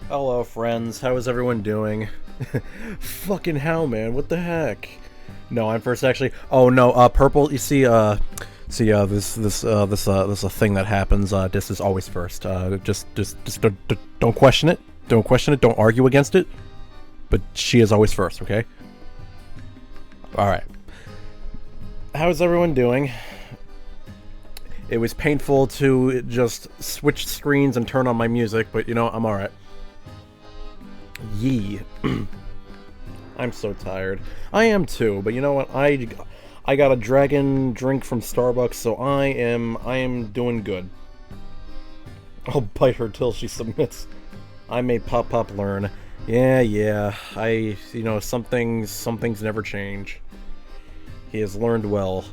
Hello, friends. How is everyone doing? Fucking hell, man. What the heck? No, I'm first, actually. Oh no, purple. You see, this a thing that happens. This is always first. Just don't question it. Don't question it. Don't argue against it. But she is always first. Okay. All right. How is everyone doing? It was painful to just switch screens and turn on my music, but you know, I'm alright. Yee. I'm so tired. I am too, but you know what? I got a dragon drink from Starbucks, so I am doing good. I'll bite her till she submits. I may pop learn. Yeah, some things never change. He has learned well.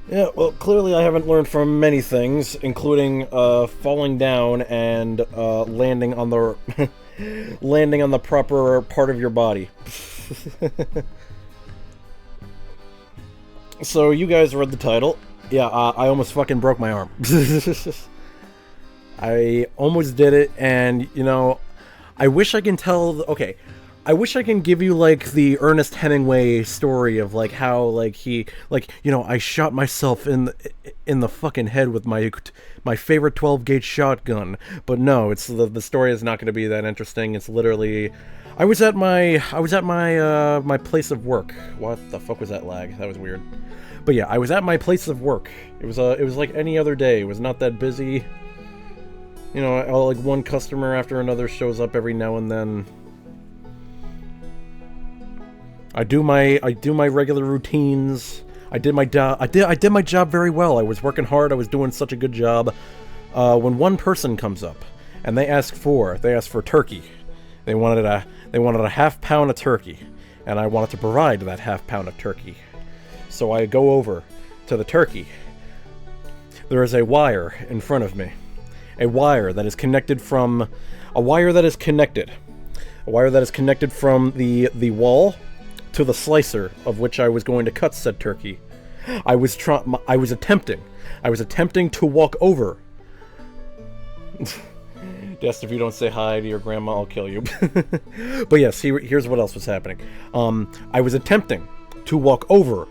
Yeah, well, clearly I haven't learned from many things, including, falling down and, landing on the... landing on the proper part of your body. So, you guys read the title. Yeah, I almost fucking broke my arm. I almost did it, and, I wish I can tell... Okay, I wish I can give you, like, the Ernest Hemingway story of, like, how, like, I shot myself in the fucking head with my favorite 12-gauge shotgun. But no, the story is not going to be that interesting. It's literally... I was at my place of work. What the fuck was that lag? That was weird. But yeah, I was at my place of work. It was like any other day. It was not that busy. Like one customer after another shows up every now and then. I do my regular routines. I did my job. I did my job very well. I was working hard. I was doing such a good job. When one person comes up and they ask for turkey. They wanted a half pound of turkey, and I wanted to provide that half pound of turkey. So I go over to the turkey. There is a wire in front of me. A wire that is connected from the wall to the slicer of which I was going to cut said turkey. I was attempting to walk over. Just if you don't say hi to your grandma, I'll kill you. But yes, here's what else was happening. I was attempting to walk over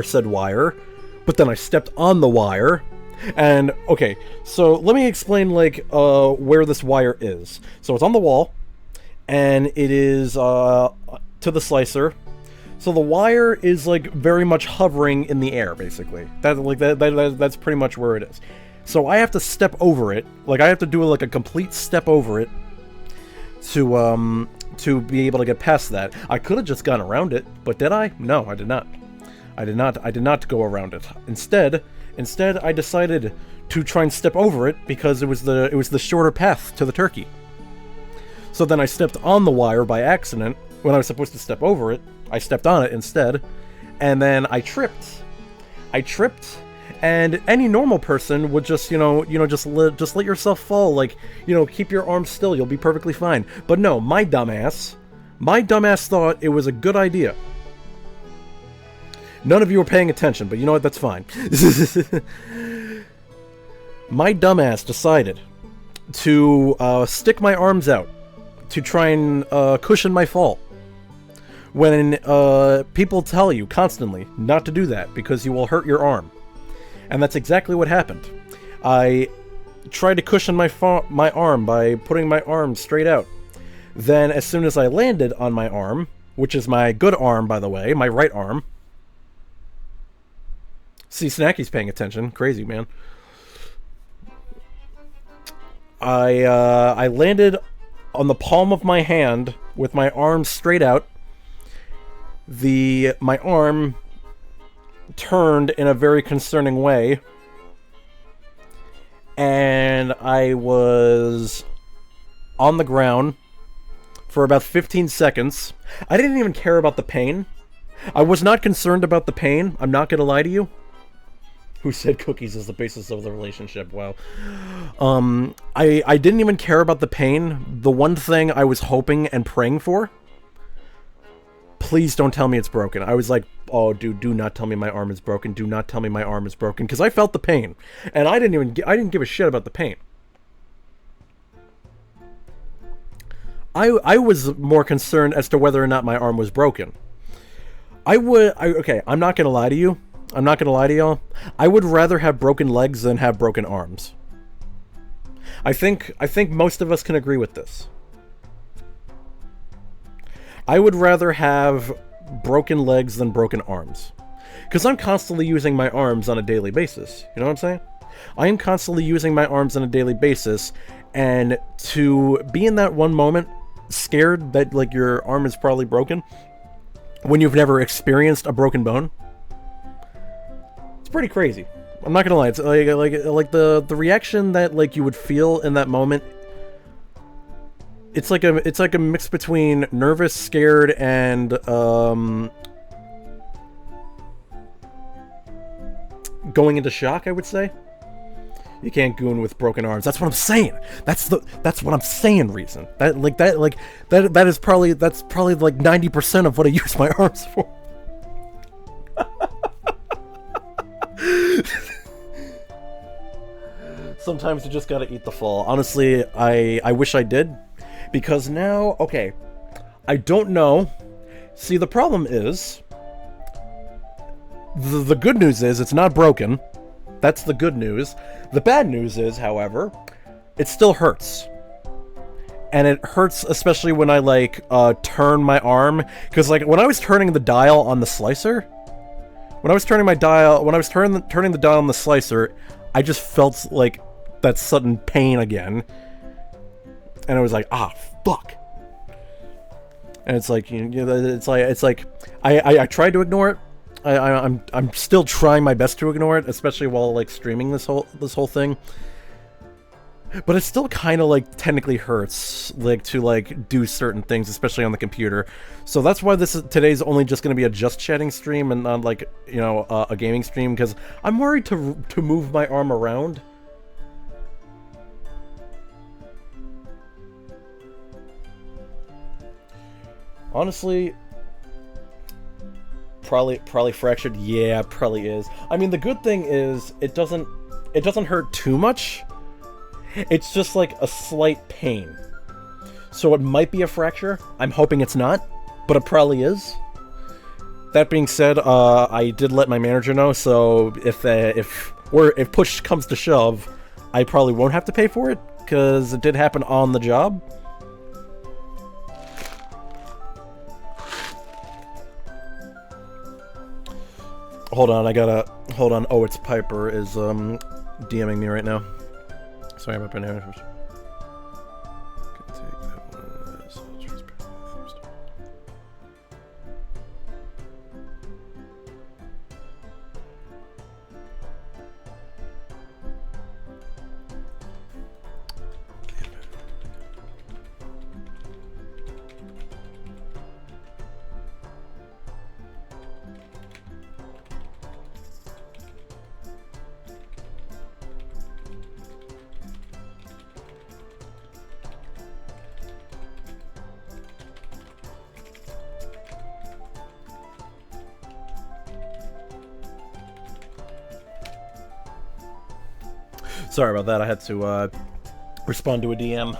said wire, but then I stepped on the wire. And, okay, so let me explain, like, where this wire is. So it's on the wall, and it is, to the slicer. So the wire is, like, very much hovering in the air, basically. That's pretty much where it is. So I have to step over it. Like, I have to do, like, a complete step over it to be able to get past that. I could have just gone around it, but did I? No, I did not. I did not go around it. Instead, I decided to try and step over it because it was the shorter path to the turkey. So then I stepped on the wire by accident when I was supposed to step over it. I stepped on it instead, and then I tripped. And any normal person would just, just let yourself fall, like, keep your arms still, you'll be perfectly fine. But no, my dumbass thought it was a good idea. None of you were paying attention, but you know what, that's fine. My dumbass decided to stick my arms out to try and cushion my fall. When people tell you constantly not to do that because you will hurt your arm. And that's exactly what happened. I tried to cushion my arm by putting my arm straight out. Then as soon as I landed on my arm, which is my good arm, by the way, my right arm. See, Snacky's paying attention. Crazy, man. I landed on the palm of my hand with my arm straight out. My arm turned in a very concerning way, and I was on the ground for about 15 seconds. I didn't even care about the pain. I was not concerned about the pain, I'm not gonna lie to you. Who said cookies is the basis of the relationship? Wow. I didn't even care about the pain. The one thing I was hoping and praying for, please don't tell me it's broken. I was like, oh, dude, do not tell me my arm is broken. Do not tell me my arm is broken. Because I felt the pain. And I didn't give a shit about the pain. I was more concerned as to whether or not my arm was broken. Okay, I'm not going to lie to you. I'm not going to lie to y'all. I would rather have broken legs than have broken arms. I think most of us can agree with this. I would rather have broken legs than broken arms. Because I'm constantly using my arms on a daily basis. You know what I'm saying? I am constantly using my arms on a daily basis, and to be in that one moment scared that, like, your arm is probably broken when you've never experienced a broken bone, it's pretty crazy. I'm not gonna lie. It's like the reaction that like you would feel in that moment. It's like a mix between nervous, scared, and going into shock, I would say. You can't goon with broken arms. That's what I'm saying. That's what I'm saying. Reason that is probably like 90% of what I use my arms for. Sometimes you just gotta eat the fall. Honestly, I wish I did, because now, okay, I don't know. See, the problem is, the good news is it's not broken. That's the good news. The bad news is, however, it still hurts. And it hurts especially when I, like, turn my arm. Because, like, when I was turning the dial on the slicer, when I was turning the dial on the slicer, I just felt, like, that sudden pain again. And I was like, ah, fuck. And it's like, you know, it's like, I tried to ignore it. I'm still trying my best to ignore it, especially while like streaming this whole thing. But it still kind of like technically hurts, like to like do certain things, especially on the computer. So that's why today's only just going to be a just chatting stream and not like, you know, a gaming stream, because I'm worried to move my arm around. Honestly, probably fractured. Yeah, probably is. I mean, the good thing is it doesn't hurt too much. It's just like a slight pain. So it might be a fracture. I'm hoping it's not, but it probably is. That being said, I did let my manager know, so if push comes to shove, I probably won't have to pay for it, because it did happen on the job. Hold on, oh, it's Piper is, DMing me right now. Sorry about my name. Sorry about that. I had to respond to a DM.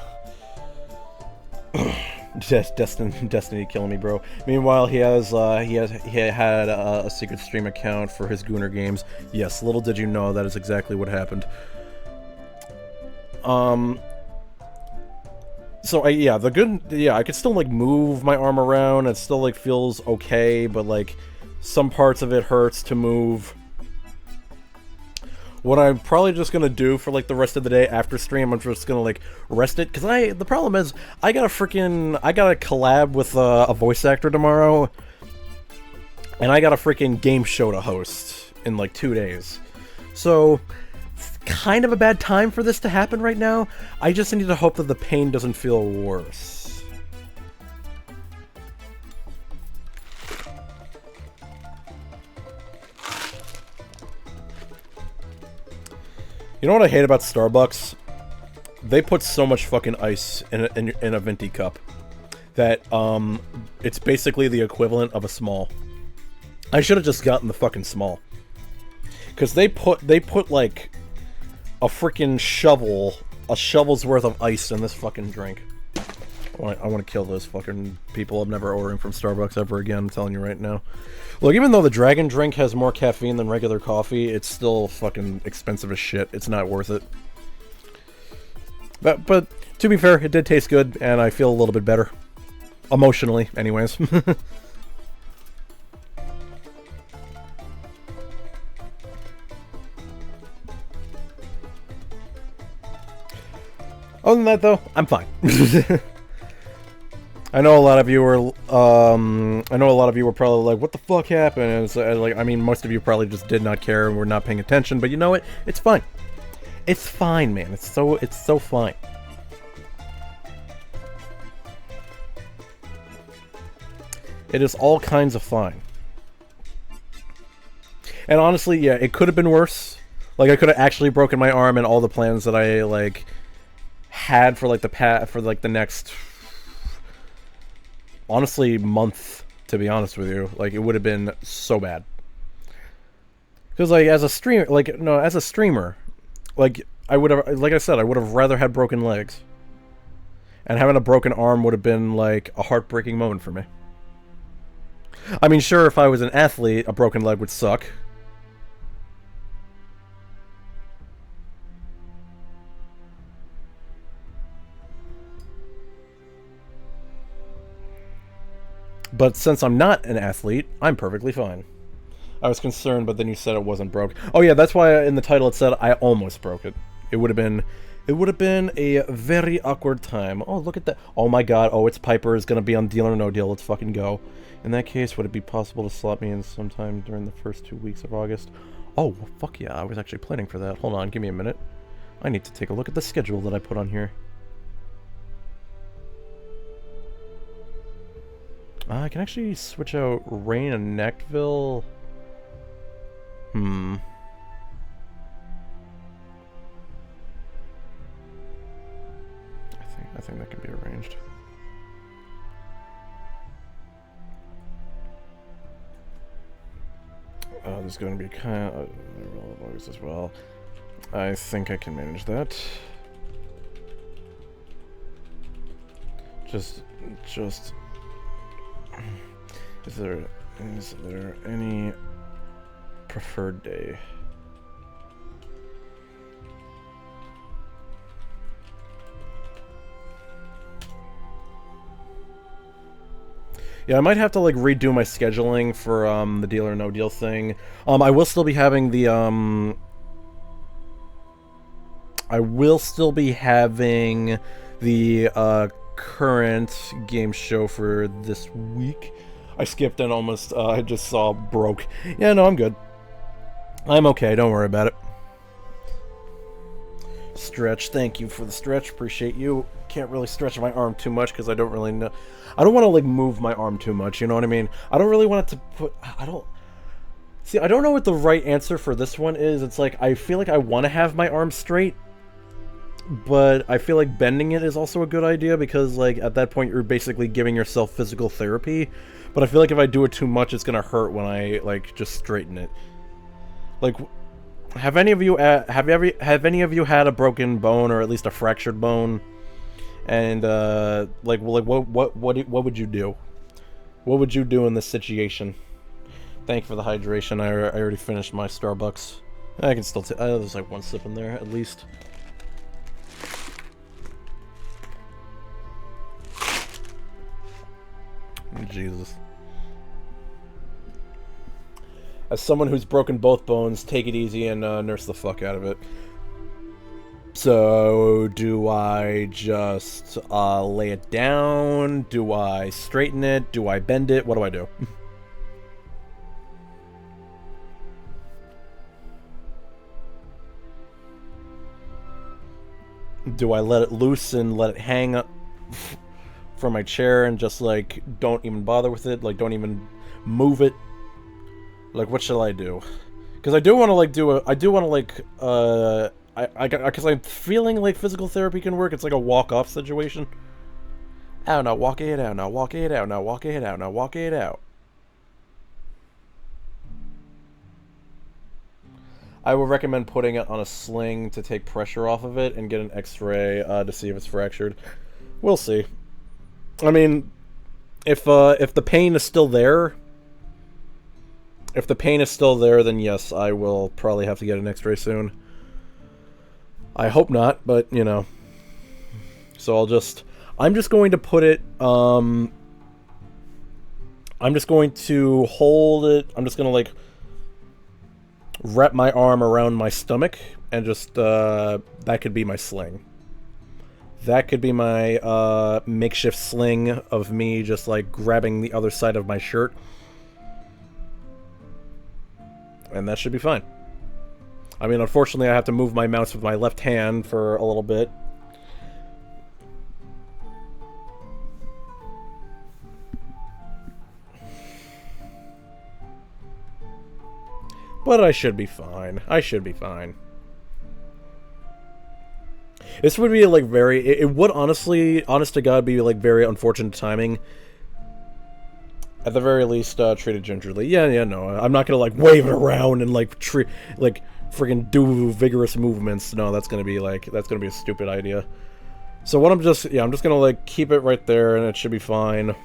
Destiny killing me, bro. Meanwhile, he had a secret stream account for his Gooner games. Yes, little did you know that is exactly what happened. So I could still like move my arm around. It still like feels okay, but like some parts of it hurts to move. What I'm probably just gonna do for like the rest of the day after stream, I'm just gonna like rest it, because the problem is I gotta collab with a voice actor tomorrow, and I got a freaking game show to host in like 2 days. So it's kind of a bad time for this to happen right now. I just need to hope that the pain doesn't feel worse. You know what I hate about Starbucks? They put so much fucking ice in a venti cup that it's basically the equivalent of a small. I should have just gotten the fucking small, because they put like a freaking shovel's worth of ice in this fucking drink. I want to kill those fucking people. I'm never ordering from Starbucks ever again, I'm telling you right now. Look, even though the dragon drink has more caffeine than regular coffee, it's still fucking expensive as shit. It's not worth it. But to be fair, it did taste good, and I feel a little bit better. Emotionally, anyways. Other than that, though, I'm fine. I know a lot of you were, I know a lot of you were probably like, what the fuck happened? And it's like, I mean, most of you probably just did not care and were not paying attention, but you know what? It's fine. It's fine, man. It's so fine. It is all kinds of fine. And honestly, yeah, it could have been worse. Like, I could have actually broken my arm, and all the plans that I, like, had for, like, the next, honestly, month, to be honest with you. Like, it would have been so bad. Because, like, as a streamer, like, I would have, like I said, I would have rather had broken legs. And having a broken arm would have been, like, a heartbreaking moment for me. I mean, sure, if I was an athlete, a broken leg would suck. But since I'm not an athlete, I'm perfectly fine. I was concerned, but then you said it wasn't broke. Oh yeah, that's why in the title it said I almost broke it. It would have been a very awkward time. Oh, look at that. Oh my god. Oh, it's Piper is going to be on Deal or No Deal. Let's fucking go. In that case, would it be possible to slot me in sometime during the first 2 weeks of August? Oh, fuck yeah. I was actually planning for that. Hold on. Give me a minute. I need to take a look at the schedule that I put on here. I can actually switch out Rain and Neckville. I think that can be arranged. There's going to be kind of August as well. I think I can manage that. Just. Is there any preferred day? Yeah, I might have to like redo my scheduling for the Deal or No Deal thing. I will still be having the current game show for this week. I skipped and almost I just saw broke. Yeah, no, I'm good. I'm okay, don't worry about it. Stretch, thank you for the stretch, appreciate you. Can't really stretch my arm too much because I don't really know. I don't want to like move my arm too much, you know what I mean? I don't really want it to put, I don't know what the right answer for this one is. It's like, I feel like I want to have my arm straight, but I feel like bending it is also a good idea because, like, at that point you're basically giving yourself physical therapy. But I feel like if I do it too much, it's gonna hurt when I, like, just straighten it. Like, have any of you had a broken bone or at least a fractured bone? And what would you do? What would you do in this situation? Thank you for the hydration. I already finished my Starbucks. I can still there's like one sip in there at least. Jesus. As someone who's broken both bones, take it easy and nurse the fuck out of it. So, do I just lay it down? Do I straighten it? Do I bend it? What do I do? Do I let it loose and let it hang up from my chair and just, like, don't even bother with it? Like, don't even move it? Like, what shall I do? Because I do want to, like, because I'm feeling like physical therapy can work. It's like a walk-off situation. Oh, no, walk it out, now walk it out, now walk it out, now walk it out. I would recommend putting it on a sling to take pressure off of it and get an x-ray to see if it's fractured. We'll see. I mean, if the pain is still there... If the pain is still there, then yes, I will probably have to get an x-ray soon. I hope not, but, you know. So I'm just going to put it, I'm just going to hold it, I'm just going to, like, wrap my arm around my stomach, and just, that could be my sling. That could be my makeshift sling of me just like grabbing the other side of my shirt. And that should be fine. I mean, unfortunately, I have to move my mouse with my left hand for a little bit. But I should be fine. I should be fine. This would be, like, very... It would honestly, honest to God, be, like, very unfortunate timing. At the very least, treat it gingerly. Yeah, no. I'm not gonna, like, wave it around and, like, friggin' do vigorous movements. No, that's gonna be, like... That's gonna be a stupid idea. So what I'm just... Yeah, I'm just gonna, like, keep it right there, and it should be fine.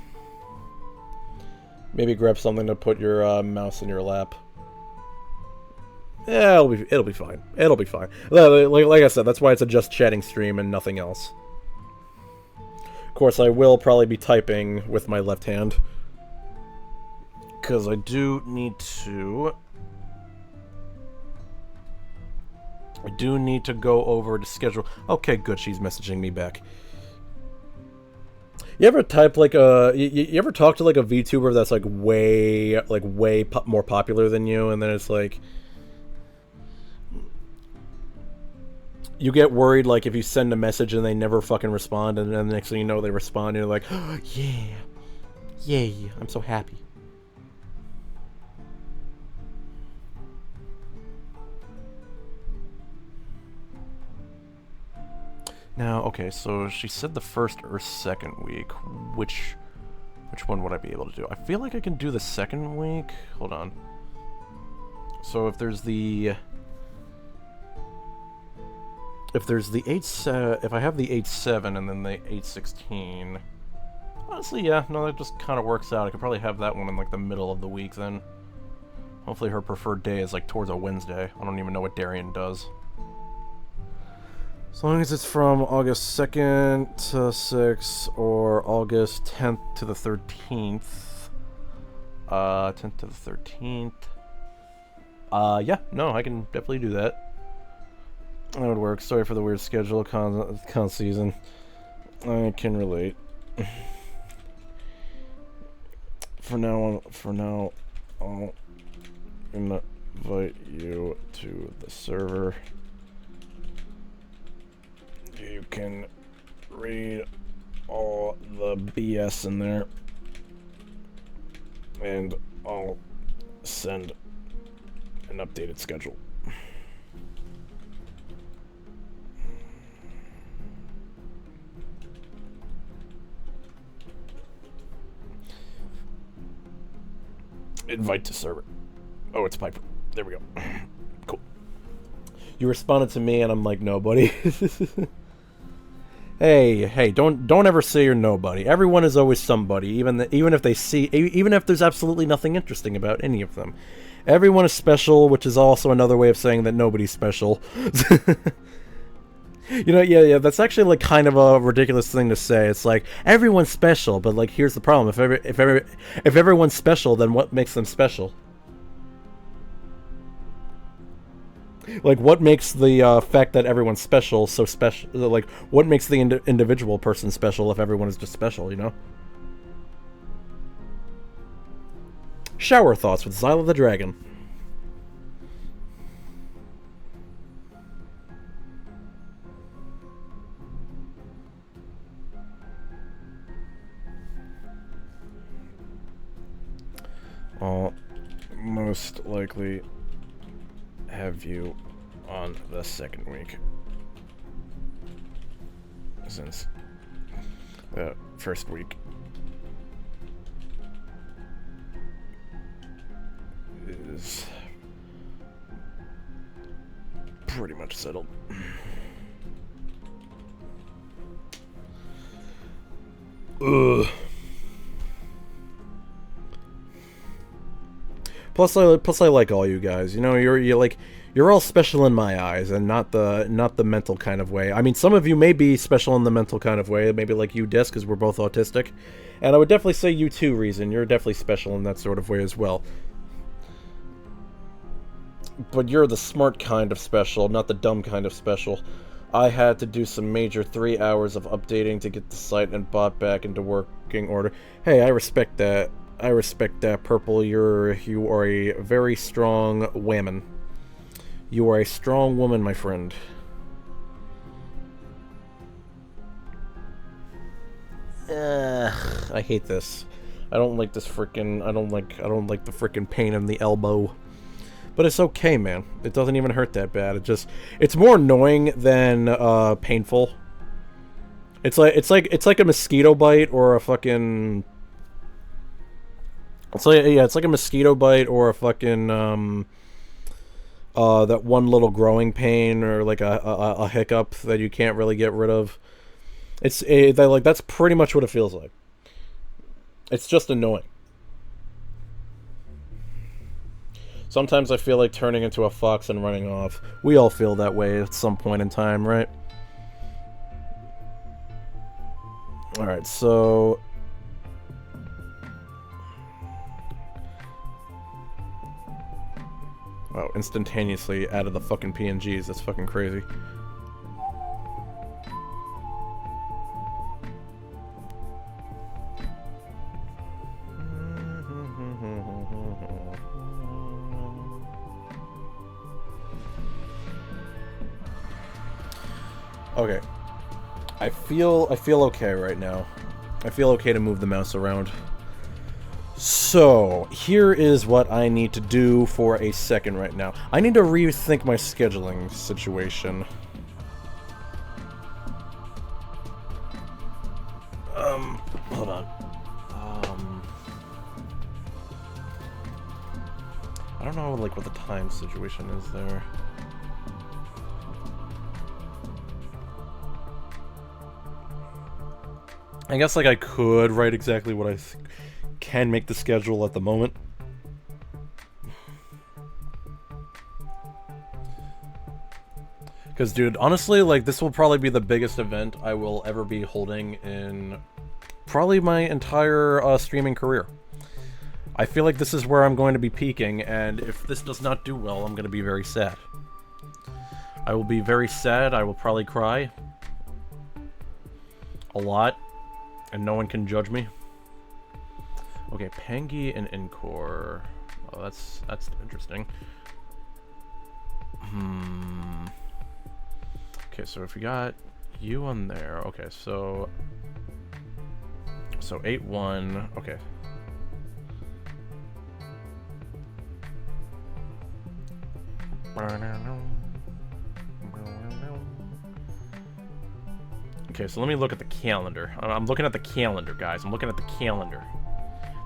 Maybe grab something to put your, mouse in your lap. Yeah, it'll be fine. It'll be fine. Like I said, that's why it's a just chatting stream and nothing else. Of course, I will probably be typing with my left hand. Because I do need to... I do need to go over to schedule... Okay, good, she's messaging me back. You ever type like a... You ever talk to like a VTuber that's like way more popular than you, and then it's like... You get worried, like, if you send a message and they never fucking respond, and then the next thing you know, they respond, and you're like, oh, yeah, yay, I'm so happy. Now, okay, so she said the first or second week. Which one would I be able to do? I feel like I can do the second week. Hold on. So if there's the... If there's the 8-7, if I have the 8-7 and then the 8-16, honestly, yeah, no, that just kind of works out. I could probably have that one in, like, the middle of the week, then. Hopefully her preferred day is, like, towards a Wednesday. I don't even know what Darian does. As long as it's from August 2nd to 6th, or August 10th to the 13th. 10th to the 13th. Yeah, no, I can definitely do that. That would work. Sorry for the weird schedule, con season. I can relate. For now, I'll invite you to the server. You can read all the BS in there, and I'll send an updated schedule. Invite to server. Oh, it's Piper. There we go. Cool. You responded to me, and I'm like, nobody. Hey, don't ever say you're nobody. Everyone is always somebody, even if there's absolutely nothing interesting about any of them. Everyone is special, which is also another way of saying that nobody's special. You know, yeah, that's actually, like, kind of a ridiculous thing to say. It's like, everyone's special, but, like, here's the problem. If everyone's special, then what makes them special? Like, what makes the fact that everyone's special so special? Like, what makes the individual person special if everyone is just special, you know? Shower thoughts with Zyla the Dragon. I'll most likely have you on the second week, since the first week is pretty much settled. Ugh. Plus I like all you guys. You know, you're all special in my eyes, and not the mental kind of way. I mean, some of you may be special in the mental kind of way, maybe like you, Des, because we're both autistic. And I would definitely say you too, Reason. You're definitely special in that sort of way as well. But you're the smart kind of special, not the dumb kind of special. I had to do some major 3 hours of updating to get the site and bot back into working order. Hey, I respect that. I respect that, Purple. You are a very strong woman. You are a strong woman, my friend. I hate this. I don't like this frickin'. I don't like the frickin' pain in the elbow. But it's okay, man. It doesn't even hurt that bad. It's more annoying than painful. It's like a mosquito bite or a fucking. It's like a mosquito bite or a fucking that one little growing pain or like a hiccup that you can't really get rid of. That's pretty much what it feels like. It's just annoying. Sometimes I feel like turning into a fox and running off. We all feel that way at some point in time, right? Alright, so... Wow, instantaneously added the fucking PNGs. That's fucking crazy. Okay. I feel okay right now. I feel okay to move the mouse around. So, here is what I need to do for a second right now. I need to rethink my scheduling situation. Hold on. I don't know, like, what the time situation is there. I guess, like, I could write exactly what I can make the schedule at the moment. Because, dude, honestly, like, this will probably be the biggest event I will ever be holding in probably my entire streaming career. I feel like this is where I'm going to be peaking, and if this does not do well, I'm going to be very sad. I will be very sad. I will probably cry. A lot. And no one can judge me. Okay, Pangy and Encore. Oh, that's interesting. Okay, so if we got you on there, okay, so 8-1, okay. Okay, so let me look at the calendar. I'm looking at the calendar, guys. I'm looking at the calendar.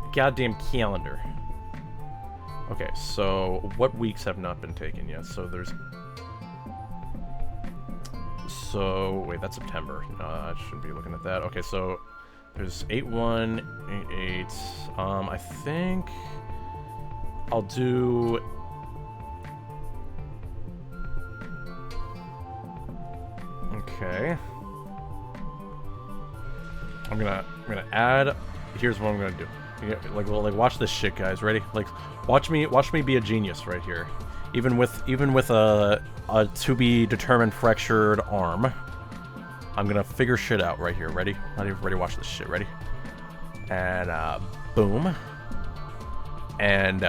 The goddamn calendar. Okay, so what weeks have not been taken yet? So there's... So, wait, that's September. I shouldn't be looking at that. Okay, so there's 8-1, 8-8. I think I'll do... Okay. I'm gonna add. Here's what I'm gonna do. Like watch this shit, guys. Ready? Like, watch me be a genius right here. Even with a to be determined fractured arm, I'm gonna figure shit out right here. Ready? Ready? Watch this shit. Ready? And boom. And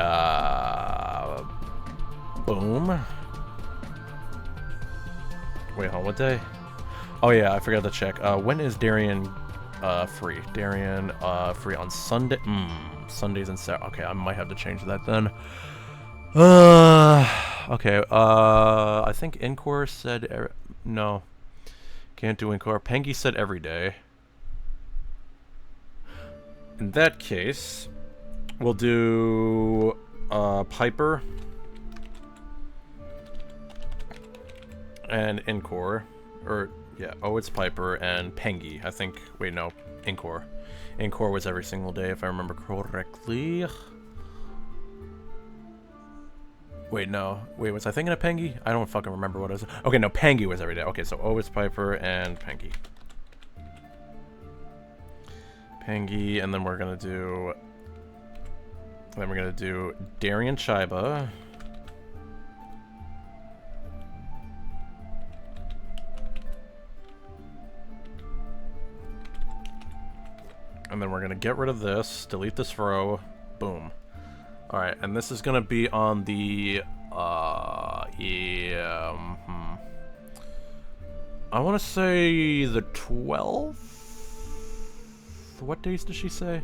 boom. Wait, hold on. What day? Oh yeah, I forgot to check. When is Darian free? Darian free on Sunday. Sundays and Saturdays. Okay, I might have to change that then. Okay. I think Encore said no. Can't do Encore. Pengy said every day. In that case, we'll do Piper and Encore, or yeah, oh, it's Piper and Pengy. I think. Wait, no, Encore. Encore was every single day, if I remember correctly. Wait, no. Wait, was I thinking of Pengy? I don't fucking remember what it was. Okay, no, Pengy was every day. Okay, so O is Piper and Pengy. Pengy, and then we're gonna do... Then we're gonna do Darian Chiba. And then we're gonna get rid of this, delete this row, boom. Alright, and this is gonna be on the, I wanna say the 12th? What days did she say?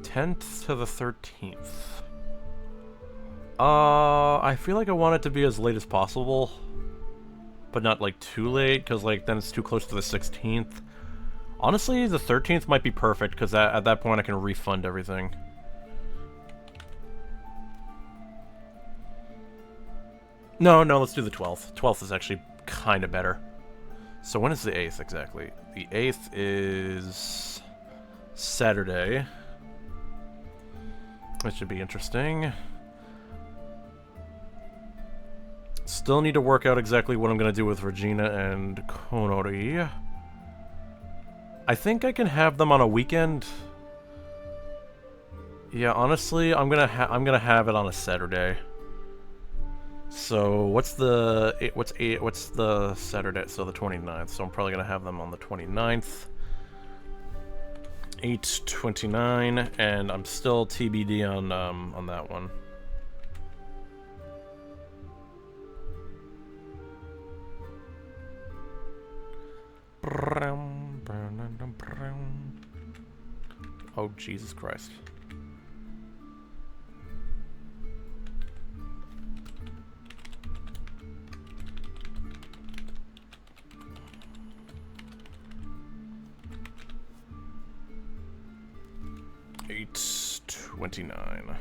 th to the 13th. I feel like I want it to be as late as possible, but not like too late, because like then it's too close to the 16th. Honestly, the 13th might be perfect, because at that point I can refund everything. No, let's do the 12th. 12th is actually kind of better. So when is the 8th exactly? The 8th is Saturday. That should be interesting. Still need to work out exactly what I'm going to do with Regina and Konori. I think I can have them on a weekend. Yeah, honestly, I'm gonna have it on a Saturday. So what's the Saturday? So the 29th. So I'm probably gonna have them on the 29th. 8/29, and I'm still TBD on that one. Oh, Jesus Christ. $8.29.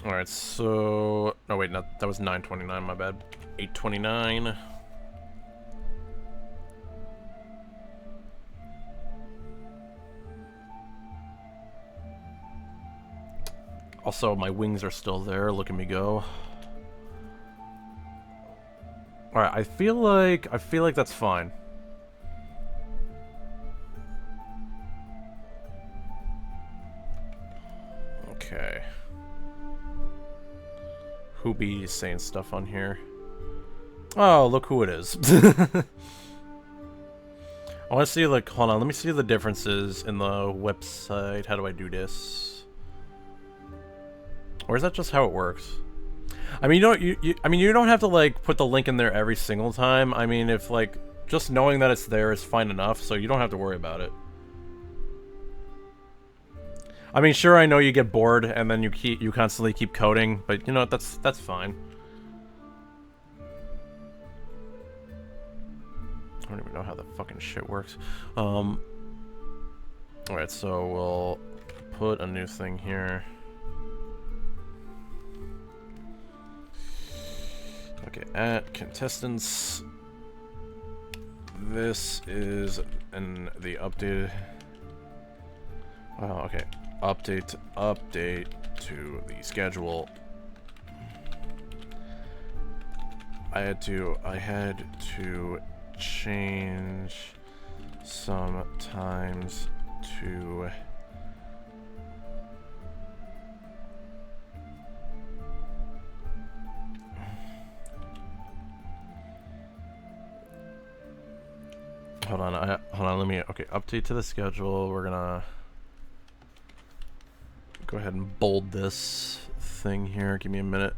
Alright, so... Oh wait, no, that was $9.29, my bad. $8.29. Also, my wings are still there. Look at me go. Alright, I feel like that's fine. Okay. Who be saying stuff on here? Oh, look who it is. I want to see, like, hold on, let me see the differences in the website. How do I do this? Or is that just how it works? I mean, you don't have to, like, put the link in there every single time. I mean, if, like, just knowing that it's there is fine enough, so you don't have to worry about it. I mean, sure, I know you get bored and then you constantly keep coding, but you know, that's fine. I don't even know how the fucking shit works. Alright, so we'll put a new thing here. Okay, at contestants. This is the updated. Oh, okay. Update to the schedule. I had to change sometimes to hold on, let me okay, update to the schedule. We're gonna go ahead and bold this thing here. Give me a minute.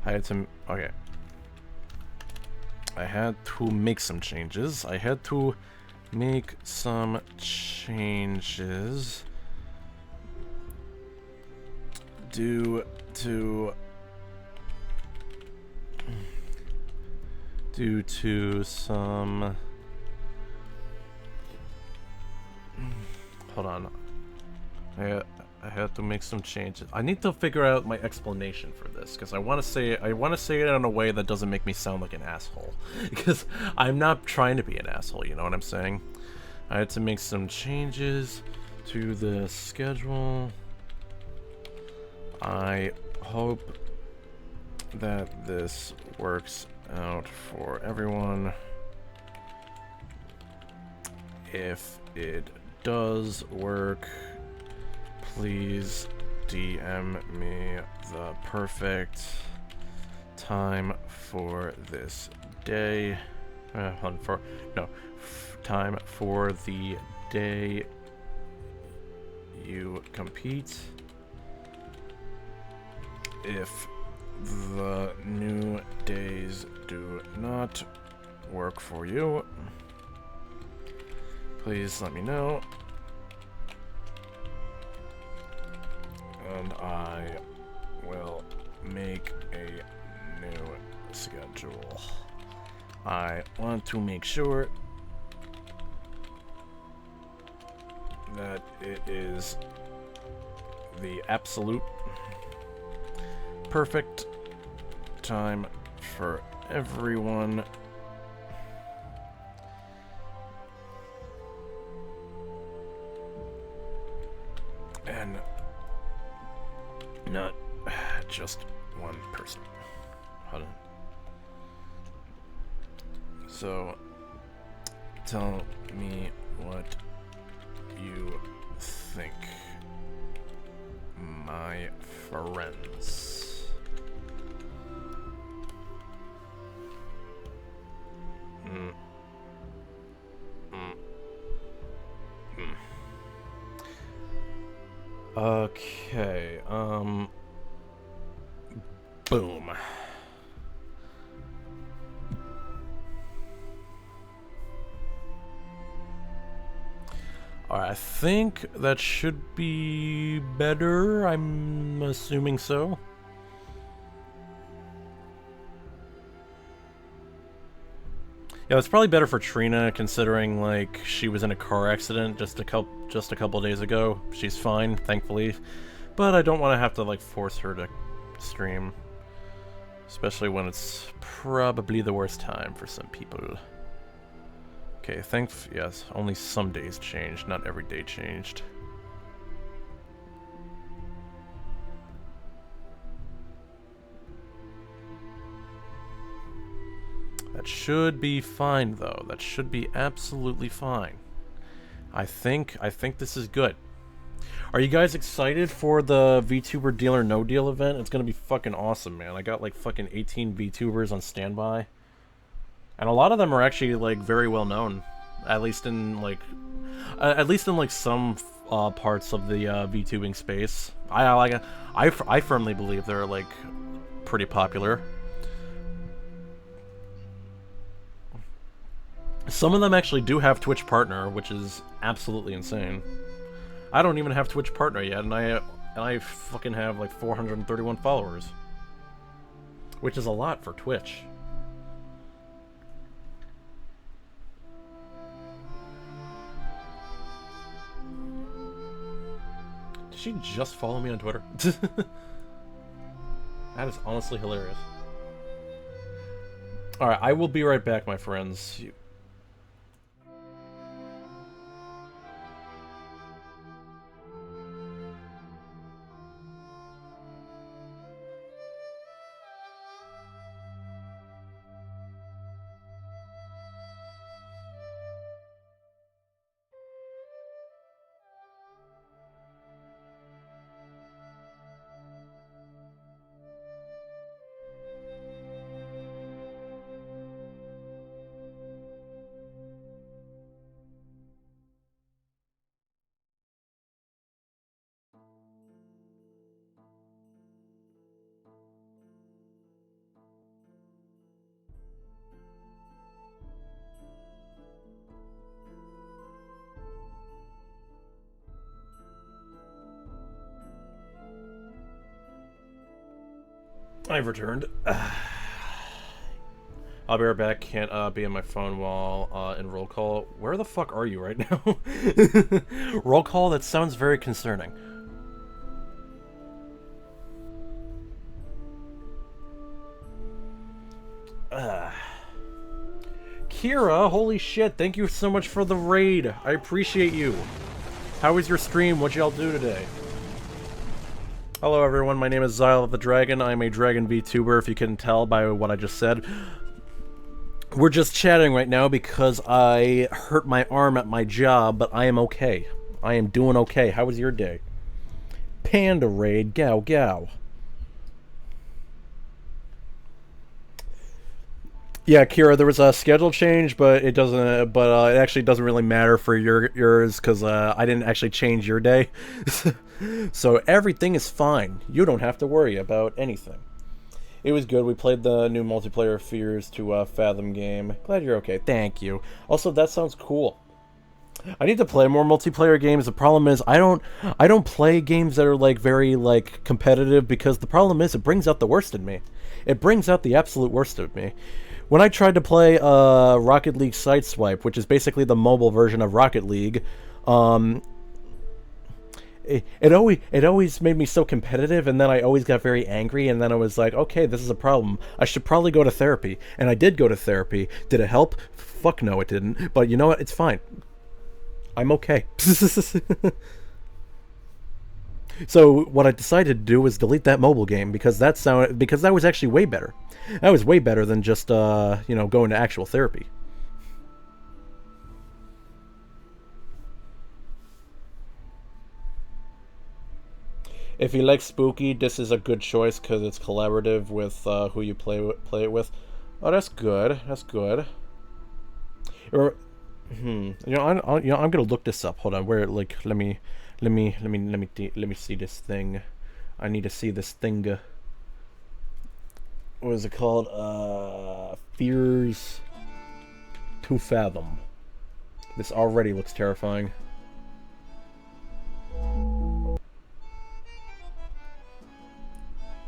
I had to make some changes. Due to some... Hold on. I had to make some changes. I need to figure out my explanation for this, because I want to say it in a way that doesn't make me sound like an asshole. Because I'm not trying to be an asshole, you know what I'm saying? I had to make some changes to the schedule. I hope that this works out for everyone. If it does work, please DM me the perfect time for this day. Time for the day you compete. If the new days do not work for you, please let me know, and I will make a new schedule. I want to make sure that it is the absolute perfect time for everyone. And not just one person. Hold on. So, tell me what you think, my friends. Okay, boom. Alright, I think that should be better. I'm assuming so. Yeah, it's probably better for Trina, considering like she was in a car accident just a couple days ago. She's fine, thankfully, but I don't want to have to like force her to stream, especially when it's probably the worst time for some people. Okay, yes, only some days changed, not every day changed. That should be fine, though. That should be absolutely fine. I think this is good. Are you guys excited for the VTuber Deal or No Deal event? It's gonna be fucking awesome, man. I got like fucking 18 VTubers on standby. And a lot of them are actually like very well known, at least in like some parts of the VTubing space. I firmly believe they're like pretty popular. Some of them actually do have Twitch Partner, which is absolutely insane. I don't even have Twitch Partner yet, and I fucking have like 431 followers, which is a lot for Twitch. Did she just follow me on Twitter? That is honestly hilarious. Alright, I will be right back, my friends. I've returned. I'll be right back. Can't be on my phone while in roll call. Where the fuck are you right now? Roll call? That sounds very concerning. Kira, holy shit, thank you so much for the raid. I appreciate you. How was your stream? What'd y'all do today? Hello everyone, my name is Xyle the Dragon. I'm a Dragon VTuber, if you couldn't tell by what I just said. We're just chatting right now because I hurt my arm at my job, but I am okay. I am doing okay. How was your day? Panda raid, gow gow. Yeah, Kira, there was a schedule change, but it doesn't. But it actually doesn't really matter for yours because I didn't actually change your day, so everything is fine. You don't have to worry about anything. It was good. We played the new multiplayer Fears to Fathom game. Glad you're okay. Thank you. Also, that sounds cool. I need to play more multiplayer games. The problem is I don't play games that are like very like competitive because the problem is it brings out the worst in me. It brings out the absolute worst of me. When I tried to play Rocket League Sideswipe, which is basically the mobile version of Rocket League, it always made me so competitive, and then I always got very angry, and then I was like, okay, this is a problem. I should probably go to therapy. And I did go to therapy. Did it help? Fuck no, it didn't. But you know what? It's fine. I'm okay. So what I decided to do was delete that mobile game because that was actually way better. That was way better than just going to actual therapy. If you like spooky, this is a good choice because it's collaborative with who you play it with. Oh, that's good. That's good. Or, I'm gonna look this up. Hold on. Where let me see this thing. I need to see this thing. What is it called? Fears to Fathom. This already looks terrifying.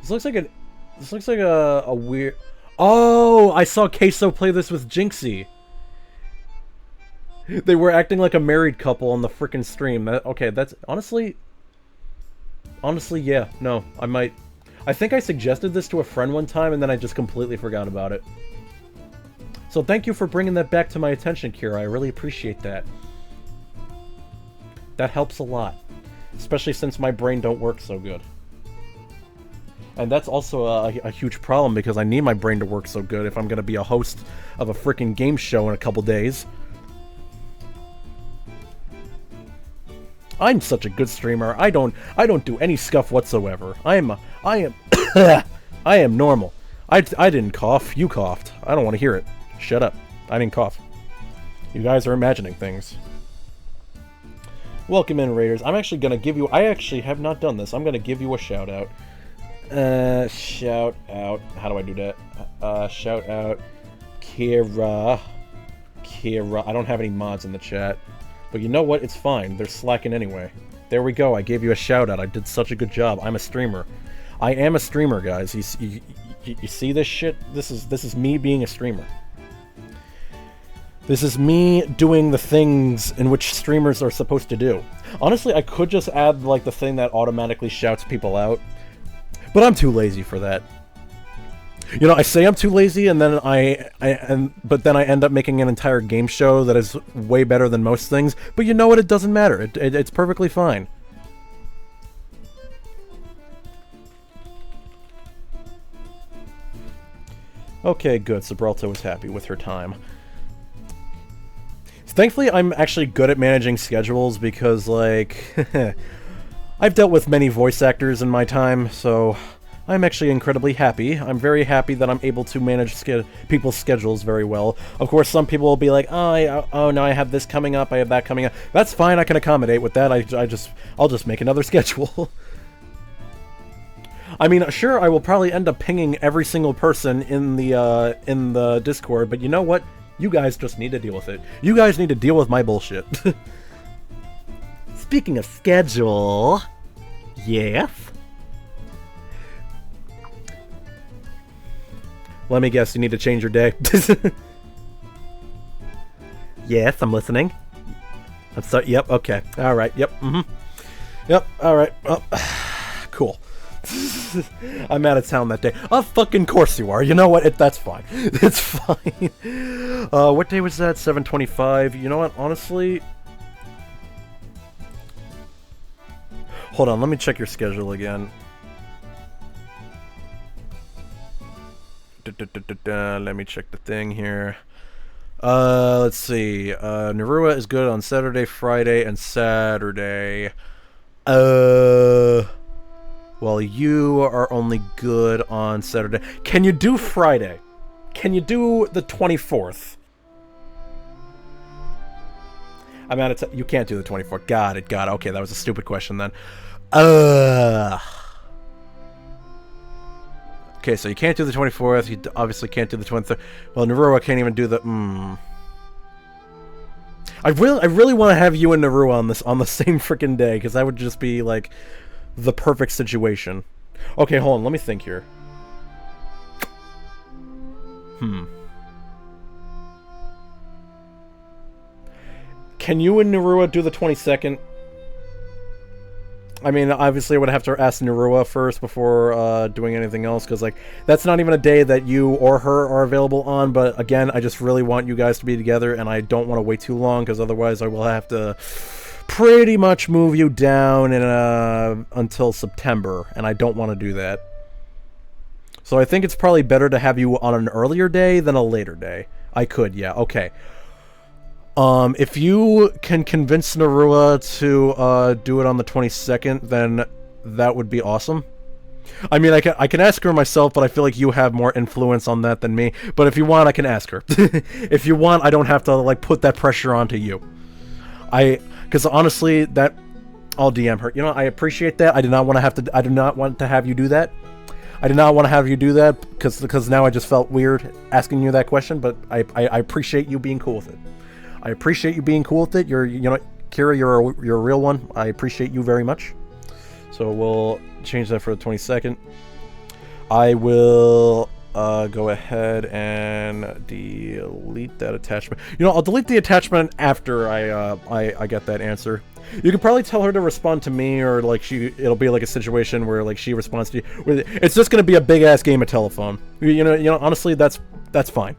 This looks like a weird. Oh, I saw Queso play this with Jinxie. They were acting like a married couple on the frickin' stream. Okay, that's honestly, yeah. No, I think I suggested this to a friend one time, and then I just completely forgot about it. So thank you for bringing that back to my attention, Kira. I really appreciate that. That helps a lot, especially since my brain don't work so good. And that's also a huge problem because I need my brain to work so good if I'm going to be a host of a freaking game show in a couple days. I'm such a good streamer. I don't do any scuff whatsoever. I am I am normal. I didn't cough. You coughed. I don't want to hear it. Shut up. I didn't cough. You guys are imagining things. Welcome in, Raiders. I'm actually going to give you... I actually have not done this. I'm going to give you a shout out. Shout out. How do I do that? Shout out. Kira. I don't have any mods in the chat. But you know what? It's fine. They're slacking anyway. There we go. I gave you a shout out. I did such a good job. I'm a streamer. I am a streamer, guys. You see this shit? This is me being a streamer. This is me doing the things in which streamers are supposed to do. Honestly, I could just add like the thing that automatically shouts people out. But I'm too lazy for that. You know, I say I'm too lazy, and then but then I end up making an entire game show that is way better than most things. But you know what? It doesn't matter. It's perfectly fine. Okay, good. Gibraltar was happy with her time. Thankfully, I'm actually good at managing schedules because, like, I've dealt with many voice actors in my time, so I'm actually incredibly happy. I'm very happy that I'm able to manage people's schedules very well. Of course, some people will be like, oh no, I have this coming up, I have that coming up. That's fine, I can accommodate with that. I'll just make another schedule. I mean, sure, I will probably end up pinging every single person in the Discord, but you know what? You guys just need to deal with it. You guys need to deal with my bullshit. Speaking of schedule, yes. Let me guess, you need to change your day. Yes, I'm listening. I'm sorry. Yep. Okay. All right. Yep. Yep. All right. Well, cool. I'm out of town that day. Of fucking course you are. You know what? That's fine. It's fine. What day was that? 7/25. You know what? Honestly, hold on. Let me check your schedule again. Let me check the thing here. Let's see. Narua is good on Saturday, Friday, and Saturday. Well, you are only good on Saturday. Can you do Friday? Can you do the 24th? I'm out of you can't do the 24th. Got it. Okay, that was a stupid question then. Okay, so you can't do the 24th. You obviously can't do the 23rd. Well, Narua can't even do the... I really want to have you and Narua on the same freaking day, because that would just be, like, the perfect situation. Okay, hold on. Let me think here. Can you and Narua do the 22nd? I mean, obviously I would have to ask Narua first before doing anything else, because, like, that's not even a day that you or her are available on, but, again, I just really want you guys to be together, and I don't want to wait too long, because otherwise I will have to pretty much move you down in until September, and I don't want to do that. So I think it's probably better to have you on an earlier day than a later day. I could, yeah, okay. If you can convince Narua to do it on the 22nd, then that would be awesome. I mean, I can ask her myself, but I feel like you have more influence on that than me. But if you want, I can ask her. If you want, I don't have to, like, put that pressure onto you. Because honestly, I'll DM her. You know, I appreciate that. I do not want to have you do that. I did not want to have you do that because now I just felt weird asking you that question. But I appreciate you being cool with it. I appreciate you being cool with it. You know, Kira, you're a real one. I appreciate you very much. So we'll change that for the 22nd. I will go ahead and delete that attachment. You know, I'll delete the attachment after I get that answer. You can probably tell her to respond to me, or like it'll be like a situation where like she responds to you. It's just gonna be a big ass game of telephone. You know. Honestly, that's fine.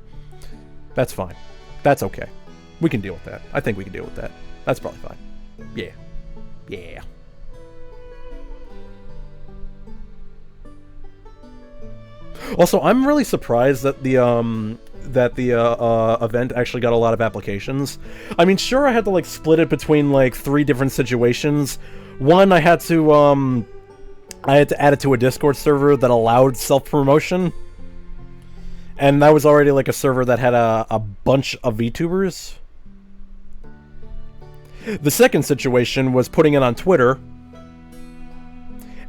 That's fine. That's okay. We can deal with that. I think we can deal with that. That's probably fine. Yeah. Yeah. Also, I'm really surprised that the event actually got a lot of applications. I mean, sure, I had to like split it between like 3 different situations. One, I had to add it to a Discord server that allowed self-promotion. And that was already like a server that had a bunch of VTubers. The second situation was putting it on Twitter.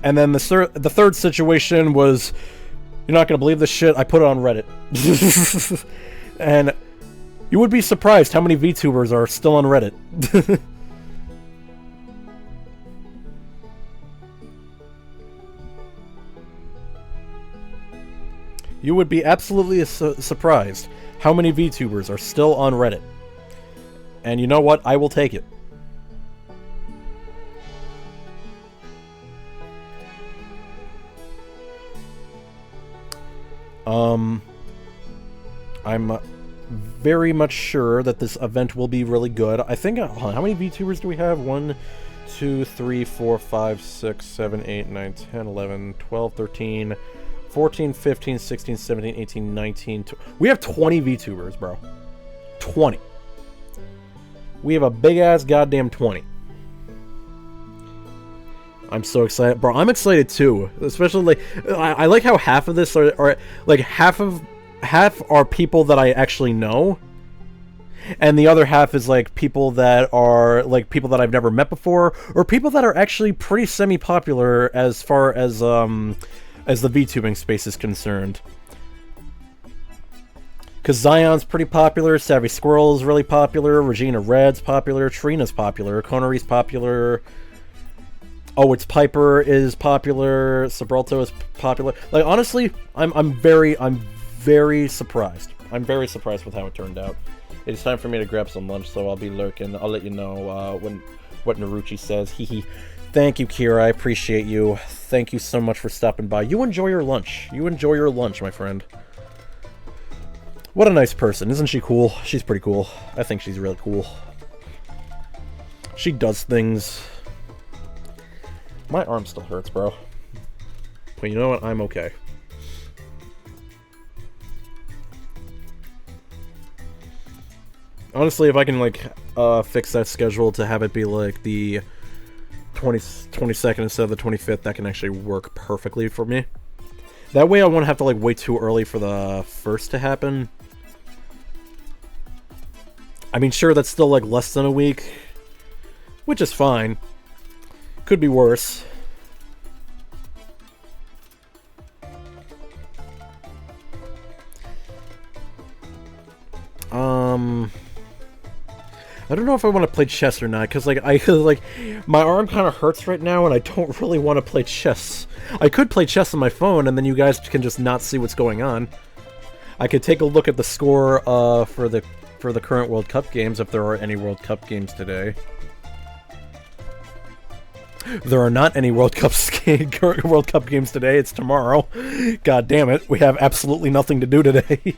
And then the third situation was, you're not going to believe this shit, I put it on Reddit. And you would be surprised how many VTubers are still on Reddit. You would be absolutely surprised how many VTubers are still on Reddit. And you know what? I will take it. I'm very much sure that this event will be really good. I think, how many VTubers do we have? 1, 2, 3, 4, 5, 6, 7, 8, 9, 10, 11, 12, 13, 14, 15, 16, 17, 18, 19... We have 20 VTubers, bro. 20. We have a big-ass goddamn 20. I'm so excited. Bro, I'm excited too. Especially, like, I like how half of this are like, half are people that I actually know. And the other half is, like, people that are, like, people that I've never met before. Or people that are actually pretty semi-popular as far as the VTubing space is concerned. Because Zion's pretty popular, Savvy Squirrel is really popular, Regina Red's popular, Trina's popular, Connery's popular... Oh, it's Piper is popular. Sabralto is popular. Like, honestly, I'm very surprised. I'm very surprised with how it turned out. It's time for me to grab some lunch, so I'll be lurking. I'll let you know what Naruchi says. Hee. Thank you, Kira. I appreciate you. Thank you so much for stopping by. You enjoy your lunch. You enjoy your lunch, my friend. What a nice person. Isn't she cool? She's pretty cool. I think she's really cool. She does things... My arm still hurts, bro. But you know what? I'm okay. Honestly, if I can, like, fix that schedule to have it be, like, the 22nd instead of the 25th, that can actually work perfectly for me. That way I won't have to like wait too early for the first to happen. I mean, sure, that's still like less than a week, which is fine. Could be worse. I don't know if I want to play chess or not, because like my arm kind of hurts right now, and I don't really want to play chess. I could play chess on my phone, and then you guys can just not see what's going on. I could take a look at the score for the current World Cup games, if there are any World Cup games today. There are not any World Cup games today. It's tomorrow. God damn it. We have absolutely nothing to do today.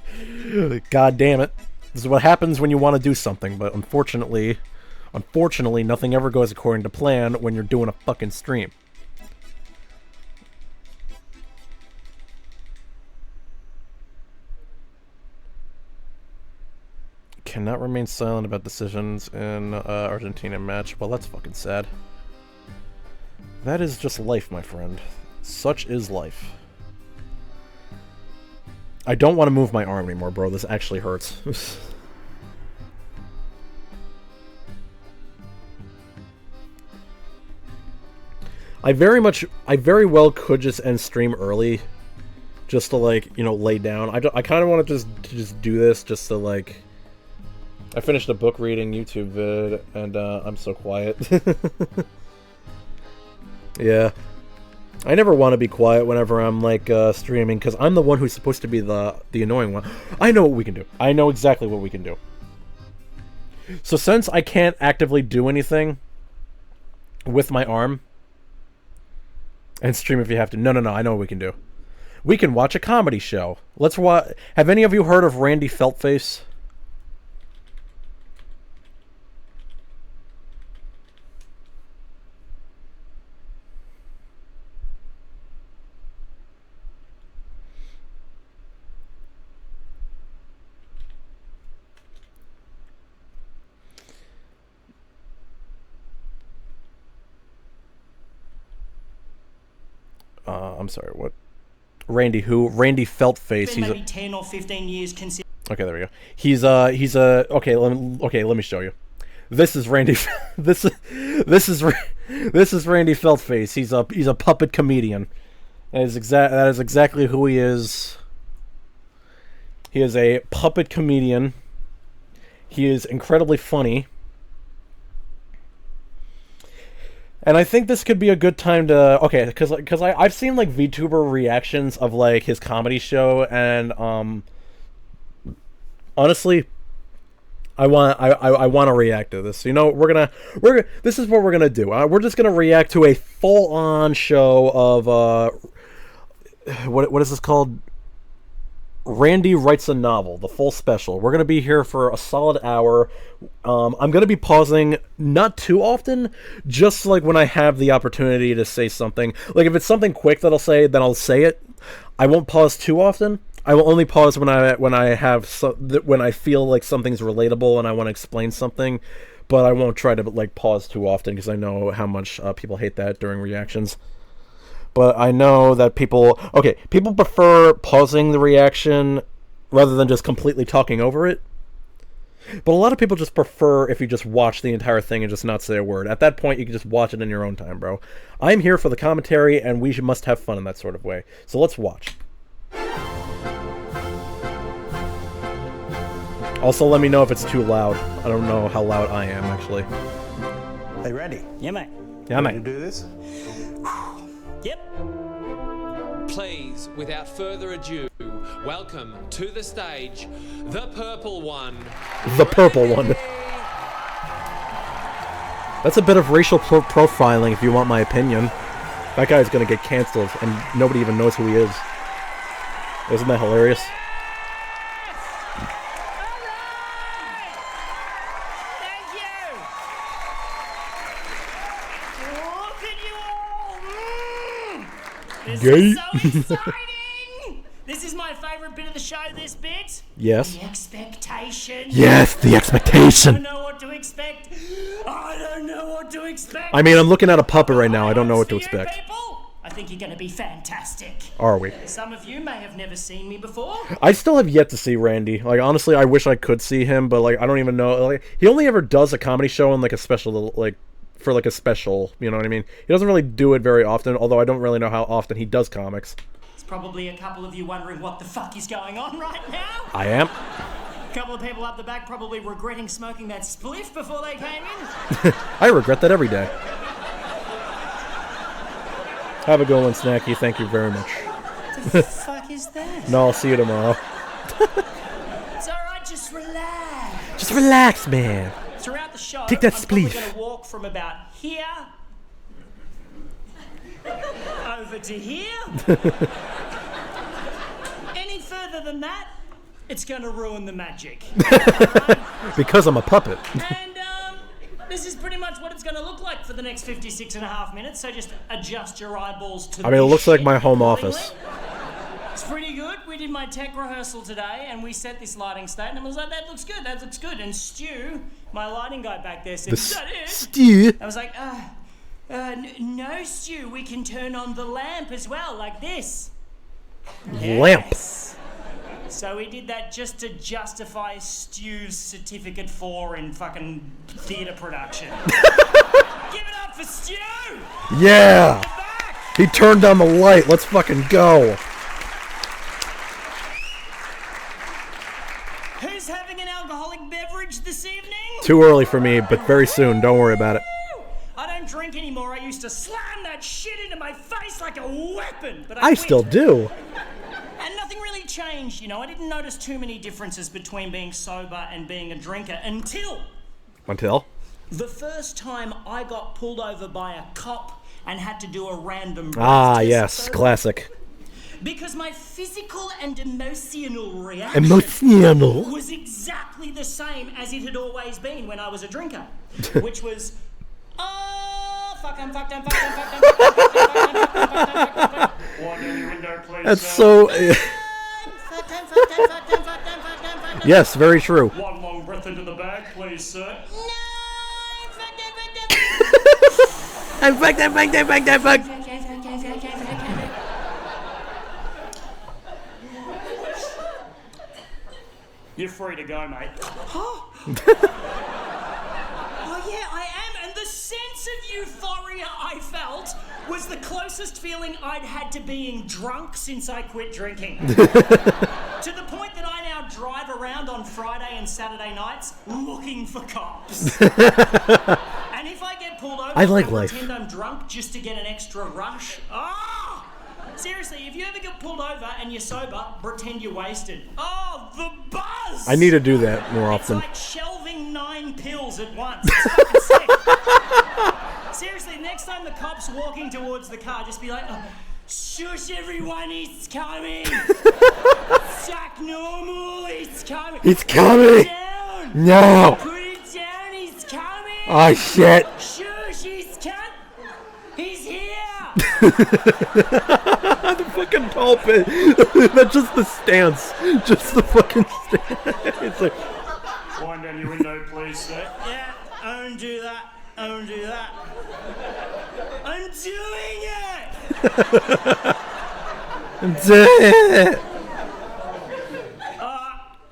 God damn it. This is what happens when you want to do something, but unfortunately, nothing ever goes according to plan when you're doing a fucking stream. Cannot remain silent about decisions in Argentina match. Well, that's fucking sad. That is just life, my friend. Such is life. I don't want to move my arm anymore, bro. This actually hurts. I very well could just end stream early, just to like, you know, lay down. I kind of want to just do this just to like. I finished a book reading YouTube vid, and I'm so quiet. Yeah. I never want to be quiet whenever I'm, like, streaming, because I'm the one who's supposed to be the annoying one. I know what we can do. I know exactly what we can do. So since I can't actively do anything with my arm, and stream if you have to. No, I know what we can do. We can watch a comedy show. Let's watch. Have any of you heard of Randy Feltface? I'm sorry, what? Randy who? Randy Feltface. He's maybe 10 or 15 years Okay, there we go. He's okay, let me show you. This is Randy this is Randy Feltface. He's a puppet comedian. That is exactly who he is. He is a puppet comedian. He is incredibly funny. And I think this could be a good time to because I've seen like VTuber reactions of like his comedy show, and honestly, I want to react to this. You know, this is what we're gonna do. We're just gonna react to a full on show of what is this called? Randy Writes a Novel, the full special. We're going to be here for a solid hour. I'm going to be pausing not too often, just like when I have the opportunity to say something. Like if it's something quick that I'll say, then I'll say it. I won't pause too often. I will only pause when I feel like something's relatable and I want to explain something, but I won't try to like pause too often because I know how much people hate that during reactions. But I know that people prefer pausing the reaction rather than just completely talking over it. But a lot of people just prefer if you just watch the entire thing and just not say a word. At that point, you can just watch it in your own time, bro. I'm here for the commentary, and we must have fun in that sort of way. So let's watch. Also, let me know if it's too loud. I don't know how loud I am, actually. Hey, ready? Yeah, mate. Yeah, mate. Ready to do this? Yep. Please, without further ado, welcome to the stage, the purple one. The purple one. That's a bit of racial profiling, if you want my opinion. That guy's gonna get canceled, and nobody even knows who he is. Isn't that hilarious? This is so exciting! This is my favourite bit of the show, this bit. Yes. The expectation. Yes, the expectation. I don't know what to expect. I don't know what to expect. I mean, I'm looking at a puppet right now. I don't know what to For you expect. people, I think you're going to be fantastic. Are we? Some of you may have never seen me before. I still have yet to see Randy. Like, honestly, I wish I could see him, but, like, I don't even know. Like, he only ever does a comedy show in, like, a special, like, for, like, a special, you know what I mean? He doesn't really do it very often, although I don't really know how often he does comics. There's probably a couple of you wondering what the fuck is going on right now. I am. A couple of people up the back probably regretting smoking that spliff before they came in. I regret that every day. Have a good one, Snacky. Thank you very much. What the fuck is that? No, I'll see you tomorrow. It's alright, just relax. Just relax, man. Throughout the show, Take that I'm probably spleef. going to walk from about here over to here. Any further than that, it's going to ruin the magic. Because I'm a puppet. And this is pretty much what it's going to look like for the next 56.5 minutes, so just adjust your eyeballs to I mean, it looks like my home accordingly. office. It's pretty good. We did my tech rehearsal today, and we set this lighting state, and I was like, that looks good, that looks good. And Stu, my lighting guy back there, said, is that it? Stu. I was like, no, Stu, we can turn on the lamp as well, like this. Lamp. Yes. So we did that just to justify Stu's certificate 4 in fucking theatre production. Give it up for Stu! Yeah. Back! He turned on the light. Let's fucking go. Who's having an alcoholic beverage this evening? Too early for me, but very soon. Don't worry about it. I don't drink anymore. I used to slam that shit into my face like a weapon. But I quit. still do. And nothing really changed, you know. I didn't notice too many differences between being sober and being a drinker until the first time I got pulled over by a cop and had to do a random breath Ah, test. yes. So- Classic. Because my physical and emotional reaction was exactly the same as it had always been when I was a drinker, which was, oh, fuck, I'm fucked, I'm fucked, I'm fucked, I'm fucked, I'm fucked, I'm fucked, I'm fucked, I'm fucked, I'm fucked, I'm fucked. One in your window, please. That's so... Yes, very true. One long breath into the bag, please, sir. I'm fucked, I'm fucked, I'm fucked, I'm fucked. You're free to go, mate. Oh yeah, I am, and the sense of euphoria I felt was the closest feeling I'd had to being drunk since I quit drinking. To the point that I now drive around on Friday and Saturday nights looking for cops. And if I get pulled over, I like I life. pretend I'm drunk just to get an extra rush. Ah! Seriously, if you ever get pulled over and you're sober, pretend you're wasted. Oh, the buzz! I need to do that more It's often. like shelving 9 pills at once. It's fucking sick. Seriously, next time the cop's walking towards the car, just be like, oh, shush everyone, he's coming. Suck normal, he's coming. It's Put coming. it down. No. Put it down, he's coming. Oh, shit. Shush, he's coming. He's here. The fucking pulpit. That's just the stance. Just the fucking stance. It's like, Wind down your window, please, sir. Yeah, I don't do that. I don't do that. I'm doing it!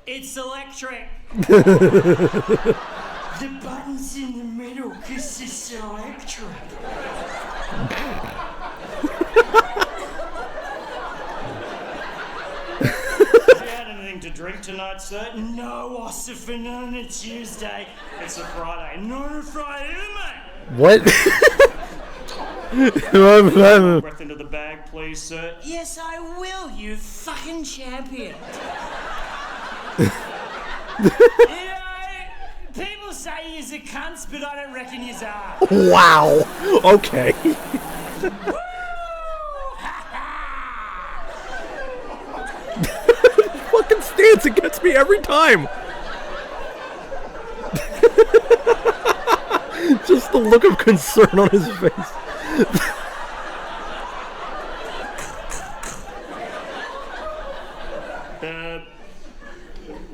It's electric. The button's in the middle because it's electric. Have you had anything to drink tonight, sir? No ossifin on a Tuesday. It's a Friday. Not a Friday, mate. what? Breath into the bag, please, sir. Yes, I will, you fucking champion. You know, people say he's a cunt, but I don't reckon he's are. Wow. Okay. Fucking stance, it gets me every time. Just the look of concern on his face.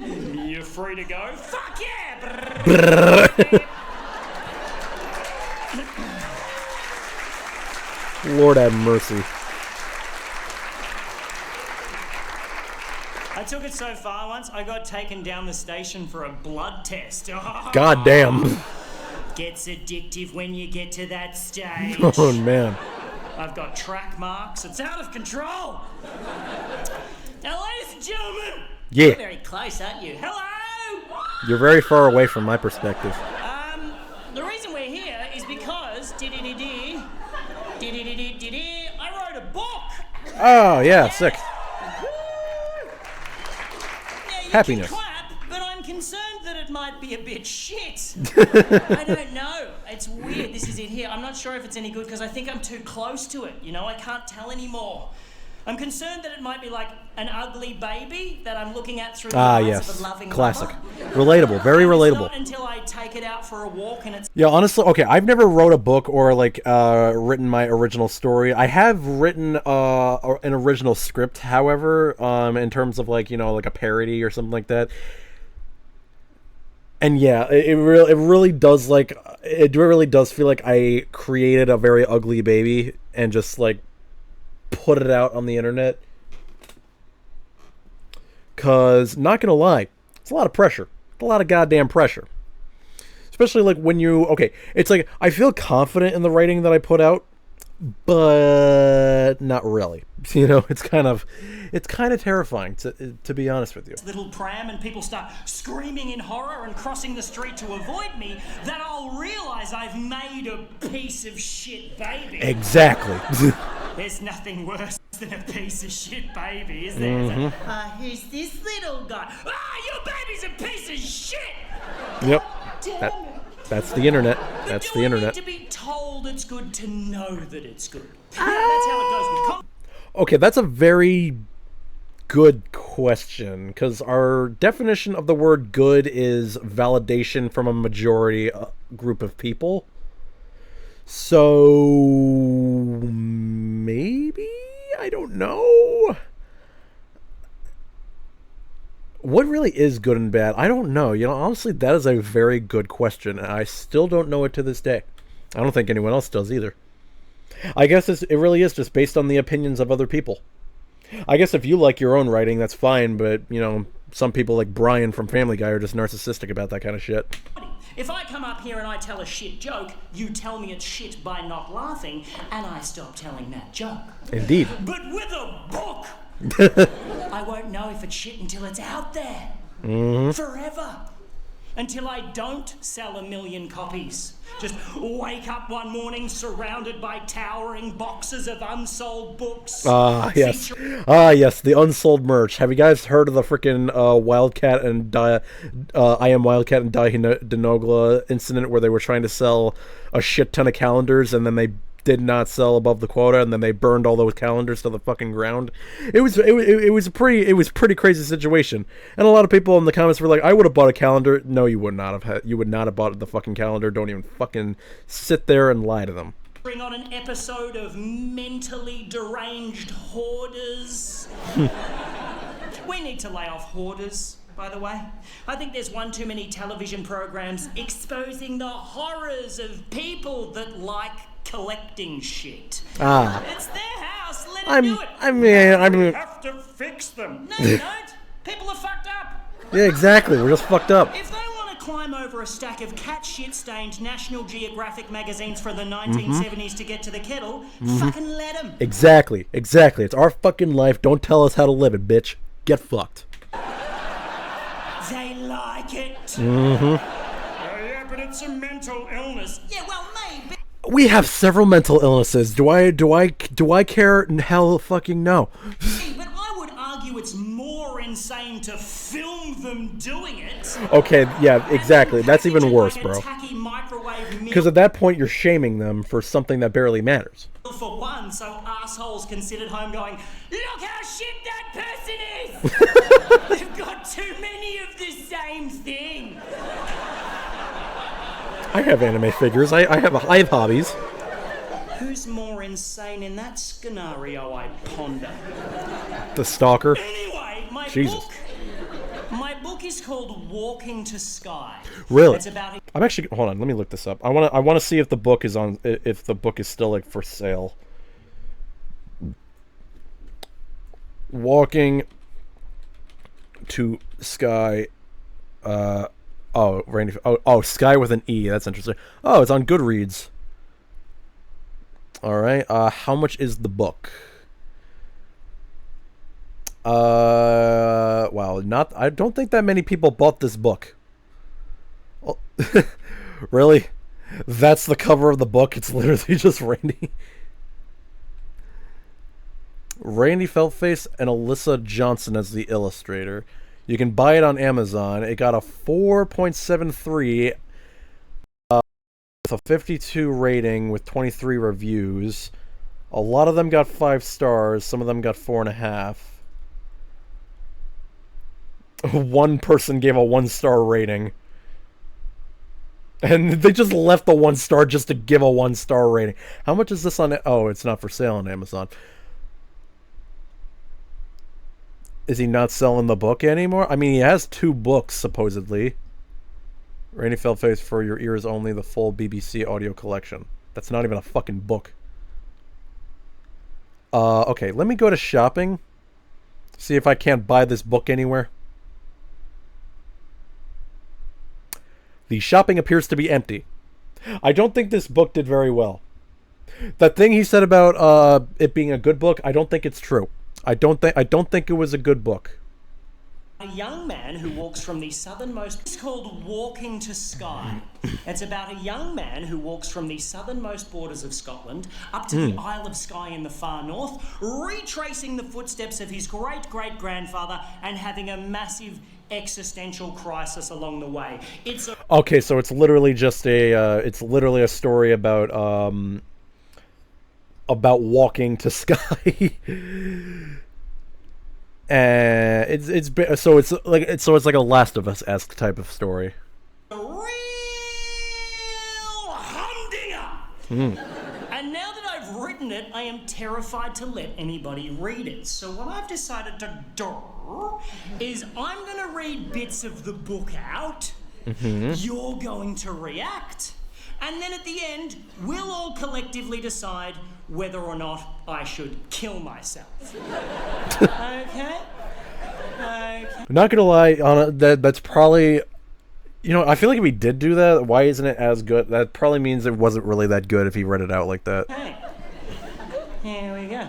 You're free to go. Fuck yeah! Lord have mercy. I took it so far once, I got taken down the station for a blood test. God damn. Gets addictive when you get to that stage. Oh, man. I've got track marks. It's out of control. Now, ladies and gentlemen. Yeah. You're very close, aren't you? Hello. You're very far away from my perspective. The reason we're here is because I wrote a book. Oh, yeah, sick. Yeah, you Happiness. can clap, but I'm concerned that it might be a bit shit. I don't know. It's weird. This is it here. I'm not sure if it's any good because I think I'm too close to it. You know, I can't tell anymore. I'm concerned that it might be like an ugly baby that I'm looking at through the eyes of a loving classic. mother. Relatable, very And relatable. It's not until I take it out for a walk and it's Yeah, honestly, okay, I've never wrote a book or, like, written my original story. I have written an original script, however, in terms of, like, you know, like a parody or something like that. And yeah, it really does, like, it really does feel like I created a very ugly baby and just, like, put it out on the internet. Cause, not gonna lie, it's a lot of pressure. It's a lot of goddamn pressure. Especially, like, when you... Okay, it's like, I feel confident in the writing that I put out, but not really. You know, it's kind of terrifying, to be honest with you. little pram and people start screaming in horror and crossing the street to avoid me, that I'll realise I've made a piece of shit baby. Exactly. There's nothing worse than a piece of shit baby, is there? Who's this little guy? Your baby's a piece of shit! Yep. Damn it. That's the internet. But That's do the I internet. need to be told it's good to know that it's good? Yeah, that's how it goes with Okay, that's a very good question, because our definition of the word good is validation from a majority group of people. So, maybe? I don't know. What really is good and bad? I don't know. You know, honestly, that is a very good question, and I still don't know it to this day. I don't think anyone else does either. I guess it really is just based on the opinions of other people. I guess if you like your own writing, that's fine, but, you know, some people like Brian from Family Guy are just narcissistic about that kind of shit. If I come up here and I tell a shit joke, you tell me it's shit by not laughing, and I stop telling that joke. Indeed. But with a book, I won't know if it's shit until it's out there. Forever. Until I don't sell 1 million copies. Just wake up one morning surrounded by towering boxes of unsold books. Yes. Yes, the unsold merch. Have you guys heard of the frickin' Wildcat and I Am Wildcat and Dinogla incident where they were trying to sell a shit ton of calendars and then they did not sell above the quota, and then they burned all those calendars to the fucking ground? It was a pretty crazy situation, and a lot of people in the comments were like, "I would have bought a calendar." No, you would not have. You would not have bought the fucking calendar. Don't even fucking sit there and lie to them. Bring on an episode of mentally deranged hoarders. We need to lay off hoarders, by the way. I think there's one too many television programs exposing the horrors of people that like collecting shit. It's their house, let them do it. I mean, We have to fix them. No, you don't. People are fucked up. yeah, exactly. We're just fucked up. If they want to climb over a stack of cat shit-stained National Geographic magazines from the 1970s to get to the kettle, fucking let them. Exactly. It's our fucking life. Don't tell us how to live it, bitch. Get fucked. They like it. Yeah, but it's a mental illness. Yeah, well, maybe. We have several mental illnesses. Do I care? Hell fucking no. But I would argue it's more insane to film them doing it. Okay, yeah, exactly. That's even worse, like bro. a tacky microwave meal Because at that point, you're shaming them for something that barely matters. for one, so assholes can sit at home going, "Look how shit that person is." They've got too many of the same thing. I have anime figures. I have hobbies. Who's more insane in that scenario, I ponder? The stalker. Anyway, my Jesus. book. My book is called Walking to Sky. Really? It's about I'm actually, hold on, let me look this up. I want to see if the book is on, if the book is still like for sale. Walking to Sky. Randy. Oh, Sky with an E. That's interesting. Oh, it's on Goodreads. All right. How much is the book? Wow. Not. I don't think that many people bought this book. Oh, really? That's the cover of the book. It's literally just Randy. Randy Feltface and Alyssa Johnson as the illustrator. You can buy it on Amazon. It got a 4.73 with a 52 rating with 23 reviews. A lot of them got 5 stars. Some of them got 4.5. One person gave a 1-star rating. And they just left the 1 star just to give a 1-star rating. How much is this on... Oh, it's not for sale on Amazon. Is he not selling the book anymore? I mean, he has 2 books, supposedly. Randy Feltface, For Your Ears Only, the full BBC audio collection. That's not even a fucking book. Okay, let me go to shopping. See if I can't buy this book anywhere. The shopping appears to be empty. I don't think this book did very well. That thing he said about it being a good book, I don't think it's true. I don't think it was a good book. a young man who walks from the southernmost... It's called Walking to Sky. It's about a young man who walks from the southernmost borders of Scotland up to the Isle of Skye in the far north, retracing the footsteps of his great-great-grandfather and having a massive existential crisis along the way. It's a... Okay, so it's literally just a story about walking to Skye. And it's like a Last of Us-esque type of story. a real humdinger. And now that I've written it, I am terrified to let anybody read it. So what I've decided to do is I'm going to read bits of the book out. You're going to react. And then at the end, we'll all collectively decide whether or not I should kill myself. Okay? Okay. Not gonna lie, that's probably... You know, I feel like if he did do that, why isn't it as good? That probably means it wasn't really that good if he read it out like that. Hey. Here we go.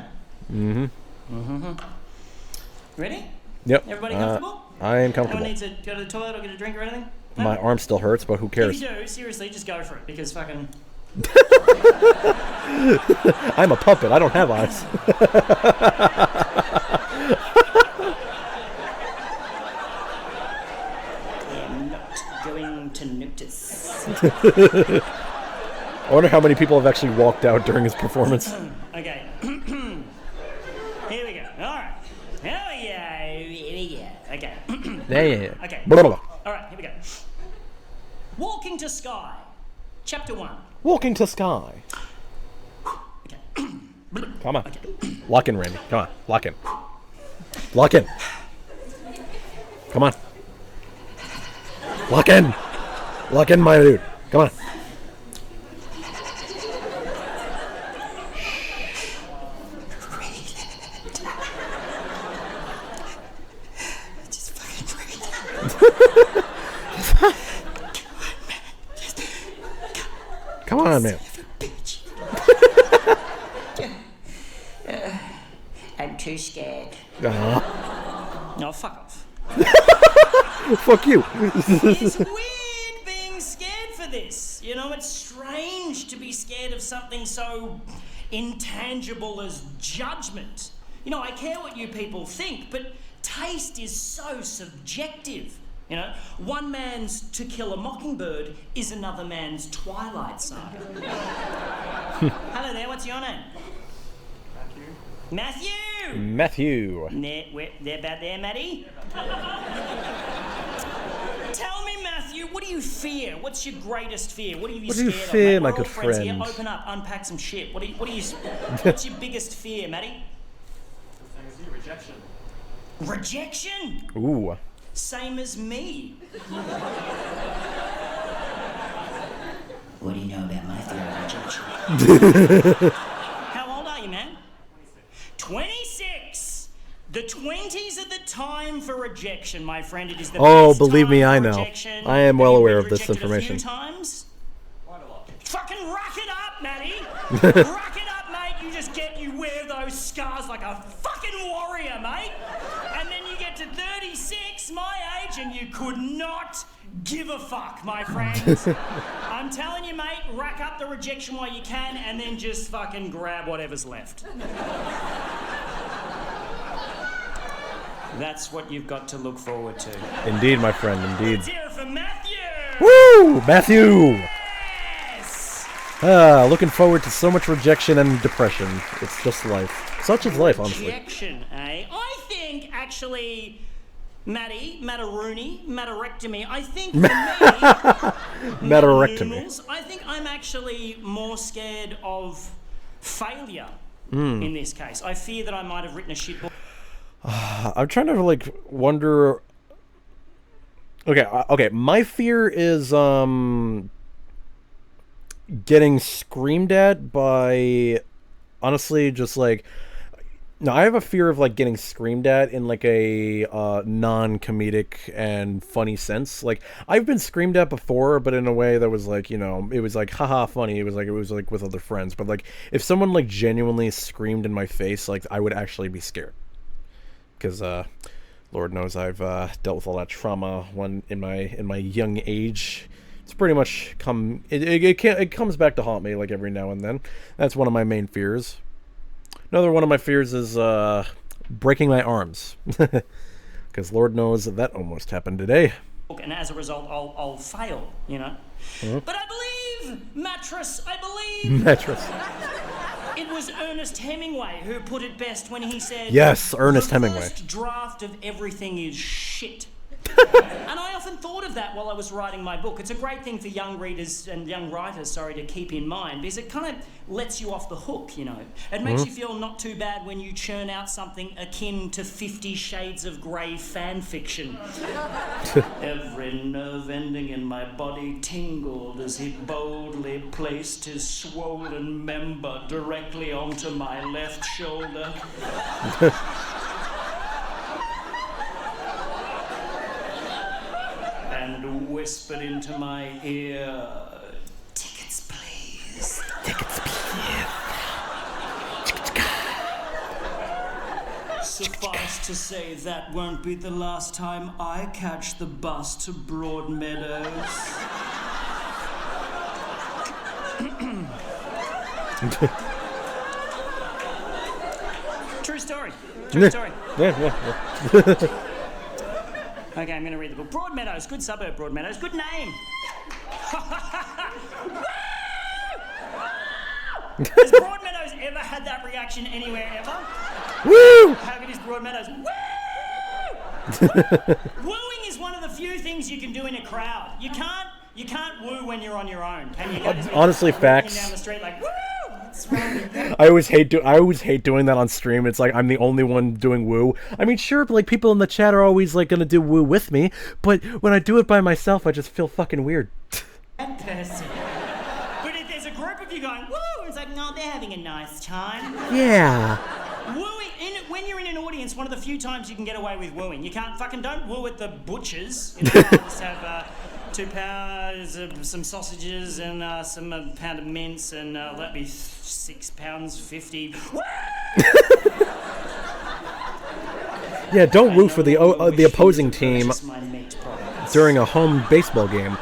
Ready? Yep. Everybody comfortable? I am comfortable. Anyone needs to go to the toilet or get a drink or anything? No? My arm still hurts, but who cares? If you do, seriously, just go for it, because fucking... I'm a puppet. I don't have eyes. I'm not going to notice. I wonder how many people have actually walked out during his performance. Okay. Here we go. Alright. Here we go. Here we go. Okay. Yeah. Okay. Blah, blah, blah. Alright, here we go. Walking to Sky. Chapter 1. Walking to Sky. Okay. Come on. Lock in, Randy. Come on. Lock in. Lock in. Come on. Lock in. Lock in, my dude. Come on. Just fucking read it. Come on, man. Bitch. I'm too scared. No, fuck off. Fuck you. It's weird being scared for this. You know, it's strange to be scared of something so intangible as judgment. You know, I care what you people think, but taste is so subjective. You know, one man's To Kill a Mockingbird is another man's Twilight Saga. Hello there, what's your name? Matthew. Matthew. They're about there, Matty. Tell me, Matthew, what do you fear? What's your greatest fear? What are you scared of? fear, Mate, my we're good all friends here. friend? Open up, unpack some shit. What's your biggest fear, Matty? Rejection. Rejection? Ooh. Same as me. What do you know about my fear of rejection? How old are you, man? 26. The 20s are the time for rejection, my friend. It is the best believe me, time I for know. rejection. I am Have well you aware been of this rejected information. A few times? Quite a lot. Fucking rack it up, Matty. Rack it up, mate. You wear those scars like a fucking warrior, mate. And then you get to 36, my age, and you could not give a fuck, my friends. I'm telling you, mate, rack up the rejection while you can, and then just fucking grab whatever's left. That's what you've got to look forward to. Indeed, my friend, indeed. Let's hear it for Matthew! Woo! Matthew! Yes! Looking forward to so much rejection and depression. It's just life. Such is life, honestly. Rejection, eh? I think, actually, Matarectomy, I think for me... Matarectomy. I think I'm actually more scared of failure in this case. I fear that I might have written a shit book. I'm trying to, like, wonder... Okay, my fear is, getting screamed at by, honestly, just, like... No, I have a fear of, like, getting screamed at in, like, a non-comedic and funny sense. Like, I've been screamed at before, but in a way that was, like, you know, it was, like, haha, funny. It was, like, with other friends. But, like, if someone, like, genuinely screamed in my face, like, I would actually be scared. Because, Lord knows I've dealt with all that trauma in my young age. It's pretty much it comes back to haunt me, like, every now and then. That's one of my main fears. Another one of my fears is breaking my arms, because Lord knows that almost happened today. And as a result, I'll fail, you know. Mm-hmm. But I believe, Mattress, it was Ernest Hemingway who put it best when he said, Yes, Ernest Hemingway. The first draft of everything is shit. And I often thought of that while I was writing my book. It's a great thing for young readers and young writers, to keep in mind, because it kind of lets you off the hook, you know. It makes you feel not too bad when you churn out something akin to 50 Shades of Grey fan fiction. Every nerve ending in my body tingled as he boldly placed his swollen member directly onto my left shoulder. And whispered into my ear, "Tickets, please. Tickets, please." Suffice to say, that won't be the last time I catch the bus to Broadmeadows. True story. True story. Yeah. Okay, I'm going to read the book. Broadmeadows, good suburb, Broadmeadows, good name. Has Broadmeadows ever had that reaction anywhere ever? Woo! How good is Broadmeadows? Woo! Wooing is one of the few things you can do in a crowd. You can't woo when you're on your own. Can you? Honestly, facts. Down the street like, woo! What's wrong with you? I always hate doing that on stream. It's like I'm the only one doing woo. I mean, sure, like people in the chat are always like gonna do woo with me, but when I do it by myself, I just feel fucking weird. That person. But if there's a group of you going woo, it's like, no, they're having a nice time. Yeah. Wooing when you're in an audience, one of the few times you can get away with wooing. You can't don't woo at the butchers. You know, just have £2 of some sausages and some pound of mince, and that'd be £6.50. Yeah, don't woo for the opposing team during a home baseball game.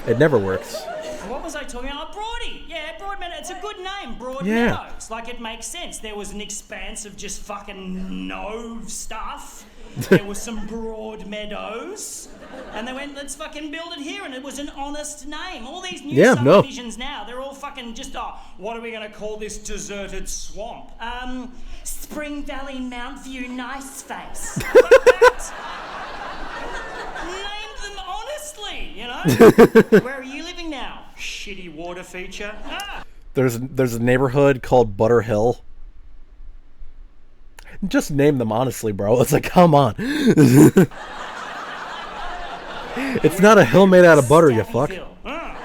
It never works. What was I talking about? Broady. Yeah, Broadmeadows. It's a good name, Broadmeadows. Yeah. Like, it makes sense. There was an expanse of just fucking no stuff. There was some Broadmeadows. And they went, let's fucking build it here. And it was an honest name. All these new subdivisions now, they're all fucking just, what are we going to call this deserted swamp? Spring Valley, Mount View, Nice Face. Name them honestly, you know? Where are you living now? Shitty water feature. There's a neighborhood called Butter Hill. Just name them honestly, bro. It's like, come on. It's not a hill made out of butter, you fuck. Stabbyville.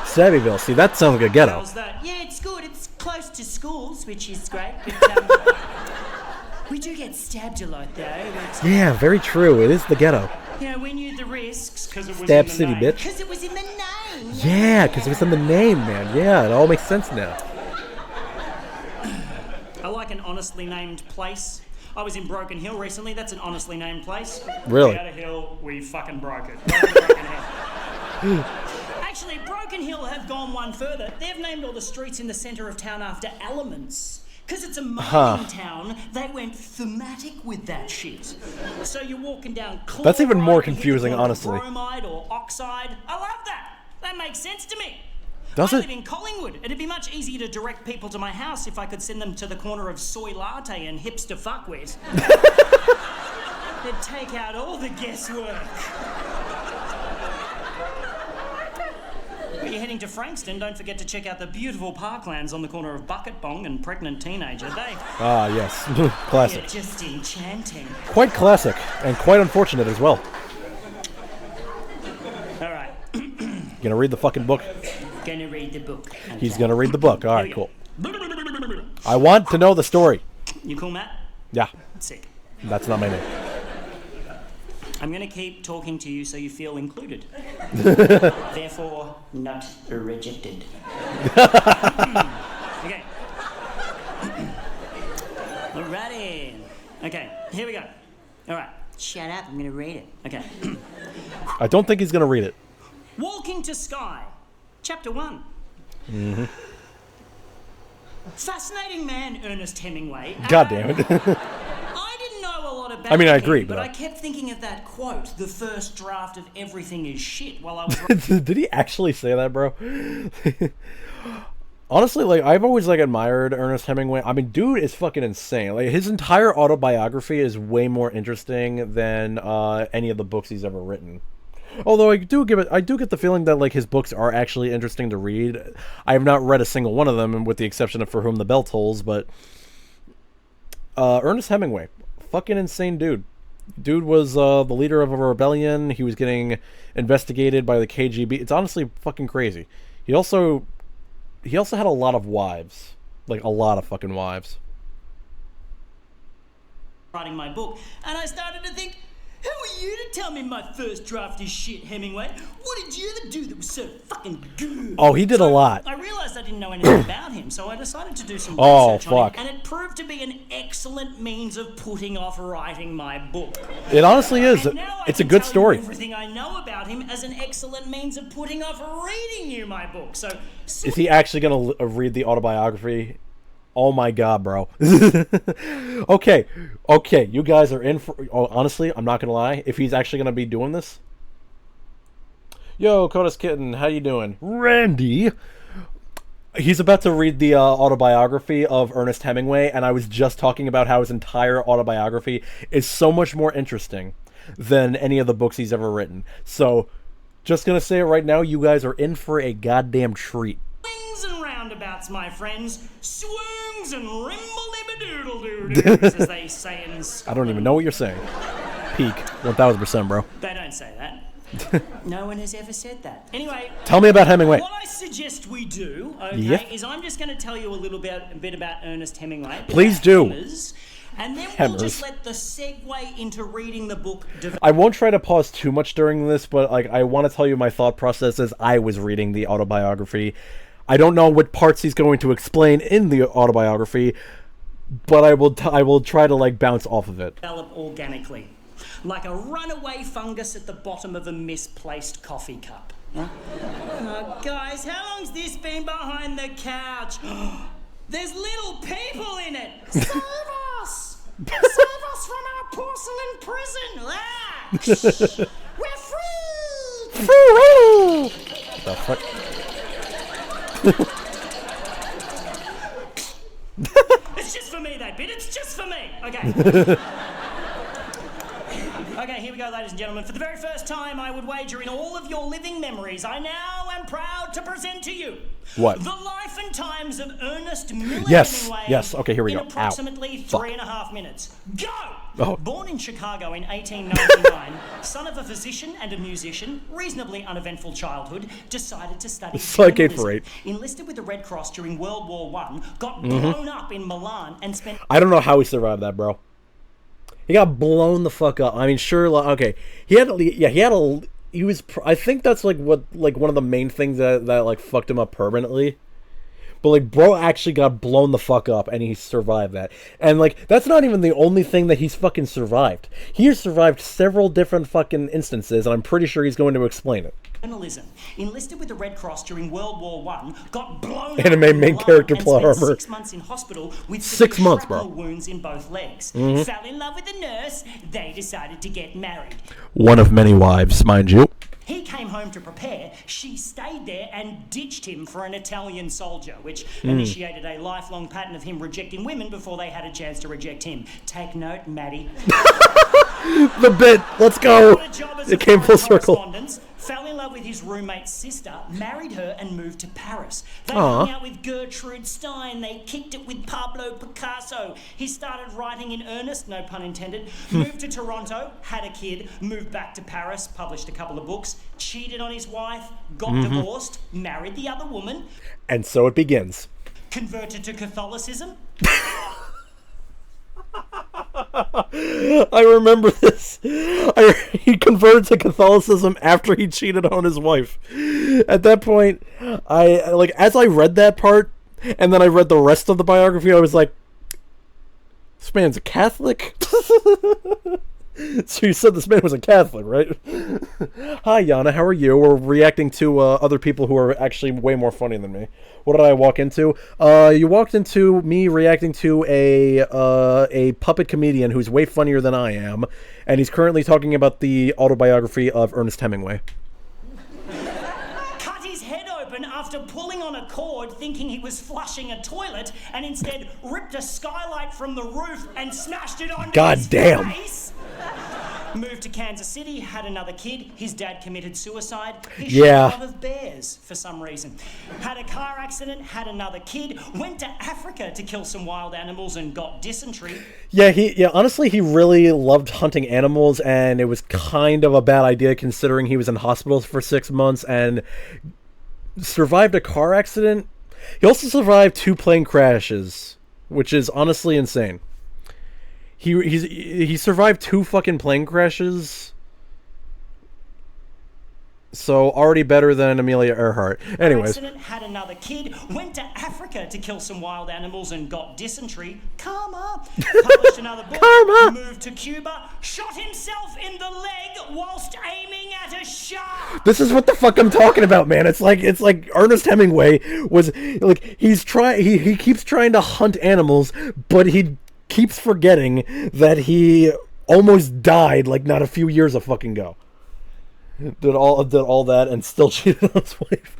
Stabbyville. See, that sounds like a ghetto. How's that? Yeah, it's good. It's close to schools, which is great. But, we do get stabbed a lot, though. But, Yeah, very true. It is the ghetto. you know, we knew the risks because it was Stab in the City, name. bitch. Because it was in the name. Yeah, because it was in the name, man. Yeah, it all makes sense now. I like an honestly named place. I was in Broken Hill recently. That's an honestly named place. Really? We had a hill. We fucking broke it. Broken Hill. Actually, Broken Hill have gone one further. They've named all the streets in the centre of town after elements. Because it's a mining town, they went thematic with that shit. So you're walking down chloride, That's even more you hit the confusing, corner of honestly. Bromide or oxide. I love that. That makes sense to me. Does I it? live in Collingwood. It'd be much easier to direct people to my house if I could send them to the corner of soy latte and hipster fuckwit. They'd take out all the guesswork. When you're heading to Frankston, don't forget to check out the beautiful parklands on the corner of Bucket Bong and Pregnant Teenager. Ah, yes. Classic. They're just enchanting. Quite classic, and quite unfortunate as well. All right, Gonna read the fucking book? gonna read the book. He's gonna read the book. Alright, Here cool. we go. I want to know the story. You cool, Matt? Yeah, Sick. that's not my name. I'm gonna keep talking to you so you feel included. Therefore, not rejected. Okay. Alrighty. Okay, here we go. Alright. Shut up, I'm gonna read it. Okay. I don't think he's gonna read it. Walking to Sky, Chapter 1. Fascinating man, Ernest Hemingway. God damn it. I didn't know a lot about I mean, I him, agree, but but- I kept thinking of that quote, the first draft of everything is shit, while I was Did he actually say that, bro? Honestly, like, I've always, like, admired Ernest Hemingway. I mean, dude is fucking insane. Like, his entire autobiography is way more interesting than any of the books he's ever written. Although I do get the feeling that, like, his books are actually interesting to read. I have not read a single one of them, with the exception of For Whom the Bell Tolls, but Ernest Hemingway, fucking insane dude. Dude was the leader of a rebellion. He was getting investigated by the KGB. It's honestly fucking crazy. He also had a lot of wives, like a lot of fucking wives. writing my book, and I started to think, who are you to tell me my first draft is shit, Hemingway? What did you ever do that was so fucking good? Oh, he did a lot. I realised I didn't know anything about him, so I decided to do some Oh, research on fuck. him, and it proved to be an excellent means of putting off writing my book. It honestly is. And now I It's a can good tell story. you everything I know about him as an excellent means of putting off reading you my book. So, Is he actually gonna read the autobiography? Oh my god, bro. Okay, you guys are in for... Oh, honestly, I'm not gonna lie. If he's actually gonna be doing this... Yo, Coda's Kitten, how you doing? Randy! He's about to read the autobiography of Ernest Hemingway, and I was just talking about how his entire autobiography is so much more interesting than any of the books he's ever written. So, just gonna say it right now, you guys are in for a goddamn treat. swings and roundabouts, my friends. Swings and rimble-dibba-doodle-doo-doos, as they say in I Scotland. don't even know what you're saying. Peak, 1000%, bro. They don't say that. No one has ever said that. Anyway, Tell me about Hemingway. what I suggest we do, okay, Yeah. is I'm just going to tell you a bit about Ernest Hemingway. Please about do. Hemmers, and then we'll Hemmers. just let the segue into reading the book develop. I won't try to pause too much during this, but like I want to tell you my thought process as I was reading the autobiography. I don't know what parts he's going to explain in the autobiography, but I will try to like bounce off of it. Develop organically, like a runaway fungus at the bottom of a misplaced coffee cup. Huh? Guys, how long's this been behind the couch? There's little people in it. Save us! Save us from our porcelain prison! Ah! We're free! The fuck? It's just for me, that bit. It's just for me. Okay. Okay, here we go, ladies and gentlemen. For the very first time, I would wager in all of your living memories, I now am proud to present to you What? the life and times of Ernest Miller Yes, Hemingway yes, okay, here we in go. Ow. approximately Fuck. 3.5 minutes. Go! Oh. Born in Chicago in 1899, son of a physician and a musician, reasonably uneventful childhood, decided to study It's like 8 journalism. for 8. Enlisted with the Red Cross during World War I, got Mm-hmm. blown up in Milan and spent... I don't know how he survived that, bro. He got blown the fuck up. I mean, sure, okay. I think that's like one of the main things that like fucked him up permanently. But like, bro actually got blown the fuck up, and he survived that. And like, that's not even the only thing that he's fucking survived. He has survived several different fucking instances, and I'm pretty sure he's going to explain it. Journalism. Enlisted with the Red Cross during World War I, got blown Anime up in main Milan character and plot spent armor. 6 months in hospital with 6 severe months, bro. shrapnel wounds in both legs. Fell in love with a nurse. They decided to get married. One of many wives, mind you. He came home to prepare. She stayed there and ditched him for an Italian soldier, which initiated a lifelong pattern of him rejecting women before they had a chance to reject him. Take note, Maddie. The bit. Let's go. Got a job as It a came full foreign circle. correspondent, fell in love with his roommate's sister, married her, and moved to Paris. They Aw. hung out with Gertrude Stein. They kicked it with Pablo Picasso. He started writing in earnest, no pun intended. Moved to Toronto, had a kid, moved back to Paris, published a couple of books, cheated on his wife, got divorced, married the other woman, And so it begins. converted to Catholicism. I remember this. He converted to Catholicism after he cheated on his wife. At that point, as I read that part, and then I read the rest of the biography, I was like, this man's a Catholic? So you said this man was a Catholic, right? Hi, Yana, how are you? We're reacting to other people who are actually way more funny than me. What did I walk into? You walked into me reacting to a puppet comedian who's way funnier than I am, and he's currently talking about the autobiography of Ernest Hemingway. Cut his head open after pulling on a cord thinking he was flushing a toilet, and instead ripped a skylight from the roof and smashed it on his damn. face. Moved to Kansas City, had another kid. His dad committed suicide. He Yeah. shot a lot of bears for some reason. Had a car accident, had another kid. Went to Africa to kill some wild animals and got dysentery. Honestly, he really loved hunting animals, and it was kind of a bad idea considering he was in hospitals for 6 months and survived a car accident. He also survived 2 plane crashes, which is honestly insane. He survived 2 fucking plane crashes. So already better than Amelia Earhart. Anyways, Accident, had another kid, went to Africa to kill some wild animals and got dysentery. Karma. Published another book. Karma. Moved to Cuba, shot himself in the leg whilst aiming at a shark. this is what the fuck I'm talking about, man. It's like Ernest Hemingway was like he keeps trying to hunt animals, but he keeps forgetting that he almost died like not a few years a fucking ago. Did all that and still cheated on his wife.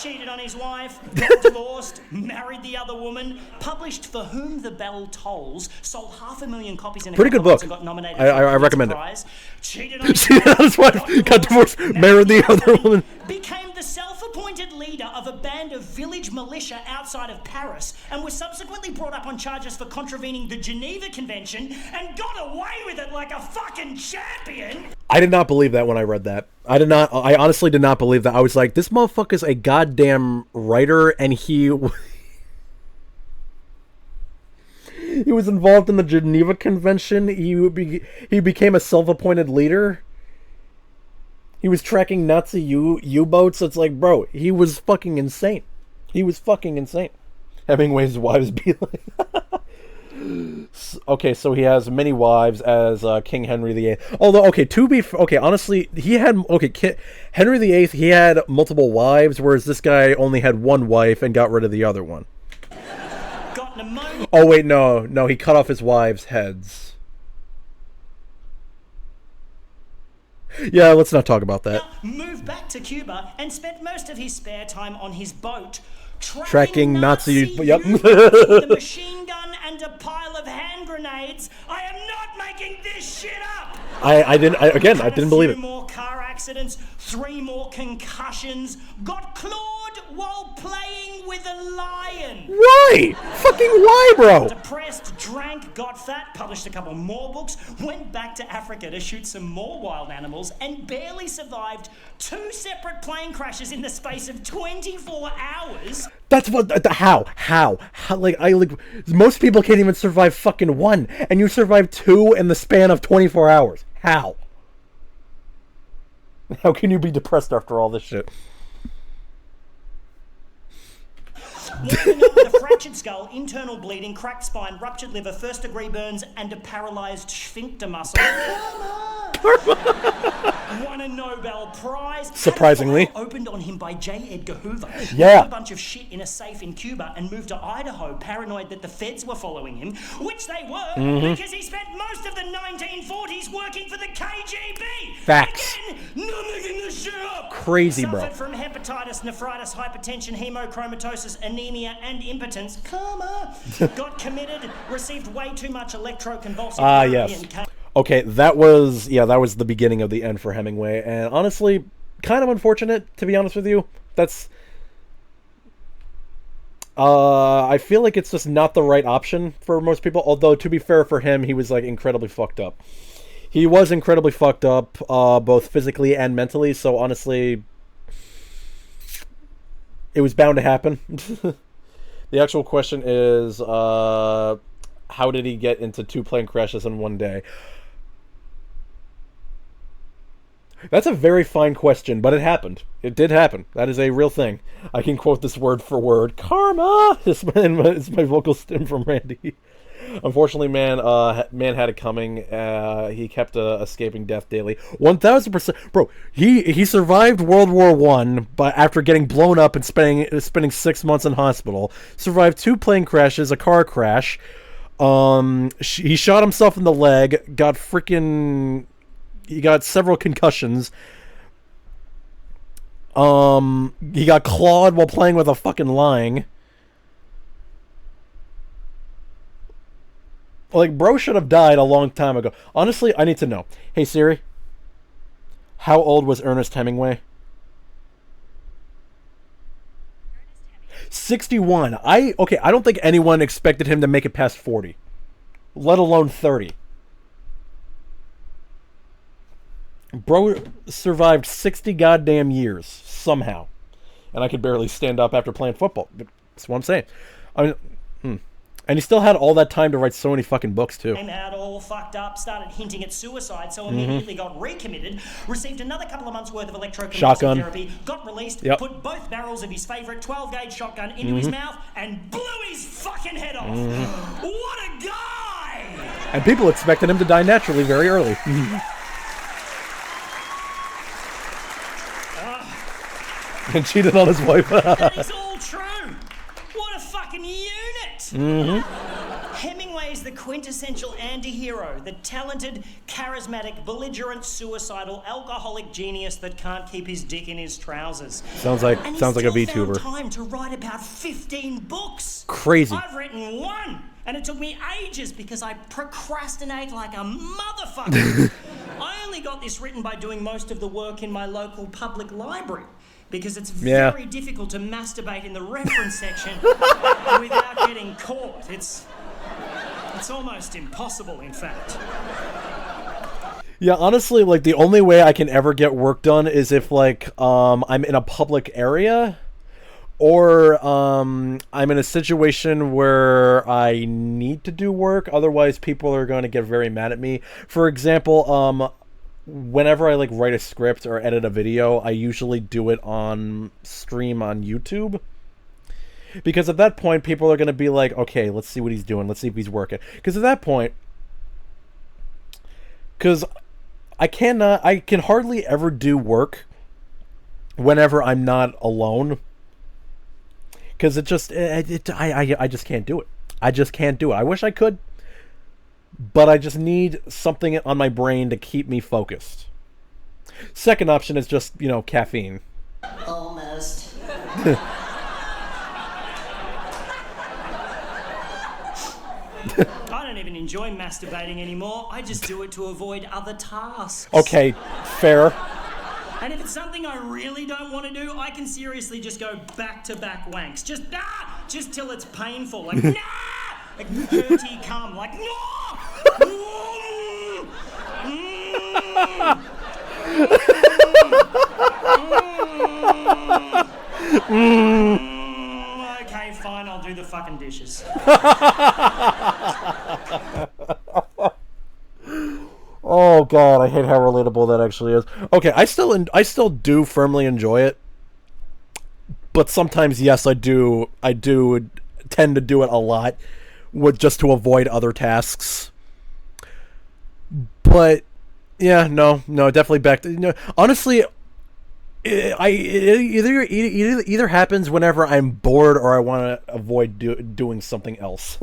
Cheated on his wife, got divorced, married the other woman, published For Whom the Bell Tolls, sold 500,000 copies in a Pretty couple good of months book. and got nominated I for a recommend it. Prize. Cheated on his Cheated on his wife, got divorced, married the other woman. Became the self-appointed leader of a band of village militia outside of Paris and was subsequently brought up on charges for contravening the Geneva Convention and got away with it like a fucking champion. I did not believe that when I read that. I honestly did not believe that. I was like, this motherfucker's a goddamn writer, and he was involved in the Geneva Convention. He became a self-appointed leader. He was tracking Nazi U-boats. It's like, bro, he was fucking insane. He was fucking insane. Hemingway's wives be like... Okay, so he has many wives as King Henry VIII. Although, honestly, Henry VIII, he had multiple wives, whereas this guy only had one wife and got rid of the other one. Got pneumonia. Oh wait, no, he cut off his wives' heads. Yeah, let's not talk about that. Moved back to Cuba and spent most of his spare time on his boat Tracking Nazi yep. with a machine gun and a pile of hand grenades. I am not making this shit up. I didn't believe it. More car accidents, 3 more concussions, got clawed while playing with a lion. Why? Fucking why, bro? Depressed, drank, got fat, published a couple more books, went back to Africa to shoot some more wild animals, and barely survived 2 separate plane crashes in the space of 24 hours. That's what. How? Like most people can't even survive fucking 1, and you survived 2 in the span of 24 hours. How? How can you be depressed after all this shit? Walking up with a fractured skull, internal bleeding, cracked spine, ruptured liver, first-degree burns, and a paralysed sphincter muscle. Won a Nobel Prize. Surprisingly. Had a file opened on him by J. Edgar Hoover. Yeah. Put a bunch of shit in a safe in Cuba and moved to Idaho, paranoid that the feds were following him, which they were, because he spent most of the 1940s working for the KGB. Facts. Again, not making this shit up. Crazy, bro. Suffered from hepatitis, nephritis, hypertension, hemochromatosis, anemia, and impotence. Karma. Got committed, received way too much electroconvulsive therapy yes. and Okay, that was the beginning of the end for Hemingway, and honestly, kind of unfortunate, to be honest with you. That's... I feel like it's just not the right option for most people, although, to be fair for him, he was, like, incredibly fucked up. He was incredibly fucked up, both physically and mentally, so honestly, it was bound to happen. The actual question is, how did he get into 2 plane crashes in 1 day? That's a very fine question, but it happened. It did happen. That is a real thing. I can quote this word for word. Karma! It's my vocal stim from Randy. Unfortunately, man had it coming. He kept escaping death daily. 1,000%. Bro, he survived World War I, but after getting blown up and spending 6 months in hospital. Survived 2 plane crashes, a car crash. He shot himself in the leg. He got several concussions. He got clawed while playing with a fucking lion. Like, bro should have died a long time ago. Honestly, I need to know. Hey, Siri. How old was Ernest Hemingway? 61. I don't think anyone expected him to make it past 40. Let alone 30. Bro survived 60 goddamn years, somehow. And I could barely stand up after playing football. That's what I'm saying. And he still had all that time to write so many fucking books, too. Came out all fucked up, started hinting at suicide, so immediately got recommitted, received another couple of months worth of electroconvulsive therapy, got released, put both barrels of his favourite 12-gauge shotgun into his mouth, and blew his fucking head off. What a guy! And people expected him to die naturally very early. And cheated on his wife. That is all true. What a fucking unit. Hemingway is the quintessential anti-hero, the talented, charismatic, belligerent, suicidal, alcoholic genius that can't keep his dick in his trousers. Sounds like a VTuber. Time to write about 15 books. Crazy. I've written 1. And it took me ages because I procrastinate like a motherfucker. I only got this written by doing most of the work in my local public library. Because it's very difficult to masturbate in the reference section without getting caught. It's almost impossible, in fact. Yeah, honestly, like, the only way I can ever get work done is if, like, I'm in a public area, or I'm in a situation where I need to do work. Otherwise, people are going to get very mad at me. For example, whenever I, like, write a script or edit a video, I usually do it on stream on YouTube. Because at that point, people are going to be like, okay, let's see what he's doing. Let's see if he's working. Because at that point... Because I can hardly ever do work whenever I'm not alone. Because I just can't do it. I just can't do it. I wish I could. But I just need something on my brain to keep me focused. Second option is just, caffeine. Almost. I don't even enjoy masturbating anymore. I just do it to avoid other tasks. Okay, fair. And if it's something I really don't want to do, I can seriously just go back-to-back wanks. Just till it's painful. Like, nah! Like, dirty cum. Like, no! Okay, fine, I'll do the fucking dishes. Oh god, I hate how relatable that actually is. Okay, I still do firmly enjoy it, but sometimes yes, I do tend to do it a lot, just to avoid other tasks. But yeah, no, definitely back to honestly. It either happens whenever I'm bored or I want to avoid doing something else.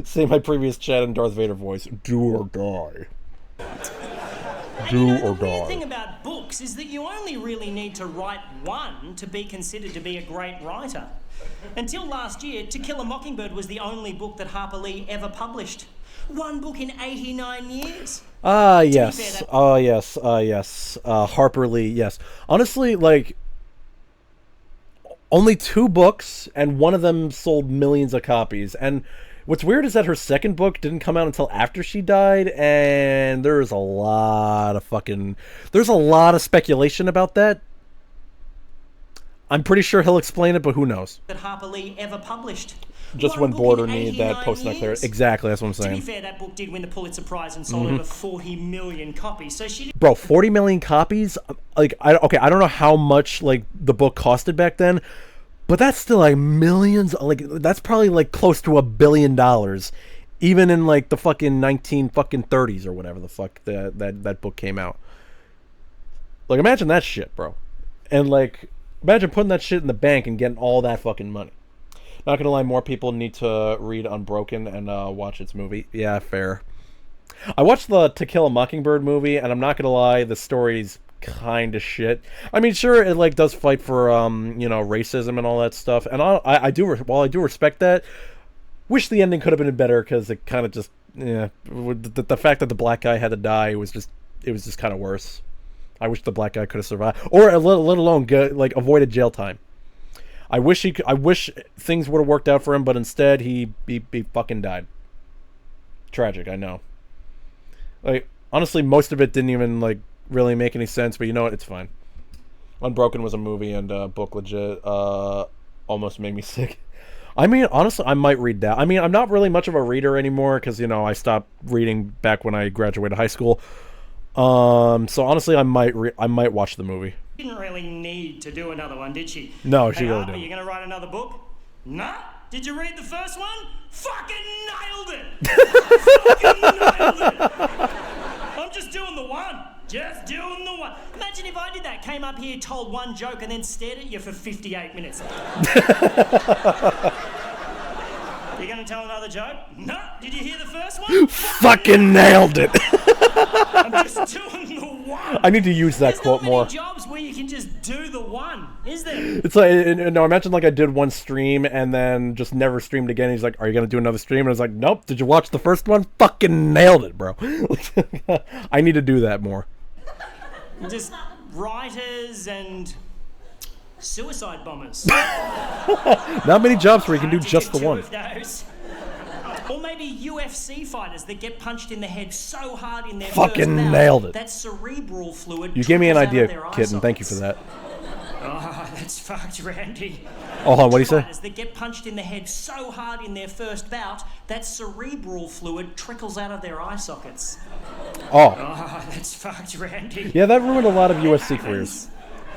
Say my previous chat in Darth Vader voice: "Do or die." The weird thing about books is that you only really need to write one to be considered to be a great writer. Until last year, To Kill a Mockingbird was the only book that Harper Lee ever published. One book in 89 years. Yes. Yes. Harper Lee, yes. Honestly, like, only 2 books, and one of them sold millions of copies. And what's weird is that her second book didn't come out until after she died, and there's a lot of speculation about that. I'm pretty sure he'll explain it, but who knows? That Harper Lee ever published. Just when bored or need that post-nuclear. Exactly, that's what I'm saying. To be fair, that book did win the Pulitzer Prize and sold over 40 million copies. So she... Bro, 40 million copies? Like, I don't know how much, like, the book costed back then, but that's still, like, millions. Like, that's probably, like, close to $1 billion. Even in, like, the fucking 1930s or whatever the fuck that book came out. Like, imagine that shit, bro. And, like, imagine putting that shit in the bank and getting all that fucking money. Not gonna lie, more people need to read Unbroken and watch its movie. Yeah, fair. I watched the To Kill a Mockingbird movie, and I'm not gonna lie, the story's kind of shit. I mean, sure, it like does fight for racism and all that stuff, and while I do respect that, wish the ending could have been better because it kind of just the fact that the black guy had to die was just kind of worse. I wish the black guy could have survived, or let alone avoided jail time. I wish things would have worked out for him, but instead he fucking died. Tragic, I know. Like, honestly, most of it didn't even like really make any sense, but you know what? It's fine. Unbroken was a movie, and book legit almost made me sick. I mean, honestly, I might read that. I mean, I'm not really much of a reader anymore because I stopped reading back when I graduated high school. So honestly, I might watch the movie. Didn't really need to do another one, did she? No, she really didn't. didn't. Are you going to write another book? Nah. Did you read the first one? Fucking nailed it! Fucking nailed it! I'm just doing the one. Just doing the one. Imagine if I did that, came up here, told one joke, and then stared at you for 58 minutes. You going to tell another joke? No. Did you hear the first one? Fucking nailed it! I'm just doing the one. I need to use that quote more. There's not many jobs where you can just do the one, is there? It's like, imagine like I did one stream and then just never streamed again. He's like, "Are you gonna do another stream?" And I was like, "Nope." Did you watch the first one? Fucking nailed it, bro. I need to do that more. Just writers and suicide bombers. Not many jobs where you can do just the one. Or maybe UFC fighters that get punched in the head so hard in their fucking first nailed it. That cerebral fluid. You gave me an idea, kitten. Thank you for that. Oh, that's fucked, Randy. Oh, what do you say? Fighters that get punched in the head so hard in their first bout that cerebral fluid trickles out of their eye sockets. Oh, that's fucked, Randy. Yeah, that ruined a lot of UFC careers.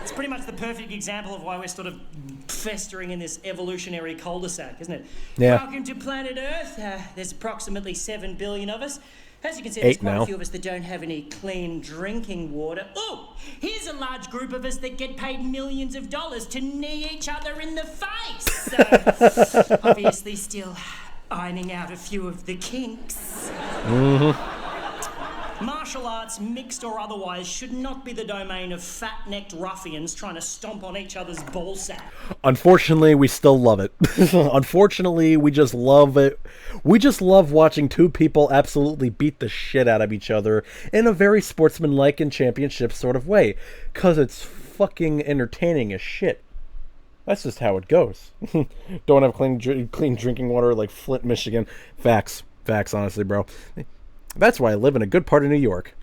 It's pretty much the perfect example of why we're sort of festering in this evolutionary cul-de-sac, isn't it? Yeah. Welcome to planet Earth. There's approximately 7 billion of us. As you can see, there's quite a few of us that don't have any clean drinking water. Oh, here's a large group of us that get paid millions of dollars to knee each other in the face. So, obviously still ironing out a few of the kinks. Mm-hmm. Martial arts, mixed or otherwise, should not be the domain of fat-necked ruffians trying to stomp on each other's ballsack. Unfortunately, we still love it. Unfortunately, we just love it. We just love watching two people absolutely beat the shit out of each other in a very sportsmanlike and championship sort of way. Because it's fucking entertaining as shit. That's just how it goes. Don't have clean drinking water like Flint, Michigan. Facts. Facts, honestly, bro. That's why I live in a good part of New York.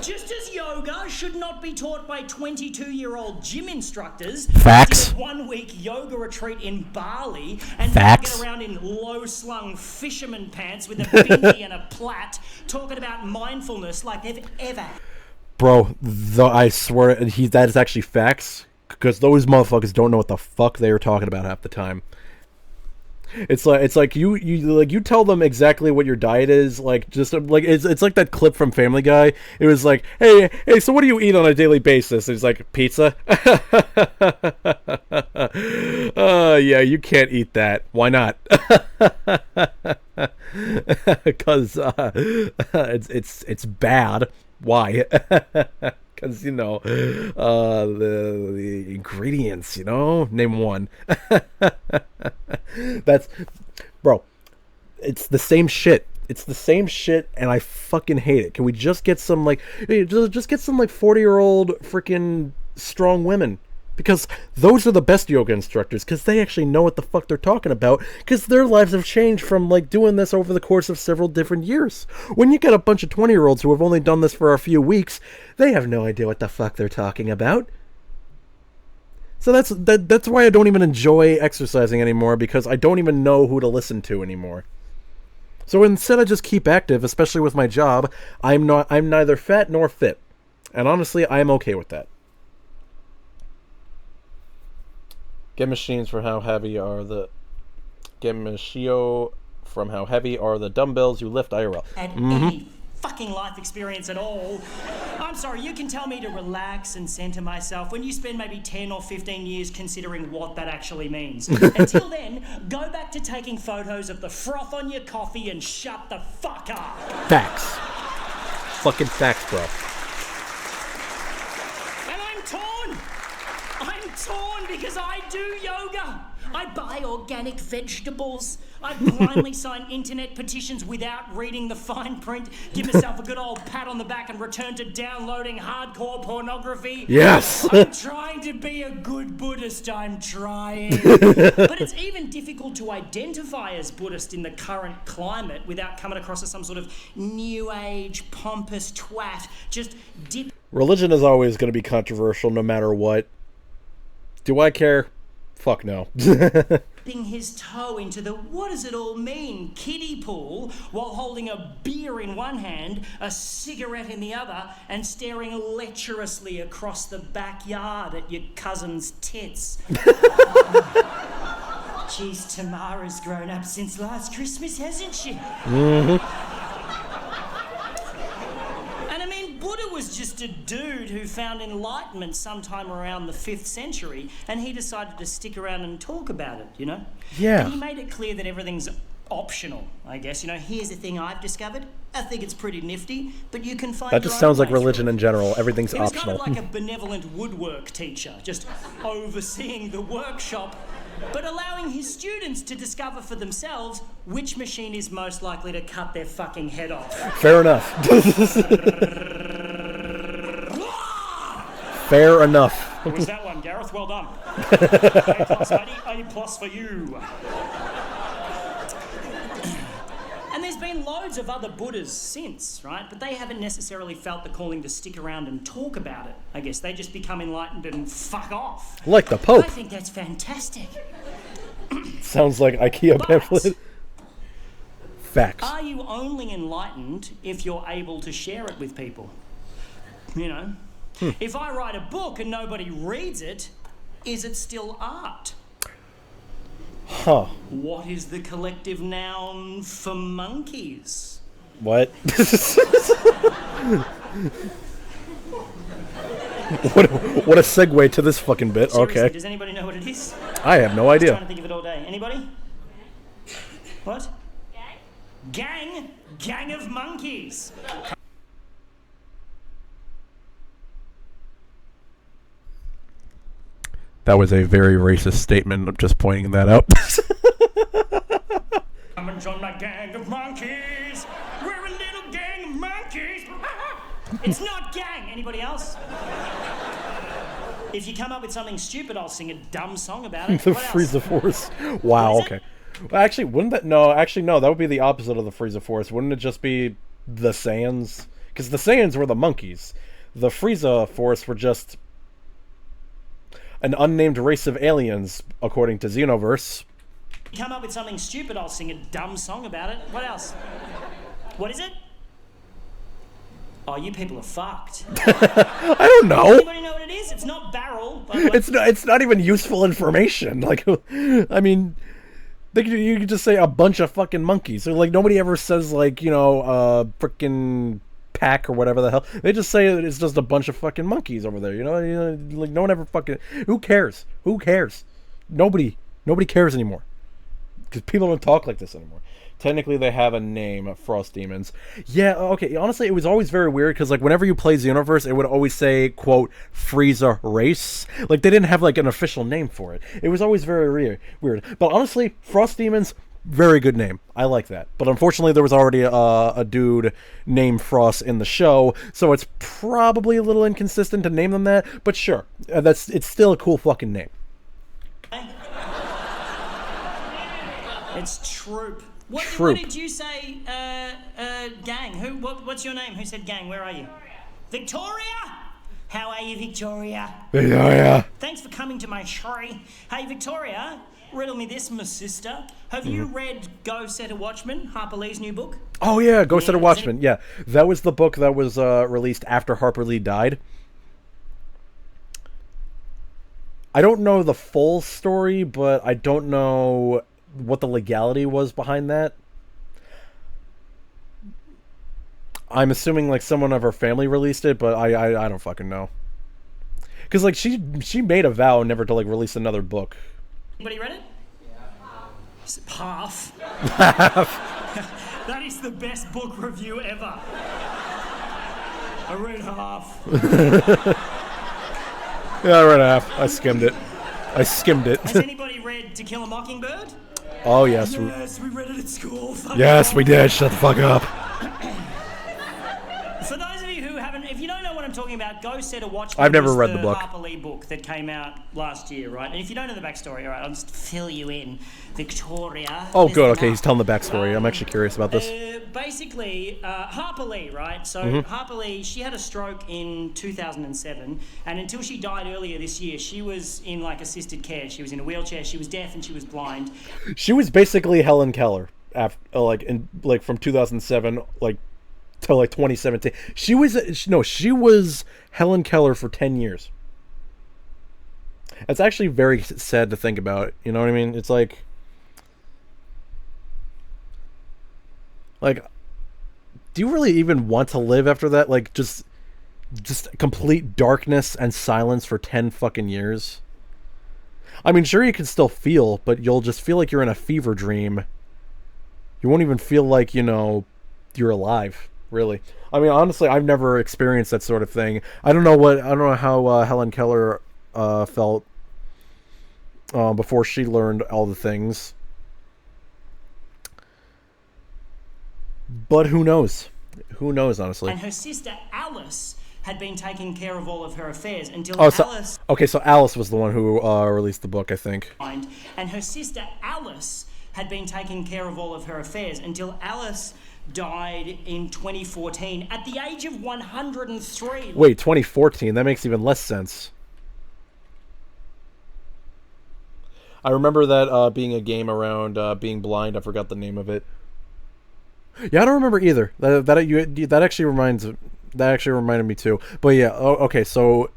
Just as yoga should not be taught by 22-year-old gym instructors. Facts. Did a 1-week yoga retreat in Bali and Facts. get around in low-slung fisherman pants with a bindi and a plait, talking about mindfulness like they've ever. Bro, I swear that is actually facts, because those motherfuckers don't know what the fuck they were talking about half the time. It's like you tell them exactly what your diet is, like just like it's like that clip from Family Guy. It was like, hey, so what do you eat on a daily basis? And he's like, pizza. Yeah, you can't eat that. Why not? Because it's bad. Why? Because the ingredients, name one. That's, bro, it's the same shit. It's the same shit, and I fucking hate it. Can we just get some just get some 40-year-old freaking strong women? Because those are the best yoga instructors, because they actually know what the fuck they're talking about, because their lives have changed from doing this over the course of several different years. When you get a bunch of 20-year-olds who have only done this for a few weeks, they have no idea what the fuck they're talking about. So that's why I don't even enjoy exercising anymore, because I don't even know who to listen to anymore. So instead I just keep active, especially with my job. I'm neither fat nor fit. And honestly, I'm okay with that. Get machines from how heavy are the dumbbells you lift IRL. Any fucking life experience at all. I'm sorry, you can tell me to relax and center myself when you spend maybe 10 or 15 years considering what that actually means. Until then, go back to taking photos of the froth on your coffee and shut the fuck up. Facts. Fucking facts, bro. And I'm torn because I do yoga. I buy organic vegetables. I blindly sign internet petitions without reading the fine print, give myself a good old pat on the back and return to downloading hardcore pornography. Yes! I'm trying to be a good Buddhist, I'm trying. But it's even difficult to identify as Buddhist in the current climate without coming across as some sort of new age pompous twat. Just dip. Religion is always going to be controversial no matter what. Do I care? Fuck no. Dipping his toe into the what does it all mean kiddie pool while holding a beer in one hand, a cigarette in the other, and staring lecherously across the backyard at your cousin's tits. Jeez, Tamara's grown up since last Christmas, hasn't she? Mm-hmm. Buddha was just a dude who found enlightenment sometime around the 5th century, and he decided to stick around and talk about it, Yeah. And he made it clear that everything's optional, I guess. Here's the thing I've discovered. I think it's pretty nifty, but you can find that just sounds like religion in general. Everything's optional. He was kind of like a benevolent woodwork teacher, just overseeing the workshop, but allowing his students to discover for themselves which machine is most likely to cut their fucking head off. Fair enough. Fair enough. Who was that one, Gareth? Well done. A plus, buddy. A plus for you. And there's been loads of other Buddhas since, right? But they haven't necessarily felt the calling to stick around and talk about it. I guess they just become enlightened and fuck off. Like the Pope. I think that's fantastic. Sounds like IKEA pamphlet. Facts. Are you only enlightened if you're able to share it with people? If I write a book and nobody reads it, is it still art? Huh. What is the collective noun for monkeys? What? What a segue to this fucking bit. Seriously, okay. Does anybody know what it is? I have no idea. I'm trying to think of it all day. Anybody? What? Gang? Gang of monkeys. That was a very racist statement. I'm just pointing that out. Coming from my gang of monkeys. We're a little gang of monkeys. It's not gang. Anybody else? If you come up with something stupid, I'll sing a dumb song about it. The What else? Frieza Force. Wow, What is okay. Well, actually, wouldn't that... No, actually, no. That would be the opposite of the Frieza Force. Wouldn't it just be the Saiyans? Because the Saiyans were the monkeys. The Frieza Force were just an unnamed race of aliens, according to Xenoverse. If you come up with something stupid, I'll sing a dumb song about it. What else? What is it? Oh, you people are fucked. I don't know. Anybody know what it is? It's not barrel. But like, It's not even useful information. Like, I mean, you could just say a bunch of fucking monkeys. So, like, nobody ever says, like, you know, frickin' pack or whatever the hell. They just say it's just a bunch of fucking monkeys over there. You know, like, no one ever fucking... Who cares? Who cares? Nobody cares anymore. Because people don't talk like this anymore. Technically, they have a name, Frost Demons. Yeah, okay, honestly, it was always very weird, because, like, whenever you play Xenoverse, it would always say, quote, Frieza Race. Like, they didn't have, like, an official name for it. It was always very weird. But honestly, Frost Demons, very good name. I like that. But unfortunately, there was already a dude named Frost in the show, so it's probably a little inconsistent to name them that, but sure, it's still a cool fucking name. it's Troop. What Troop. did you say, gang? What's your name? Who said gang? Where are you? Victoria? How are you, Victoria? Yeah. Thanks for coming to my show. Hey, Victoria, riddle me this, my sister. Have you read Go Set a Watchman, Harper Lee's new book? Oh yeah, Go Set a Watchman. Yeah, that was the book that was released after Harper Lee died. I don't know the full story, but I don't know what the legality was behind that. I'm assuming like someone of her family released it, but I don't fucking know. Because like she made a vow never to like release another book. Anybody read it? Yeah. Half. That is the best book review ever. I read half. Yeah, I read half. I skimmed it. Has anybody read To Kill a Mockingbird? Oh yes. Yes, we read it at school. Yes, we did. Shut the fuck up. For those of you who haven't, if you don't know what I'm talking about, Go Set a Watchman. I've never was read the book. Harper Lee book that came out last year, right? And if you don't know the backstory, all right, I'll just fill you in. Victoria. Oh, good. listen Okay, up. he's telling the backstory. I'm actually curious about this. Basically, Harper Lee, right? So Harper Lee, she had a stroke in 2007, and until she died earlier this year, she was in like assisted care. She was in a wheelchair. She was deaf and she was blind. She was basically Helen Keller after, from 2007, till 2017. She was Helen Keller for 10 years. It's actually very sad to think about. You know what I mean? It's like, do you really even want to live after that? Like, just complete darkness and silence for 10 fucking years? I mean, sure, you can still feel, but you'll just feel like you're in a fever dream. You won't even feel like, you're alive, really. I mean, honestly, I've never experienced that sort of thing. I don't know how Helen Keller felt before she learned all the things. But who knows? Who knows, honestly? And her sister Alice had been taking care of all of her affairs until So Alice was the one who released the book, I think. And her sister Alice had been taking care of all of her affairs until Alice died in 2014 at the age of 103. Wait, 2014? That makes even less sense. I remember that being a game around being blind. I forgot the name of it. Yeah, I don't remember either. That actually reminded me too. But yeah, okay. So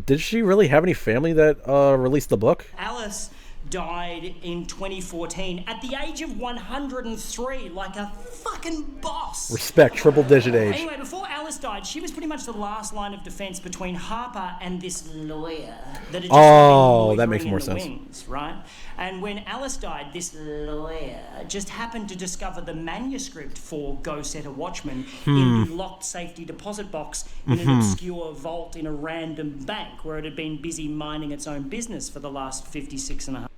did she really have any family that released the book? Alice died in 2014 at the age of 103, like a fucking boss. Respect, triple digit age. Anyway, before Alice died, she was pretty much the last line of defense between Harper and this lawyer that had just that makes more sense. Wings, right? And when Alice died, this lawyer just happened to discover the manuscript for Go Set a Watchman in the locked safety deposit box in an obscure vault in a random bank where it had been busy minding its own business for the last 56 and a half.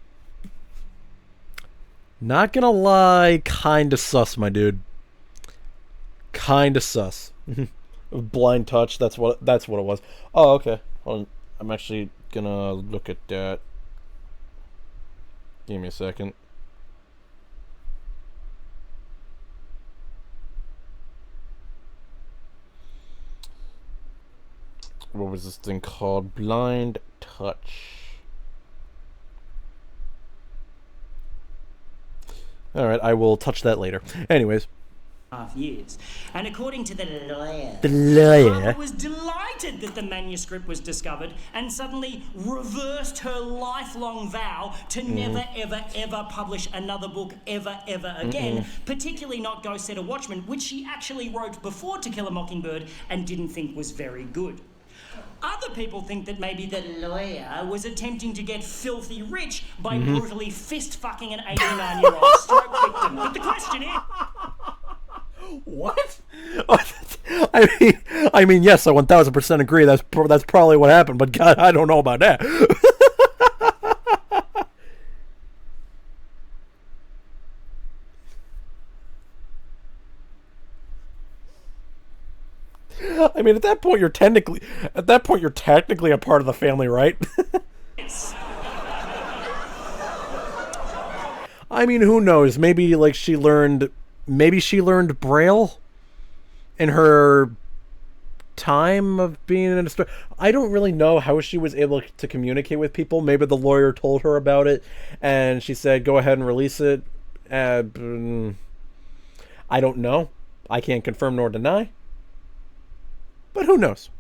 Not gonna lie, kinda sus, my dude. Kinda sus. Blind touch, that's what it was. Oh, okay. Hold on. I'm actually gonna look at that. Give me a second. What was this thing called? Blind touch. Alright, I will touch that later. Anyways. Years. And according to the lawyer, lawyer was delighted that the manuscript was discovered and suddenly reversed her lifelong vow to never, ever, ever publish another book ever, ever again, particularly not Go Set a Watchman, which she actually wrote before To Kill a Mockingbird and didn't think was very good. Other people think that maybe the lawyer was attempting to get filthy rich by brutally fist-fucking an 89-year-old stroke victim. But the question is... What? I mean, yes, I 1000% agree. That's probably what happened. But God, I don't know about that. I mean, at that point, you're technically a part of the family, right? I mean, who knows? Maybe like she learned Braille in her time of being in a store. I don't really know how she was able to communicate with people. Maybe the lawyer told her about it and she said, go ahead and release it. I don't know. I can't confirm nor deny. But who knows?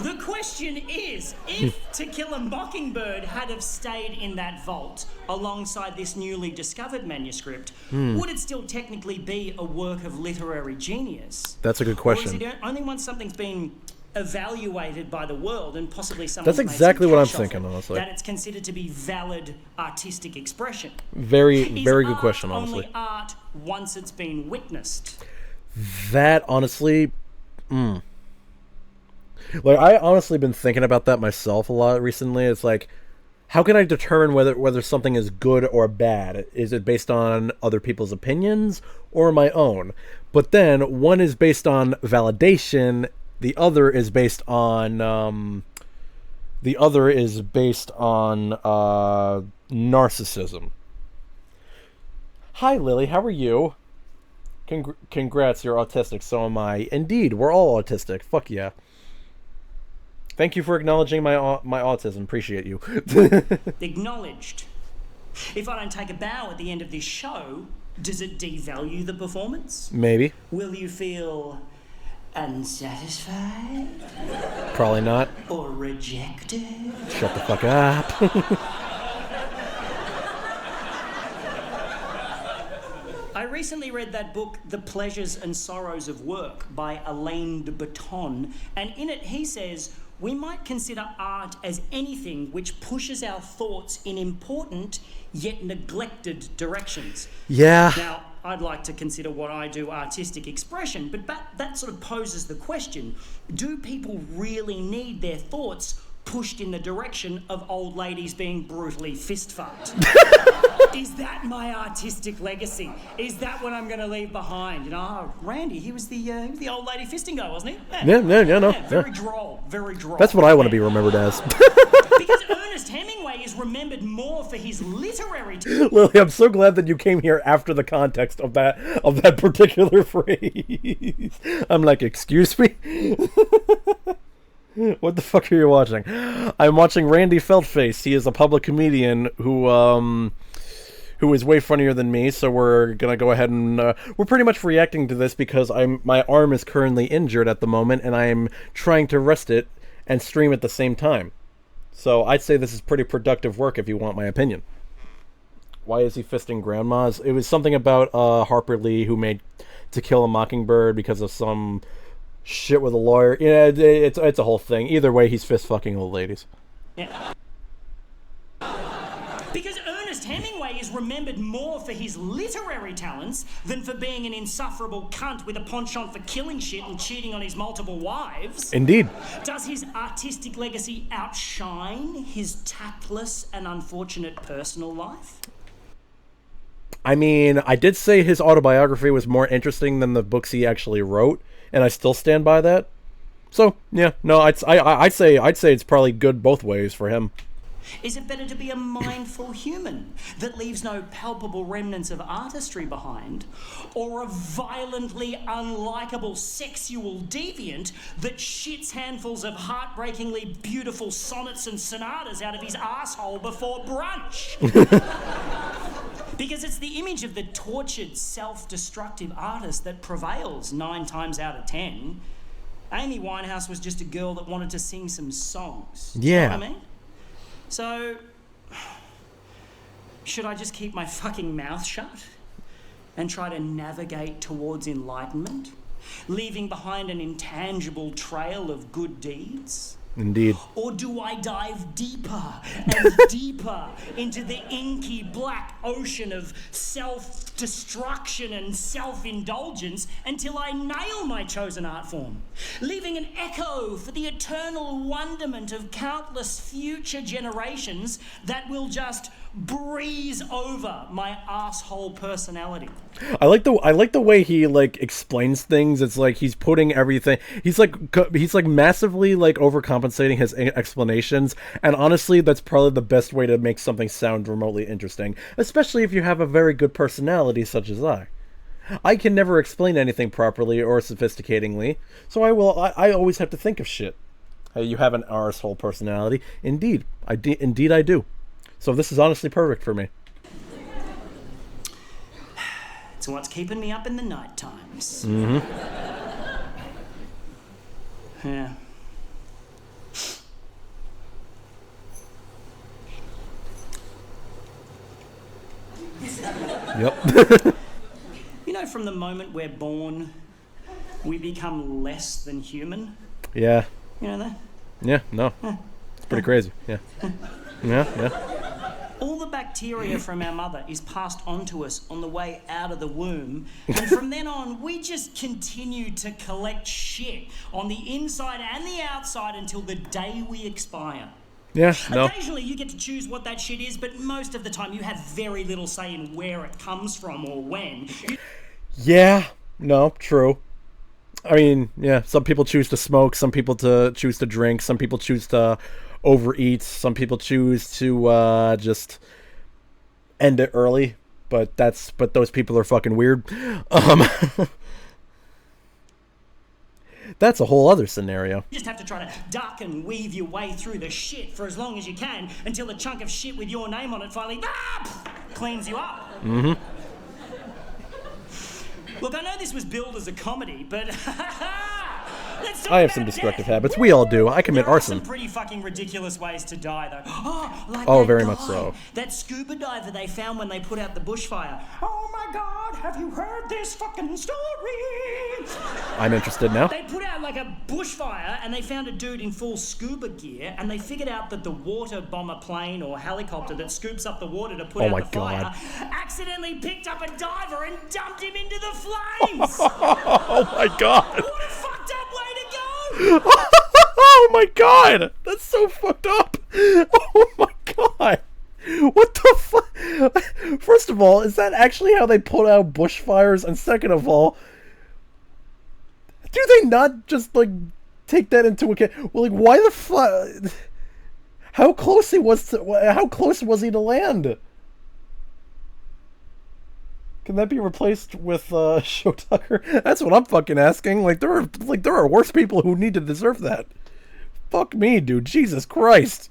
The question is, if To Kill a Mockingbird had have stayed in that vault alongside this newly discovered manuscript, would it still technically be a work of literary genius? That's a good question. Or is it only once something's been evaluated by the world and possibly someone That's exactly what I'm thinking, honestly. That it's considered to be valid artistic expression? Very good question, honestly. Only art once it's been witnessed? That, honestly... Like, I honestly been thinking about that myself a lot recently. It's like, how can I determine whether something is good or bad? Is it based on other people's opinions or my own? But then, one is based on validation, the other is based on narcissism. Hi, Lily, how are you? Congrats, you're autistic, so am I. Indeed, we're all autistic. Fuck yeah. Thank you for acknowledging my autism. Appreciate you. Acknowledged. If I don't take a bow at the end of this show, does it devalue the performance? Maybe. Will you feel unsatisfied? Probably not. Or rejected? Shut the fuck up. I recently read that book, The Pleasures and Sorrows of Work, by Alain de Botton, and in it he says, we might consider art as anything which pushes our thoughts in important yet neglected directions. Yeah. Now, I'd like to consider what I do artistic expression, but that sort of poses the question, do people really need their thoughts pushed in the direction of old ladies being brutally fist-fucked? Is that my artistic legacy? Is that what I'm going to leave behind? You know, oh, Randy, he was the old lady fisting guy, wasn't he? Yeah, very droll, very droll. That's what I want to be remembered as. Because Ernest Hemingway is remembered more for his literary... Lily, I'm so glad that you came here after the context of that particular phrase. I'm like, excuse me? What the fuck are you watching? I'm watching Randy Feltface. He is a public comedian who is way funnier than me, so we're gonna go ahead and we're pretty much reacting to this because my arm is currently injured at the moment and I'm trying to rest it and stream at the same time. So I'd say this is pretty productive work if you want my opinion. Why is he fisting grandmas? It was something about Harper Lee who made To Kill a Mockingbird because of some shit with a lawyer. Yeah, it's a whole thing. Either way, he's fist fucking old ladies. Yeah. Because Ernest Hemingway is remembered more for his literary talents than for being an insufferable cunt with a penchant for killing shit and cheating on his multiple wives. Indeed. Does his artistic legacy outshine his tactless and unfortunate personal life? I mean, I did say his autobiography was more interesting than the books he actually wrote, and I still stand by that. So, yeah, no, I'd say it's probably good both ways for him. Is it better to be a mindful human that leaves no palpable remnants of artistry behind, or a violently unlikable sexual deviant that shits handfuls of heartbreakingly beautiful sonnets and sonatas out of his asshole before brunch? Because it's the image of the tortured, self-destructive artist that prevails 9 times out of 10. Amy Winehouse was just a girl that wanted to sing some songs. Yeah. You know what I mean? So, should I just keep my fucking mouth shut and try to navigate towards enlightenment, leaving behind an intangible trail of good deeds? Indeed. Or do I dive deeper and deeper into the inky black ocean of self-destruction and self-indulgence until I nail my chosen art form, leaving an echo for the eternal wonderment of countless future generations that will just breeze over my asshole personality? I like the way he like explains things. It's like he's putting everything. He's like massively like overcompensating his explanations. And honestly, that's probably the best way to make something sound remotely interesting, especially if you have a very good personality such as I. I can never explain anything properly or sophisticatedly, so I always have to think of shit. Hey, you have an arsehole personality. Indeed, indeed I do. So this is honestly perfect for me. It's what's keeping me up in the night times. Mm-hmm. Yeah. Yep. You know, from the moment we're born, we become less than human. Yeah. You know that? Yeah, no. It's pretty crazy. Yeah. Yeah. All the bacteria from our mother is passed on to us on the way out of the womb, and from then on, we just continue to collect shit on the inside and the outside until the day we expire. Yeah, no. Occasionally you get to choose what that shit is, but most of the time you have very little say in where it comes from or when. Yeah, no, true. I mean, yeah, some people choose to smoke, some people choose to drink, some people choose to overeat, some people choose to just end it early, but those people are fucking weird. That's a whole other scenario. You just have to try to duck and weave your way through the shit for as long as you can until a chunk of shit with your name on it finally cleans you up. Mm-hmm. Look, I know this was billed as a comedy, but let's talk I have about some destructive death. habits. We all do. I commit There are arson. some pretty fucking ridiculous ways to die, though. Like Oh, that very guy, much so. That scuba diver they found when they put out the bushfire. Oh my God, have you heard this fucking story? I'm interested now. They put out like a bushfire and they found a dude in full scuba gear and they figured out that the water bomber plane or helicopter that scoops up the water to put Oh out my the fire God. accidentally picked up a diver and dumped him into the flames. Oh my god. What a fucked up way to go! Oh my god. That's so fucked up. Oh my god. What the fuck? First of all, is that actually how they put out bushfires? And second of all, do they not just like take that into account? Well, like, why the fuck? How close was he to land? Can that be replaced with Show Tucker? That's what I'm fucking asking. Like there are worse people who need to deserve that. Fuck me, dude. Jesus Christ.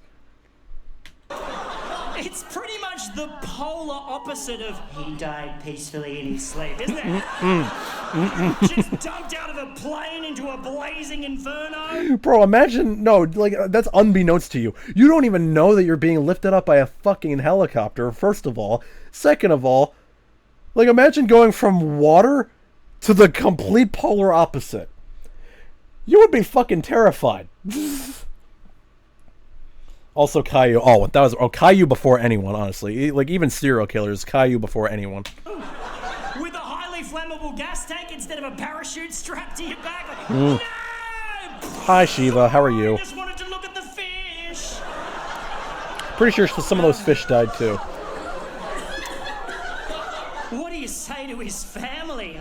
It's pretty much the polar opposite of he died peacefully in his sleep, isn't it? Just dumped out of a plane into a blazing inferno. Bro, imagine, no, like, that's unbeknownst to you. You don't even know that you're being lifted up by a fucking helicopter, first of all. Second of all, like, imagine going from water to the complete polar opposite. You would be fucking terrified. Also, Caillou. Oh, that was Caillou before anyone. Honestly, like even serial killers, Caillou before anyone. With a highly flammable gas tank instead of a parachute strapped to your back. Like, no! Hi, Shiva. How are you? I just wanted to look at the fish. Pretty sure some of those fish died too. What do you say to his family?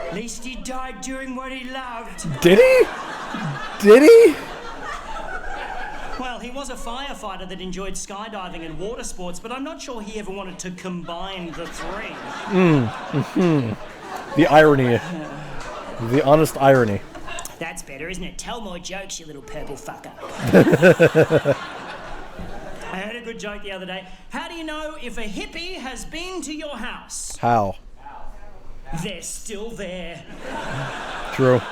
At least he died doing what he loved. Did he? Did he? Well, he was a firefighter that enjoyed skydiving and water sports, but I'm not sure he ever wanted to combine the three. The irony. The honest irony. That's better, isn't it? Tell more jokes, you little purple fucker. I heard a good joke the other day. How do you know if a hippie has been to your house? How? They're still there. True.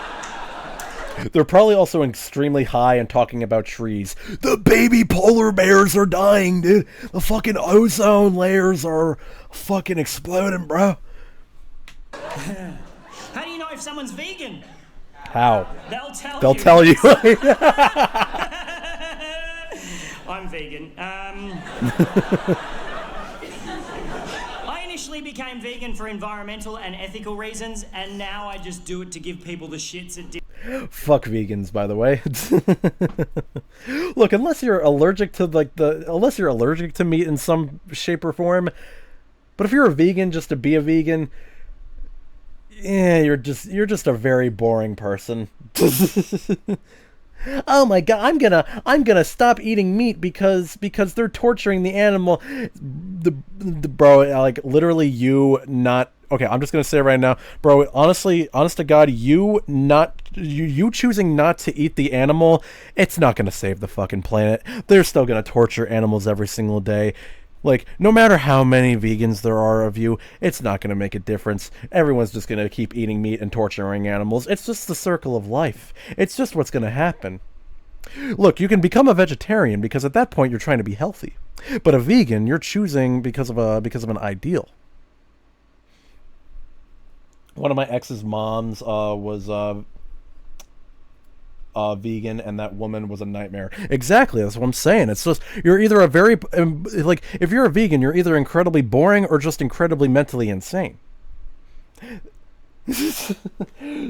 They're probably also extremely high and talking about trees. The baby polar bears are dying, dude. The fucking ozone layers are fucking exploding, bro. How do you know if someone's vegan? How? They'll tell you. They'll tell you. I'm vegan. I initially became vegan for environmental and ethical reasons, and now I just do it to give people the shits it did. Fuck vegans, by the way. Look, unless you're allergic to unless you're allergic to meat in some shape or form, but if you're a vegan just to be a vegan, yeah, you're just a very boring person. Oh my god, I'm gonna stop eating meat because they're torturing the animal. The bro, like literally you not okay. I'm just gonna say it right now, bro. Honest to God, you choosing not to eat the animal, it's not gonna save the fucking planet. They're still gonna torture animals every single day. Like, no matter how many vegans there are of you, it's not going to make a difference. Everyone's just going to keep eating meat and torturing animals. It's just the circle of life. It's just what's going to happen. Look, you can become a vegetarian because at that point you're trying to be healthy. But a vegan, you're choosing because of an ideal. One of my ex's moms was vegan, and that woman was a nightmare. Exactly, that's what I'm saying. It's just, you're either a very like, if you're a vegan, you're either incredibly boring or just incredibly mentally insane.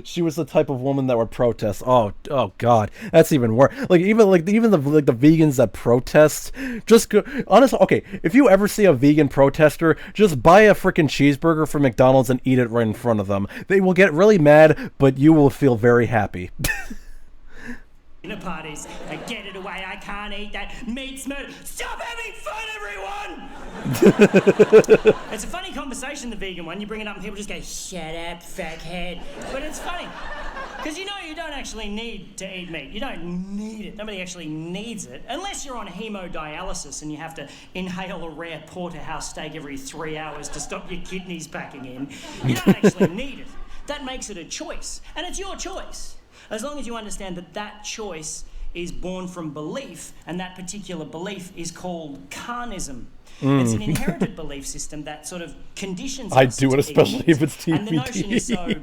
She was the type of woman that would protest. Oh god, that's even worse. Even the vegans that protest, just go, honestly, okay, if you ever see a vegan protester, just buy a freaking cheeseburger from McDonald's and eat it right in front of them. They will get really mad, but you will feel very happy. Dinner parties. Get it away, I can't eat that. Meat's murder. Stop having fun, everyone! It's a funny conversation, the vegan one. You bring it up and people just go, shut up, fuckhead. But it's funny. Because you don't actually need to eat meat. You don't need it. Nobody actually needs it. Unless you're on hemodialysis and you have to inhale a rare porterhouse steak every 3 hours to stop your kidneys packing in. You don't actually need it. That makes it a choice. And it's your choice. As long as you understand that that choice is born from belief, and that particular belief is called carnism. It's an inherited belief system that sort of conditions us. I do it, especially if it's TBD. And the notion is so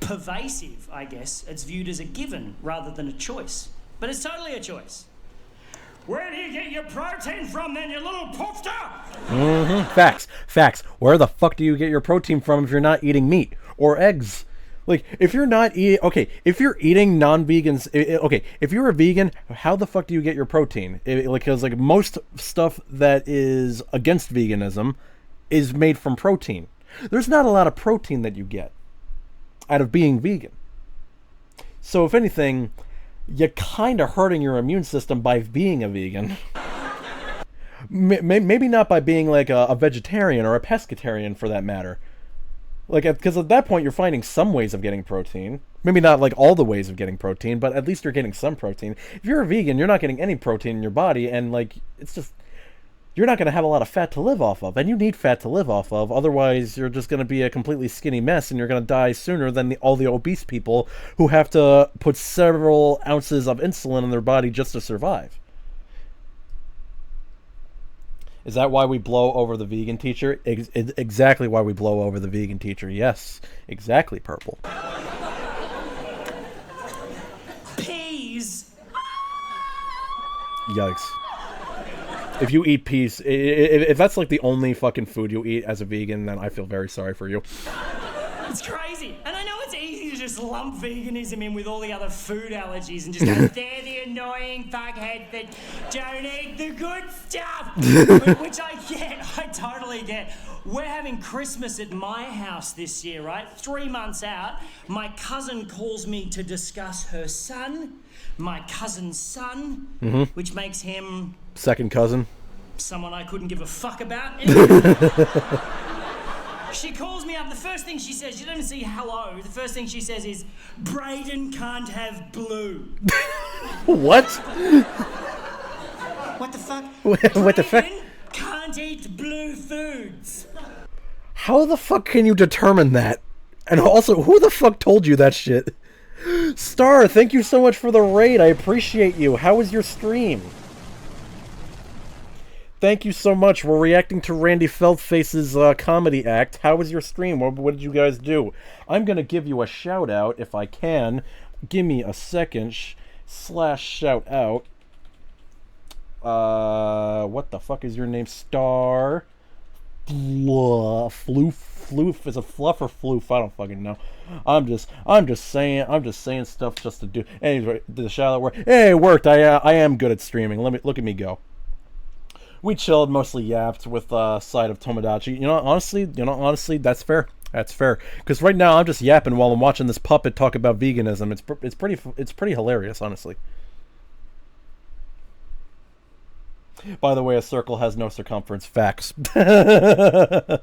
pervasive, I guess, it's viewed as a given rather than a choice. But it's totally a choice. Where do you get your protein from then, you little poofter? Facts. Where the fuck do you get your protein from if you're not eating meat or eggs? Like, if you're not eating, okay, if you're eating non-vegans, okay, if you're a vegan, how the fuck do you get your protein? Because like most stuff that is against veganism is made from protein. There's not a lot of protein that you get out of being vegan. So if anything, you're kind of hurting your immune system by being a vegan. Maybe not by being like a vegetarian or a pescatarian for that matter. Like, because at that point you're finding some ways of getting protein. Maybe not like all the ways of getting protein, but at least you're getting some protein. If you're a vegan, you're not getting any protein in your body, and like, it's just, you're not going to have a lot of fat to live off of, and you need fat to live off of. Otherwise, you're just going to be a completely skinny mess, and you're going to die sooner than all the obese people who have to put several ounces of insulin in their body just to survive. Is that why we blow over the vegan teacher? Exactly why we blow over the vegan teacher. Yes, exactly, Purple. Peas. Yikes. If you eat peas, if that's like the only fucking food you eat as a vegan, then I feel very sorry for you. It's crazy. And I know it's easy to just lump veganism in with all the other food allergies and just go, they're the annoying fuckheads that don't eat the good stuff. Which I get. I totally get. We're having Christmas at my house this year, right? 3 months out, my cousin calls me to discuss her son, my cousin's son, which makes him... Second cousin. Someone I couldn't give a fuck about. She calls me up. The first thing she says, she doesn't even say hello. The first thing she says is, Brayden can't have blue. What? What the fuck? What the fuck? Brayden can't eat blue foods. How the fuck can you determine that? And also, who the fuck told you that shit? Star, thank you so much for the raid. I appreciate you. How was your stream? Thank you so much. We're reacting to Randy Feltface's comedy act. How was your stream? What did you guys do? I'm going to give you a shout out if I can. Give me a second. Slash shout out. What the fuck is your name? Star. Floof. Is it fluff or floof? I don't fucking know. I'm just saying stuff just to do. Anyway, the shout out worked. Hey, it worked. I am good at streaming. Look at me go. We chilled, mostly yapped with side of Tomodachi. Honestly, that's fair. That's fair. Because right now I'm just yapping while I'm watching this puppet talk about veganism. It's pretty hilarious, honestly. By the way, a circle has no circumference. Facts. Apparently,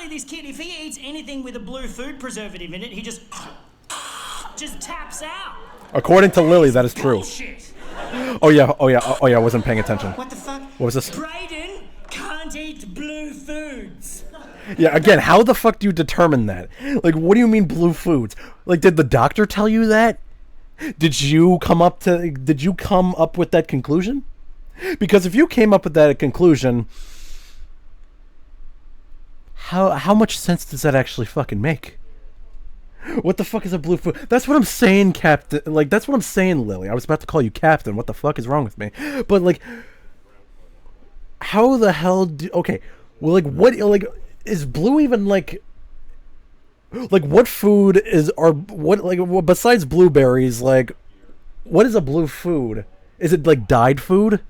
this kid, if he eats anything with a blue food preservative in it, he just taps out. According to Lily, that is true. Bullshit. Oh yeah, I wasn't paying attention. What the fuck? What was this? Brayden can't eat blue foods. Yeah, again, how the fuck do you determine that? Like, what do you mean blue foods? Like, did the doctor tell you that? Did you come up with that conclusion? Because if you came up with that conclusion, how much sense does that actually fucking make? What the fuck is a blue food? That's what I'm saying, Captain. Like, that's what I'm saying, Lily. I was about to call you Captain. What the fuck is wrong with me? But, like, how the hell do... Okay, well, like, what... Like, is blue even, like... Like, what food is... Or what, like, besides blueberries, like... What is a blue food? Is it, like, dyed food?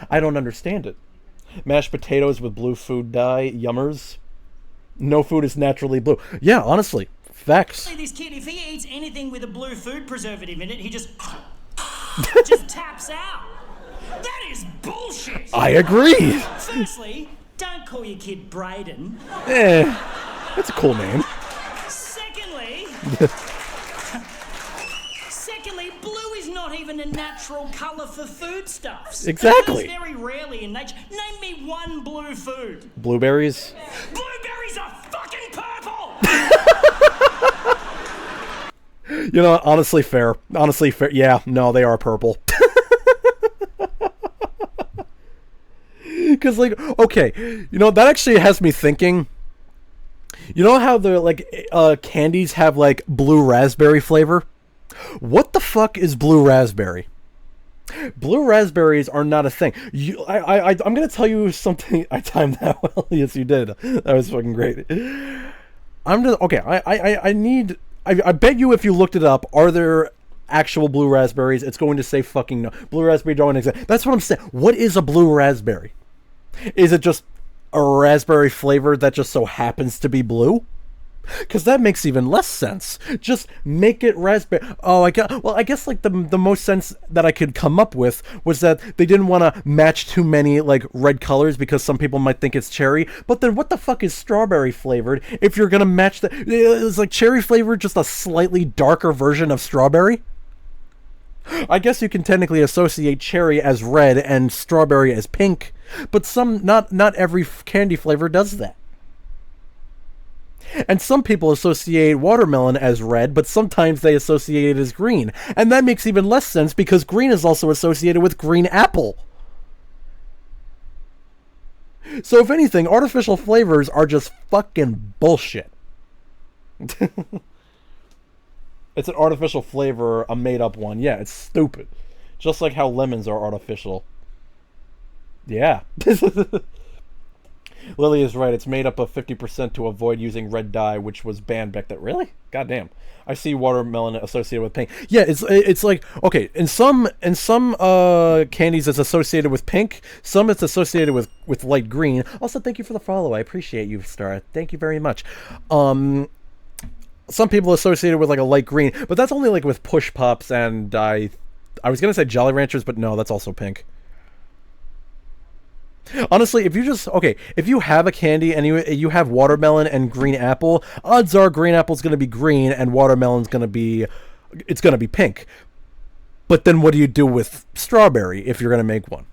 I don't understand it. Mashed potatoes with blue food dye. Yummers. No food is naturally blue. Yeah, honestly. Facts. This kid, if he eats anything with a blue food preservative in it, he just taps out. That is bullshit. I agree. Firstly, don't call your kid Brayden. That's a cool name. Secondly, blue is not even a natural color for foodstuffs. Exactly. It's very rarely in nature. Name me one blue food. Blueberries. Blueberries are fucking purple. You know, honestly fair. Yeah, no, they are purple. Because, like, okay, you know, that actually has me thinking. You know how the, like, candies have, like, blue raspberry flavor? What the fuck is blue raspberry? Blue raspberries are not a thing. I'm gonna tell you something. I timed that well. Yes, you did. That was fucking great. I bet you if you looked it up, are there actual blue raspberries? It's going to say fucking no. Blue raspberry don't exist. That's what I'm saying. What is a blue raspberry? Is it just a raspberry flavor that just so happens to be blue? Because that makes even less sense. Just make it raspberry. Oh, I guess like the most sense that I could come up with was that they didn't want to match too many like red colors because some people might think it's cherry. But then what the fuck is strawberry flavored if you're gonna match the? Is like cherry flavored just a slightly darker version of strawberry? I guess you can technically associate cherry as red and strawberry as pink, but not every candy flavor does that. And some people associate watermelon as red, but sometimes they associate it as green. And that makes even less sense because green is also associated with green apple. So if anything, artificial flavors are just fucking bullshit. It's an artificial flavor, a made-up one. Yeah, it's stupid. Just like how lemons are artificial. Yeah. Lily is right. It's made up of 50% to avoid using red dye, which was banned back then. Really? Goddamn. I see watermelon associated with pink. Yeah, it's like, okay, in some candies it's associated with pink. Some it's associated with light green. Also, thank you for the follow. I appreciate you, Star. Thank you very much. Some people associate it with like a light green, but that's only like with Push Pops and I was gonna say Jolly Ranchers, but no, that's also pink. Honestly, if you have a candy and you have watermelon and green apple, odds are green apple's gonna be green and watermelon's gonna be pink. But then what do you do with strawberry if you're gonna make one?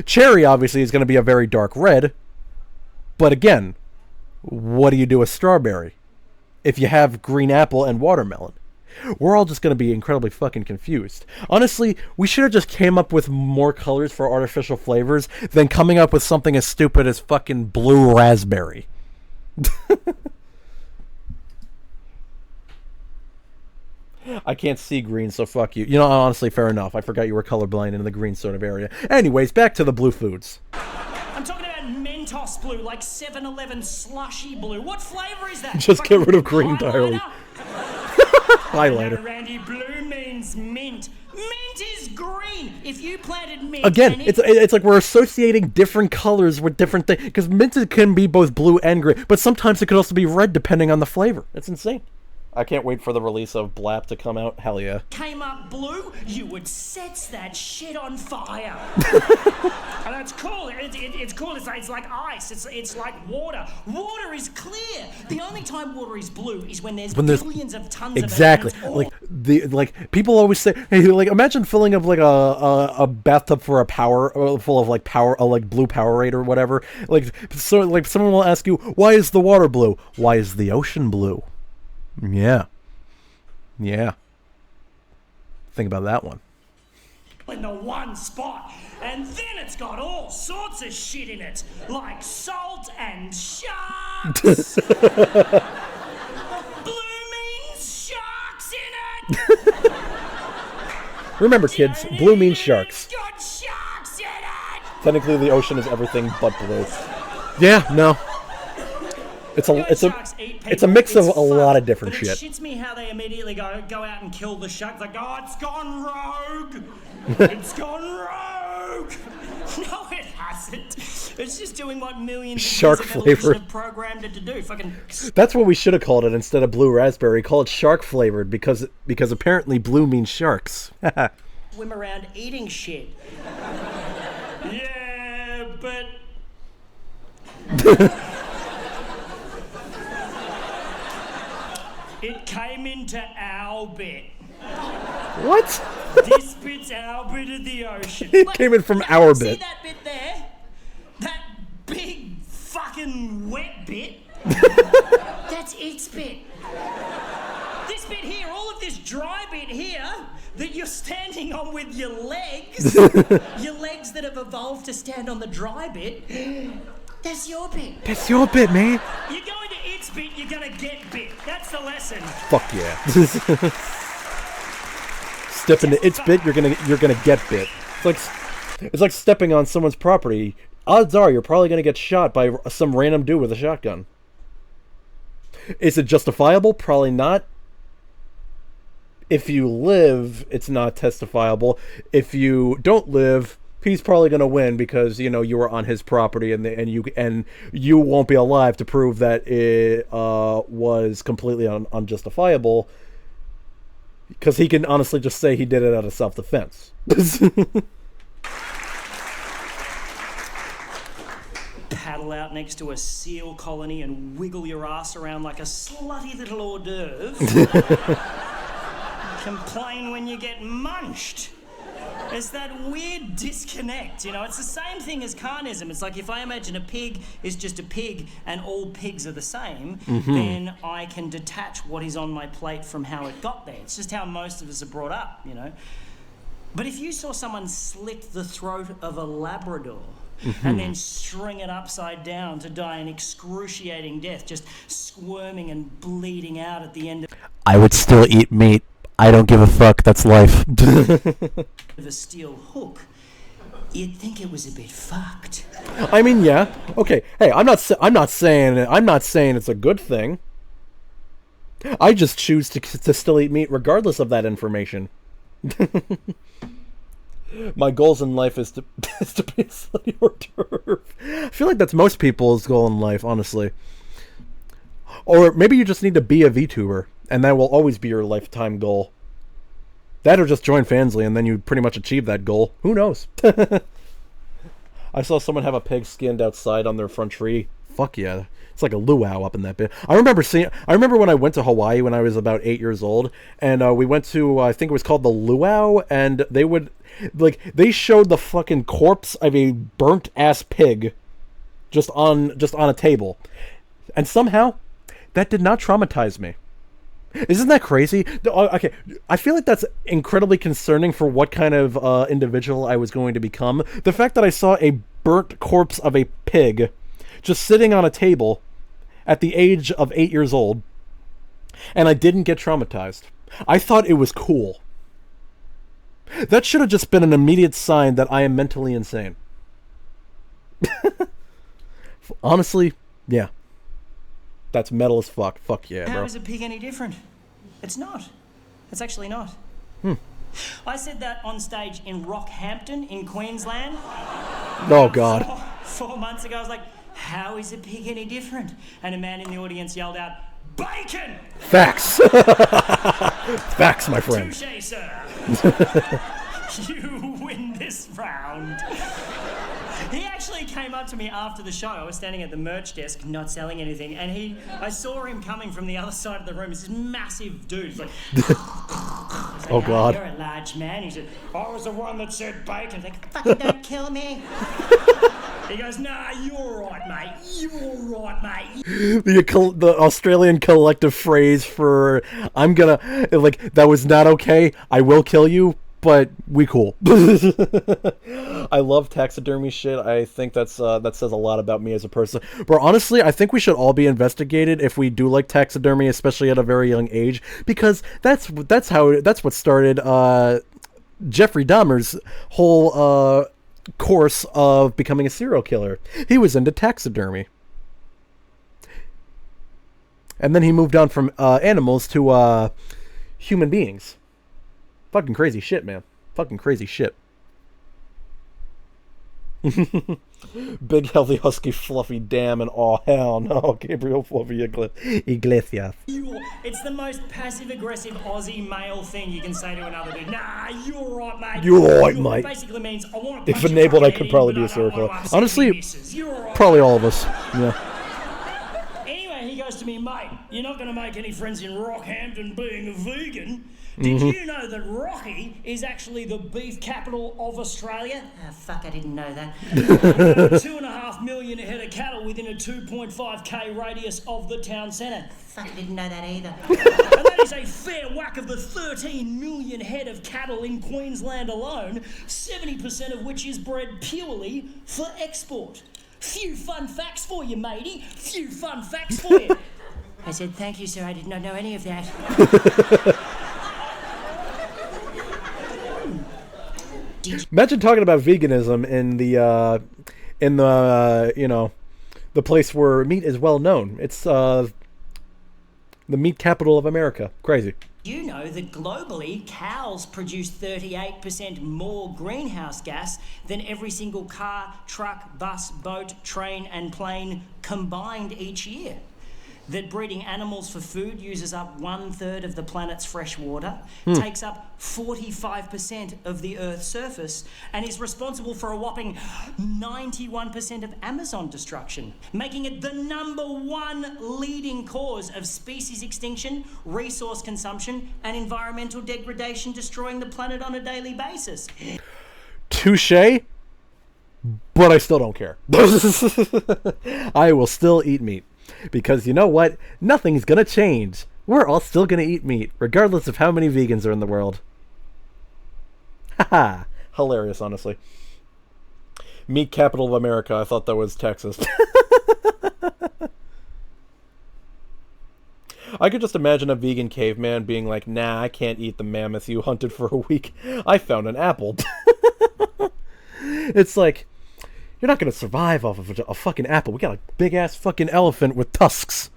Cherry obviously is gonna be a very dark red, but again, what do you do with strawberry if you have green apple and watermelon? We're all just going to be incredibly fucking confused. Honestly, we should have just came up with more colors for artificial flavors than coming up with something as stupid as fucking blue raspberry. I can't see green, so fuck you. You know, honestly, fair enough. I forgot you were colorblind in the green sort of area. Anyways, back to the blue foods. I'm talking about Mentos blue, like 7-Eleven slushy blue. What flavor is that? Just get rid of green entirely. Highlighter. No, Randy, blue means mint. Mint is green. If you planted mint... Again, it's like we're associating different colors with different things. Because mint can be both blue and green. But sometimes it could also be red depending on the flavor. It's insane. I can't wait for the release of Blap to come out. Hell yeah. Came up blue, you would set that shit on fire. And that's cool. It's cool. It's like ice. It's like water. Water is clear. The only time water is blue is when there's billions of tons exactly. of it. Exactly. Like people always say, hey, like imagine filling up like a bathtub for a power full of like blue Powerade or whatever. Like someone will ask you, why is the water blue? Why is the ocean blue? Yeah. Think about that one. In the one spot, and then it's got all sorts of shit in it, like salt and sharks. Blue means sharks in it. Remember, kids, blue means sharks. It's got sharks in it. Technically, the ocean is everything but blue. Yeah, no. It's a mix of a lot of different shit. It shits me how they immediately go out and kill the shark. Like, oh, it's gone rogue. It's gone rogue. No, it hasn't. It's just doing what millions of years of evolution have programmed it to do. Fucking. That's what we should have called it instead of blue raspberry. Call it shark flavored because apparently blue means sharks. Swim around eating shit. Yeah, but. It came into our bit. What? This bit's our bit of the ocean. It came in from our bit. See that bit there? That big fucking wet bit? That's its bit. This bit here, all of this dry bit here that you're standing on with your legs, your legs that have evolved to stand on the dry bit, that's your bit. That's your bit, man. You go into its bit, you're gonna get bit. That's the lesson. Fuck yeah. Step into its bit, you're gonna get bit. It's like stepping on someone's property. Odds are you're probably gonna get shot by some random dude with a shotgun. Is it justifiable? Probably not. If you live, it's not testifiable. If you don't live, he's probably going to win because you were on his property and you won't be alive to prove that it was completely unjustifiable because he can honestly just say he did it out of self-defense. Paddle out next to a seal colony and wiggle your ass around like a slutty little hors d'oeuvre. Complain when you get munched. There's that weird disconnect, it's the same thing as carnism. It's like if I imagine a pig is just a pig and all pigs are the same, then I can detach what is on my plate from how it got there. It's just how most of us are brought up, But if you saw someone slit the throat of a Labrador, and then string it upside down to die an excruciating death, just squirming and bleeding out at the end I would still eat meat. I don't give a fuck. That's life. of a steel hook, you'd think it was a bit fucked. I mean, yeah. Okay. Hey, I'm not saying it's a good thing. I just choose to still eat meat regardless of that information. My goals in life is to be a slutty hors d'oeuvre. I feel like that's most people's goal in life, honestly. Or maybe you just need to be a VTuber, and that will always be your lifetime goal. That or just join Fansly, and then you pretty much achieve that goal. Who knows? I saw someone have a pig skinned outside on their front tree. Fuck yeah. It's like a luau up in that bit. I remember when I went to Hawaii when I was about 8 years old, and we went to, I think it was called the luau, and they showed the fucking corpse of a burnt ass pig just on a table. And somehow that did not traumatize me. Isn't that crazy? Okay, I feel like that's incredibly concerning for what kind of individual I was going to become. The fact that I saw a burnt corpse of a pig just sitting on a table at the age of 8 years old, and I didn't get traumatized. I thought it was cool. That should have just been an immediate sign that I am mentally insane. Honestly, yeah. That's metal as fuck. Fuck yeah, bro. How is a pig any different? It's not. It's actually not. I said that on stage in Rockhampton in Queensland. Oh, God. 4 months ago, I was like, how is a pig any different? And a man in the audience yelled out, bacon! Facts. Facts, my friend. Touché, sir. You win this round. He actually came up to me after the show. I was standing at the merch desk, not selling anything, and I saw him coming from the other side of the room. He's this massive dude. He's like, oh, God. You're a large man. He said, I was the one that said bacon. He's like, fucking don't kill me. He goes, nah, you're right, mate. You're right, mate. The Australian collective phrase for I'm gonna, like, that was not okay, I will kill you, but we cool. I love taxidermy shit. I think that says a lot about me as a person. Bro, honestly, I think we should all be investigated if we do like taxidermy, especially at a very young age, because that's what started Jeffrey Dahmer's whole course of becoming a serial killer. He was into taxidermy. And then he moved on from animals to human beings. Fucking crazy shit, man. Fucking crazy shit. Big, healthy, husky, fluffy dam, and oh, hell no. Gabriel Fluffy Iglesias. It's the most passive-aggressive Aussie male thing you can say to another dude. Nah, you're right, mate. You're right, mate. Basically means, I want to if enabled, I could probably be a serial killer. Honestly, probably all of us. Yeah. Anyway, he goes to me, mate, you're not going to make any friends in Rockhampton being a vegan. Did you know that Rocky is actually the beef capital of Australia? Oh, fuck, I didn't know that. 2.5 million head of cattle within a 2.5k radius of the town centre. Fuck, I didn't know that either. And that is a fair whack of the 13 million head of cattle in Queensland alone, 70% of which is bred purely for export. Few fun facts for you, matey. Few fun facts for you. I said, thank you, sir. I did not know any of that. Imagine talking about veganism in the the place where meat is well known. It's the meat capital of America. Crazy. You know that globally, cows produce 38% more greenhouse gas than every single car, truck, bus, boat, train, and plane combined each year. That breeding animals for food uses up 1/3 of the planet's fresh water, takes up 45% of the Earth's surface, and is responsible for a whopping 91% of Amazon destruction, making it the #1 leading cause of species extinction, resource consumption, and environmental degradation, destroying the planet on a daily basis. Touche, but I still don't care. I will still eat meat. Because you know what? Nothing's gonna change. We're all still gonna eat meat, regardless of how many vegans are in the world. Haha. Hilarious, honestly. Meat capital of America. I thought that was Texas. I could just imagine a vegan caveman being like, nah, I can't eat the mammoth you hunted for a week. I found an apple. It's like, you're not going to survive off of a fucking apple. We got a big-ass fucking elephant with tusks.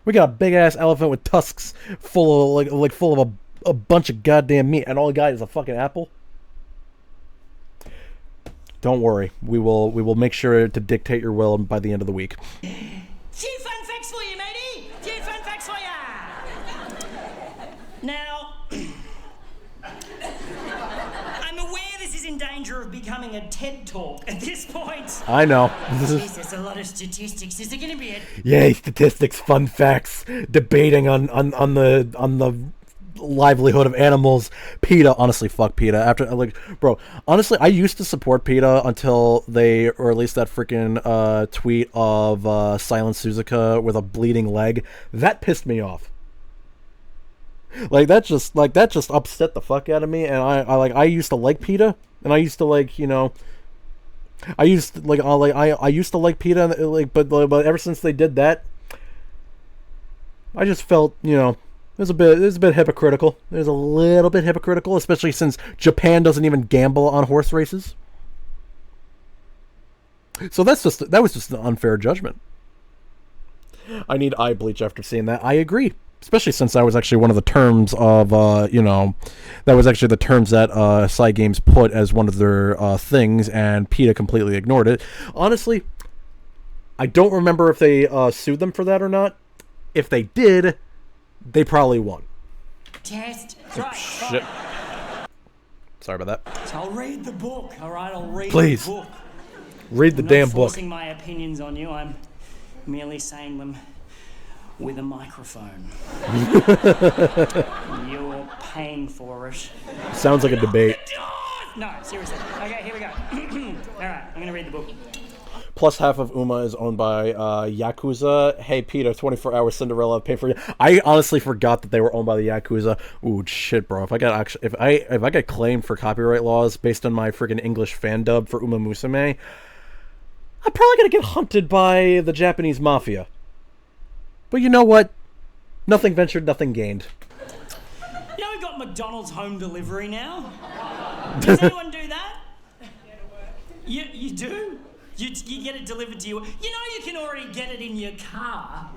We got a big-ass elephant with tusks full of, like full of a bunch of goddamn meat, and all we got is a fucking apple? Don't worry. We will make sure to dictate your will by the end of the week. Few fun facts for you, matey! Few fun facts for ya! Now, I'm aware this is in danger of becoming a TED Talk at this point. I know. Jeez, there's a lot of statistics. Is it going to be a... Yay, statistics, fun facts, debating on the livelihood of animals. PETA, honestly, fuck PETA. After, like, bro, honestly, I used to support PETA until they released that freaking tweet of Silent Suzuka with a bleeding leg. That pissed me off. Like that just upset the fuck out of me. And I used to like PETA, and I used to like, you know, I used to like PETA, like, but ever since they did that, I just felt, you know, it was a bit hypocritical. It was a little bit hypocritical, especially since Japan doesn't even gamble on horse races. So that was just an unfair judgment. I need eye bleach after seeing that. I agree. Especially since that was actually one of the terms of, you know, that was actually the terms that Cygames put as one of their things, and PETA completely ignored it. Honestly, I don't remember if they sued them for that or not. If they did, they probably won. Test. Oh, Right. shit. Sorry about that. So I'll read the book, alright? I'll read Please. the book. Read the I'm damn not book. forcing my opinions on you. I'm merely saying them with a microphone. You're paying for it. Sounds like a debate. No, seriously. Okay, here we go. Alright, I'm gonna read the book. Plus half of Uma is owned by Yakuza. Hey, Peter, 24-hour Cinderella, pay for you. I honestly forgot that they were owned by the Yakuza. Ooh, shit, bro. If I get claimed for copyright laws based on my freaking English fan dub for Uma Musume, I'm probably gonna get hunted by the Japanese mafia. But you know what? Nothing ventured, nothing gained. You know we've got McDonald's home delivery now? Does anyone do that? You do? You get it delivered to you. You know you can already get it in your car.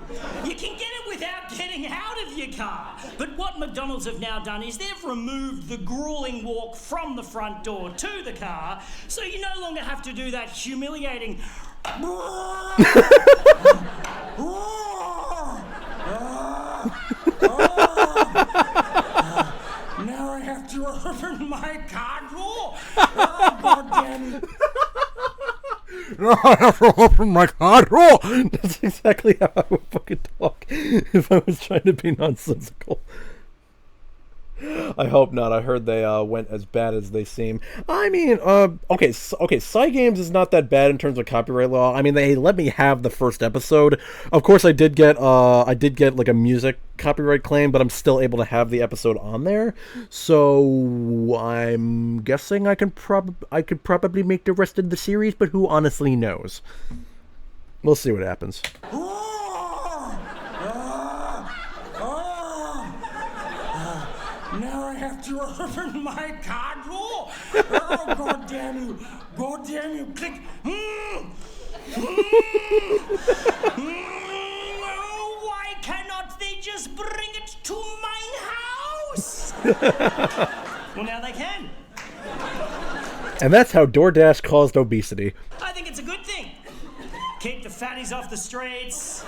You can get it without getting out of your car. But what McDonald's have now done is they've removed the grueling walk from the front door to the car, so you no longer have to do that humiliating... Now I have to open my car door. Oh, God damn it. No, I have to open my car door. That's exactly how I would fucking talk if I was trying to be nonsensical. I hope not. I heard they went as bad as they seem. I mean, okay, Cygames is not that bad in terms of copyright law. I mean, they let me have the first episode. Of course, I did get like a music copyright claim, but I'm still able to have the episode on there. So I'm guessing I could probably make the rest of the series, but who honestly knows? We'll see what happens. Now I have to open my car door. Oh, God damn you. God damn you. Click. Oh, why cannot they just bring it to my house? Well, now they can. And that's how DoorDash caused obesity. I think it's a good thing. Keep the fatties off the streets.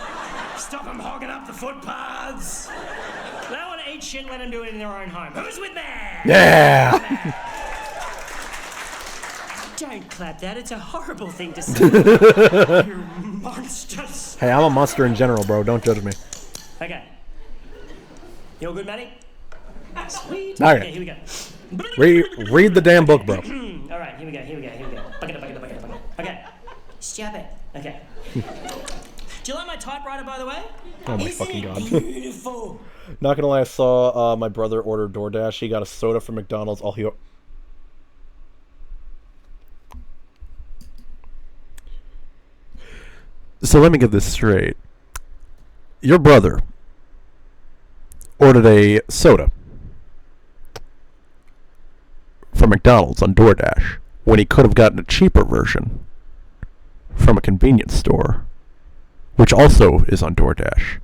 Stop them hogging up the footpaths. They don't want to eat shit, let them do it in their own home. Who's with me? Yeah! Don't clap that. It's a horrible thing to say. You monsters. Hey, I'm a monster in general, bro. Don't judge me. Okay. You all good, Matty? Sweet. Okay. Okay, here we go. Read the damn book, bro. All right, here we go. Bucket it. Okay. Stop it. Okay. Do you like my typewriter, by the way? Oh my Isn't fucking it God. Beautiful. Not gonna lie, I saw my brother order DoorDash. He got a soda from McDonald's. So let me get this straight. Your brother ordered a soda from McDonald's on DoorDash when he could have gotten a cheaper version from a convenience store, which also is on DoorDash.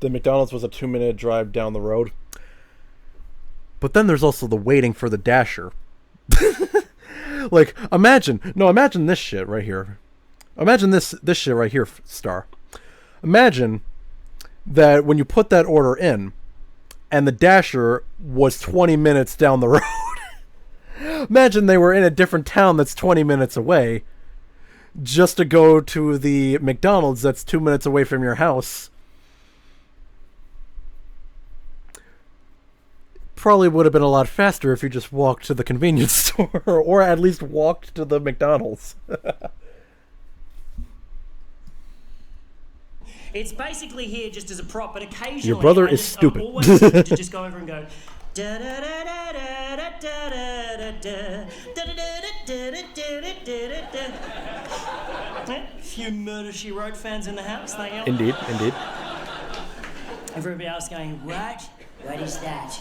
The McDonald's was a 2-minute drive down the road. But then there's also the waiting for the dasher. Like, imagine this shit right here. Imagine this shit right here, Star. Imagine that when you put that order in, and the dasher was 20 minutes down the road. Imagine they were in a different town that's 20 minutes away, just to go to the McDonald's that's 2 minutes away from your house. Probably would have been a lot faster if you just walked to the convenience store, or at least walked to the McDonald's. It's basically here just as a prop, but occasionally Your brother is stupid. I'm always tempted to just go over and go. Da da da da da da da da da da. Few Murder She Wrote fans in the house, they are. Indeed. Everybody else going, what? What is that?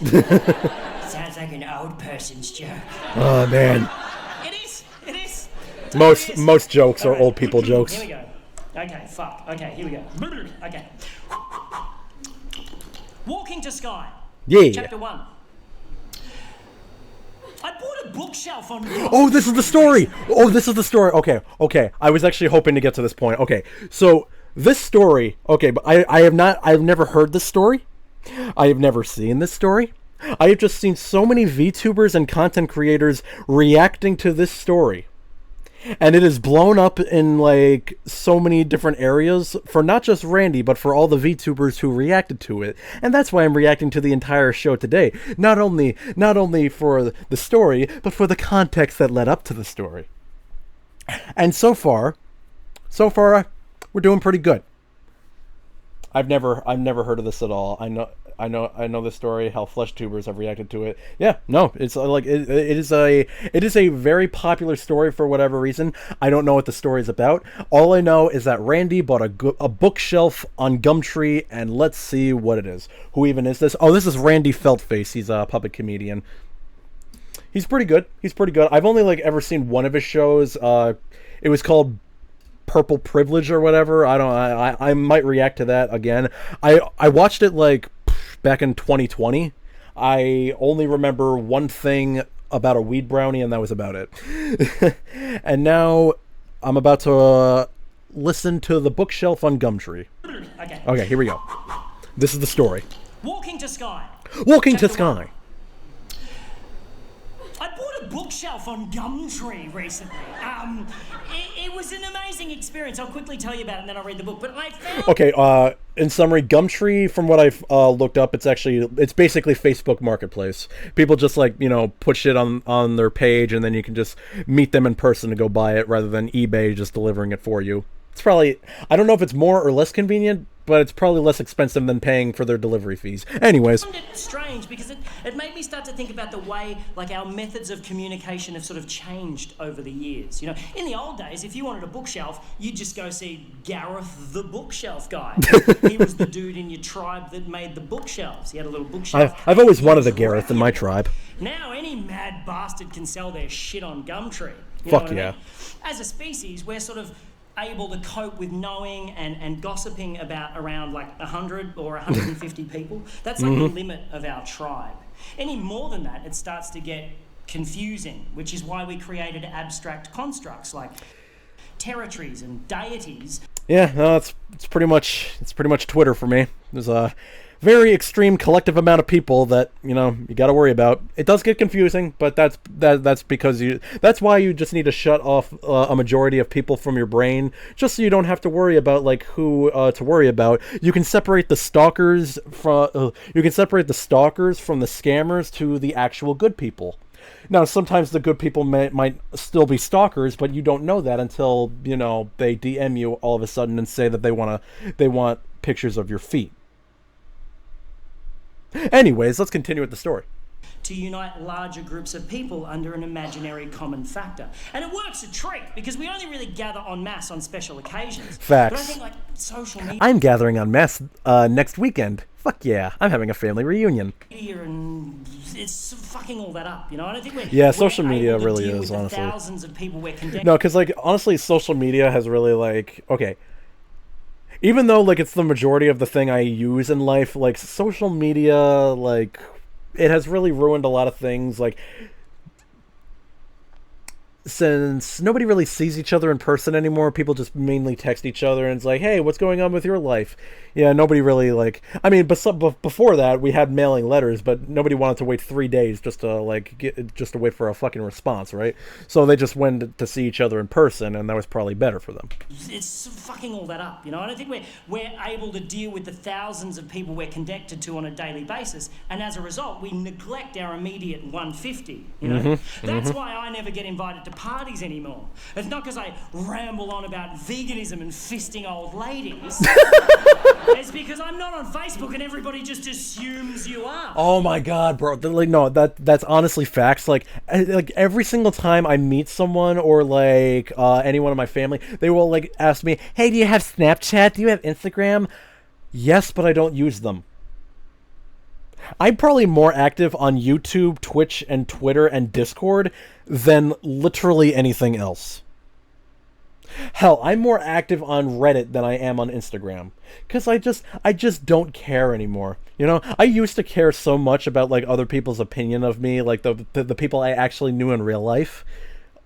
Sounds like an old person's joke. Oh man. It is. Most jokes are old people jokes. Here we go. Okay, fuck. Okay, here we go. Okay. Walking to Sky. Yeah. Chapter 1. I bought a bookshelf on... Oh, this is the story. Okay. I was actually hoping to get to this point. Okay. So, this story, okay, but I've never heard this story. I have never seen this story. I have just seen so many VTubers and content creators reacting to this story. And it is blown up in, like, so many different areas for not just Randy, but for all the VTubers who reacted to it. And that's why I'm reacting to the entire show today. Not only for the story, but for the context that led up to the story. And so far, we're doing pretty good. I've never heard of this at all. I know the story, how flesh tubers have reacted to it. Yeah, no, it's like it is a very popular story for whatever reason. I don't know what the story is about. All I know is that Randy bought a bookshelf on Gumtree, and let's see what it is. Who even is this? Oh, this is Randy Feltface. He's a puppet comedian. He's pretty good. I've only ever seen one of his shows. It was called Purple Privilege or whatever. I might react to that again. I watched it back in 2020. I only remember one thing about a weed brownie, and that was about it. And now I'm about to listen to the bookshelf on Gumtree. Okay, here we go. This is the story. Walking to Sky. I bought a bookshelf on Gumtree recently. It was an amazing experience. I'll quickly tell you about it and then I'll read the book. But I found... Okay, in summary, Gumtree, from what I've looked up, it's basically Facebook Marketplace. People just put shit on their page, and then you can just meet them in person to go buy it rather than eBay just delivering it for you. It's probably, I don't know if it's more or less convenient, but it's probably less expensive than paying for their delivery fees. Anyways. I found it strange because it made me start to think about the way our methods of communication have sort of changed over the years. You know, in the old days, if you wanted a bookshelf, you'd just go see Gareth the bookshelf guy. He was the dude in your tribe that made the bookshelves. He had a little bookshelf. I've always wanted a Gareth in my tribe. Now any mad bastard can sell their shit on Gumtree. Fuck yeah. I mean? As a species, we're sort of able to cope with knowing and gossiping about around 100 or 150 people. That's the limit of our tribe. Any more than that, it starts to get confusing, which is why we created abstract constructs like territories and deities. Yeah, no, it's pretty much Twitter for me. There's a very extreme collective amount of people that you got to worry about. It does get confusing, but that's because that's why you just need to shut off a majority of people from your brain, just so you don't have to worry about who to worry about. You can separate the stalkers from the scammers to the actual good people. Now, sometimes the good people might still be stalkers, but you don't know that until they DM you all of a sudden and say that they want pictures of your feet. Anyways, let's continue with the story. to unite larger groups of people under an imaginary common factor. And it works a treat because we only really gather en masse on special occasions. Facts. But I think like social media I'm gathering en masse next weekend. Fuck yeah, I'm having a family reunion. and it's fucking all that up, you know. I don't think we're Yeah, social media able to really deal is, with the honestly. thousands of people we're connected. No, because like honestly, social media has really like okay. Even though like it's the majority of the thing I use in life, like social media, like it has really ruined a lot of things. Like since nobody really sees each other in person anymore, people just mainly text each other and it's like, hey, what's going on with your life? Yeah, nobody really like, I mean, before that we had mailing letters, but nobody wanted to wait 3 days just to wait for a fucking response, right? So they just went to see each other in person, and that was probably better for them. It's fucking all that up, you know. I don't think we're able to deal with the thousands of people we're connected to on a daily basis, and as a result, we neglect our immediate 150. You know, that's why I never get invited to parties anymore. It's not because I ramble on about veganism and fisting old ladies. It's because I'm not on Facebook and everybody just assumes you are. Oh my god, bro! Like, no, that's honestly facts. Like every single time I meet someone or like anyone in my family, they will like ask me, "Hey, do you have Snapchat? Do you have Instagram?" Yes, but I don't use them. I'm probably more active on YouTube, Twitch, and Twitter and Discord than literally anything else. Hell, I'm more active on Reddit than I am on Instagram. Because I just don't care anymore. You know, I used to care so much about like other people's opinion of me, like the people I actually knew in real life.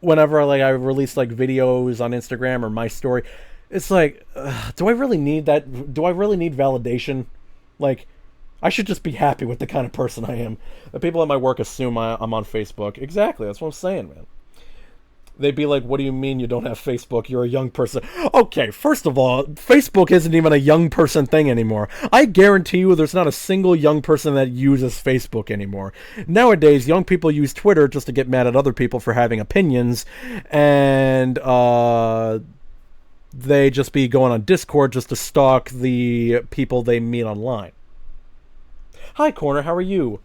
Whenever like I released like videos on Instagram or my story, it's like, do I really need that? Do I really need validation? Like, I should just be happy with the kind of person I am. The people at my work assume I'm on Facebook. Exactly, that's what I'm saying, man. They'd be like, what do you mean you don't have Facebook? You're a young person. Okay, first of all, Facebook isn't even a young person thing anymore. I guarantee you there's not a single young person that uses Facebook anymore. Nowadays, young people use Twitter just to get mad at other people for having opinions, and they just be going on Discord just to stalk the people they meet online. Hi, Corner, how are you?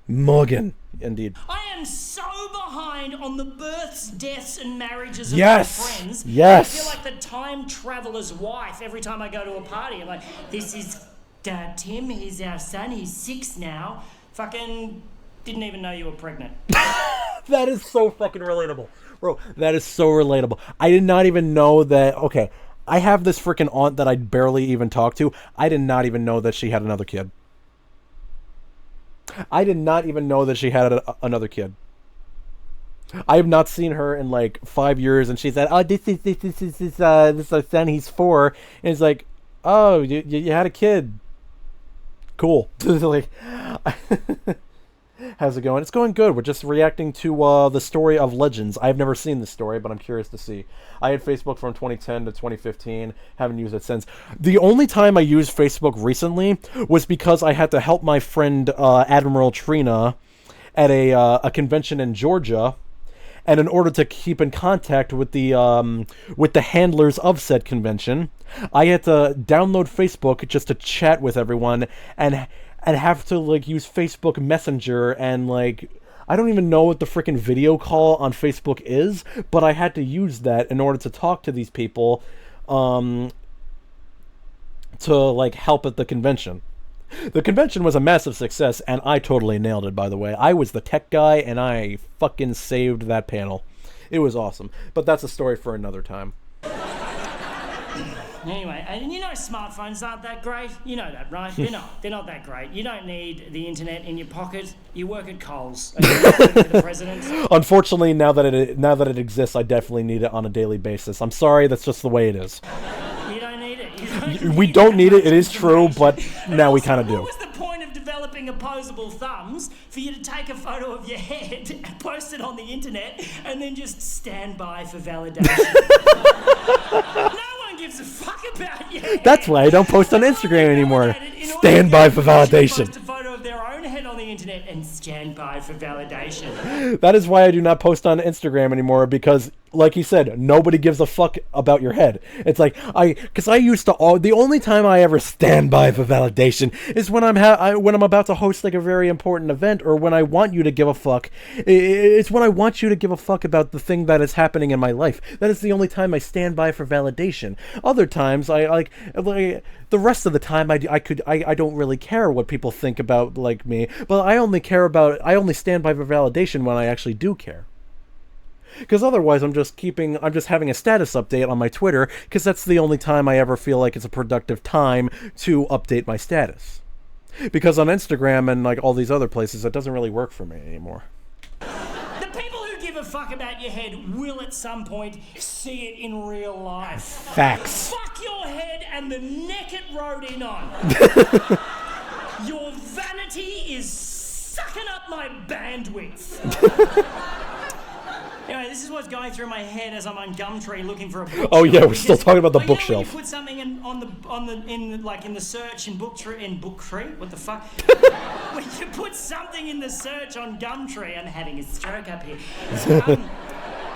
Muggin'. Indeed. I am so behind on the births, deaths, and marriages of Yes! my friends. Yes! I feel like the time traveler's wife every time I go to a party. I'm like, this is Tim, he's our son, he's 6 now. Fucking didn't even know you were pregnant. That is so fucking relatable. Bro, that is so relatable. I did not even know that, okay, I have this freaking aunt that I barely even talk to. I did not even know that she had another kid. I did not even know that she had another kid. I have not seen her in like 5 years, and she said, "Oh, this is our son. He's 4." And it's like, "Oh, you had a kid. Cool." Like, how's it going? It's going good. We're just reacting to the story of Legends. I've never seen the story, but I'm curious to see. I had Facebook from 2010 to 2015. Haven't used it since. The only time I used Facebook recently was because I had to help my friend Admiral Trina at a convention in Georgia, and in order to keep in contact with the handlers of said convention, I had to download Facebook just to chat with everyone and have to like use Facebook Messenger, and like I don't even know what the freaking video call on Facebook is, but I had to use that in order to talk to these people to like help at the convention. The convention was a massive success, and I totally nailed it, by the way. I was the tech guy, and I fucking saved that panel. It was awesome. But that's a story for another time. Anyway, and you know smartphones aren't that great. You know that, right? They're not. They're not that great. You don't need the internet in your pocket. You work at Coles. Okay, you work for the president. Unfortunately, now that it exists, I definitely need it on a daily basis. I'm sorry, that's just the way it is. You don't need it. We don't need it. It is true, but now we kind of do. What was the point of developing opposable thumbs for you to take a photo of your head and post it on the internet and then just stand by for validation? No one gives a fuck about you. That's why I don't post on Instagram anymore. Stand by for validation. Post a photo of their own head on the internet and stand by for validation. That is why I do not post on Instagram anymore, because like he said, nobody gives a fuck about your head. It's like, because I used to, the only time I ever stand by for validation is when when I'm about to host like a very important event, or when I want you to give a fuck. It's when I want you to give a fuck about the thing that is happening in my life. That is the only time I stand by for validation. Other times, I like the rest of the time, I don't really care what people think about like me, but I only stand by for validation when I actually do care. Because otherwise, I'm just having a status update on my Twitter, because that's the only time I ever feel like it's a productive time to update my status. Because on Instagram and like all these other places, it doesn't really work for me anymore. The people who give a fuck about your head will at some point see it in real life. Facts. Fuck your head and the neck it rode in on. Your vanity is sucking up my bandwidth. Anyway, this is what's going through my head as I'm on Gumtree looking for a bookshelf. Oh yeah, we're still talking about the bookshelf. When you put something in the search in Booktree, what the fuck? When you put something in the search on Gumtree, I'm having a stroke up here.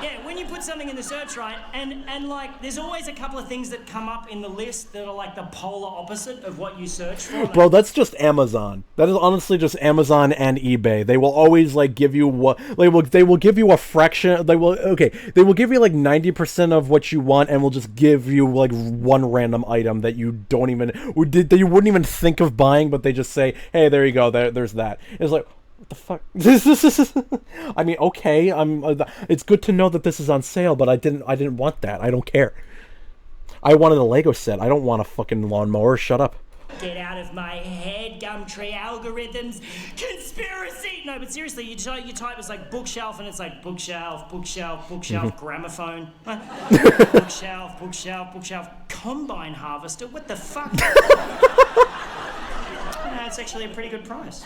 Yeah, when you put something in the search, right, and like, there's always a couple of things that come up in the list that are like the polar opposite of what you search for. Bro, that's just Amazon. That is honestly just Amazon and eBay. They will always like give you what they will give you a fraction. They will give you like 90% of what you want, and will just give you like one random item that you wouldn't even think of buying, but they just say, hey, there you go, there's that. It's like, what the fuck? I mean, okay, it's good to know that this is on sale, but I didn't want that. I don't care. I wanted a Lego set. I don't want a fucking lawnmower. Shut up. Get out of my head, Gumtree algorithms, conspiracy. No, but seriously, you type, it's like bookshelf, and it's like bookshelf, gramophone, bookshelf, combine harvester. What the fuck? It's actually a pretty good price.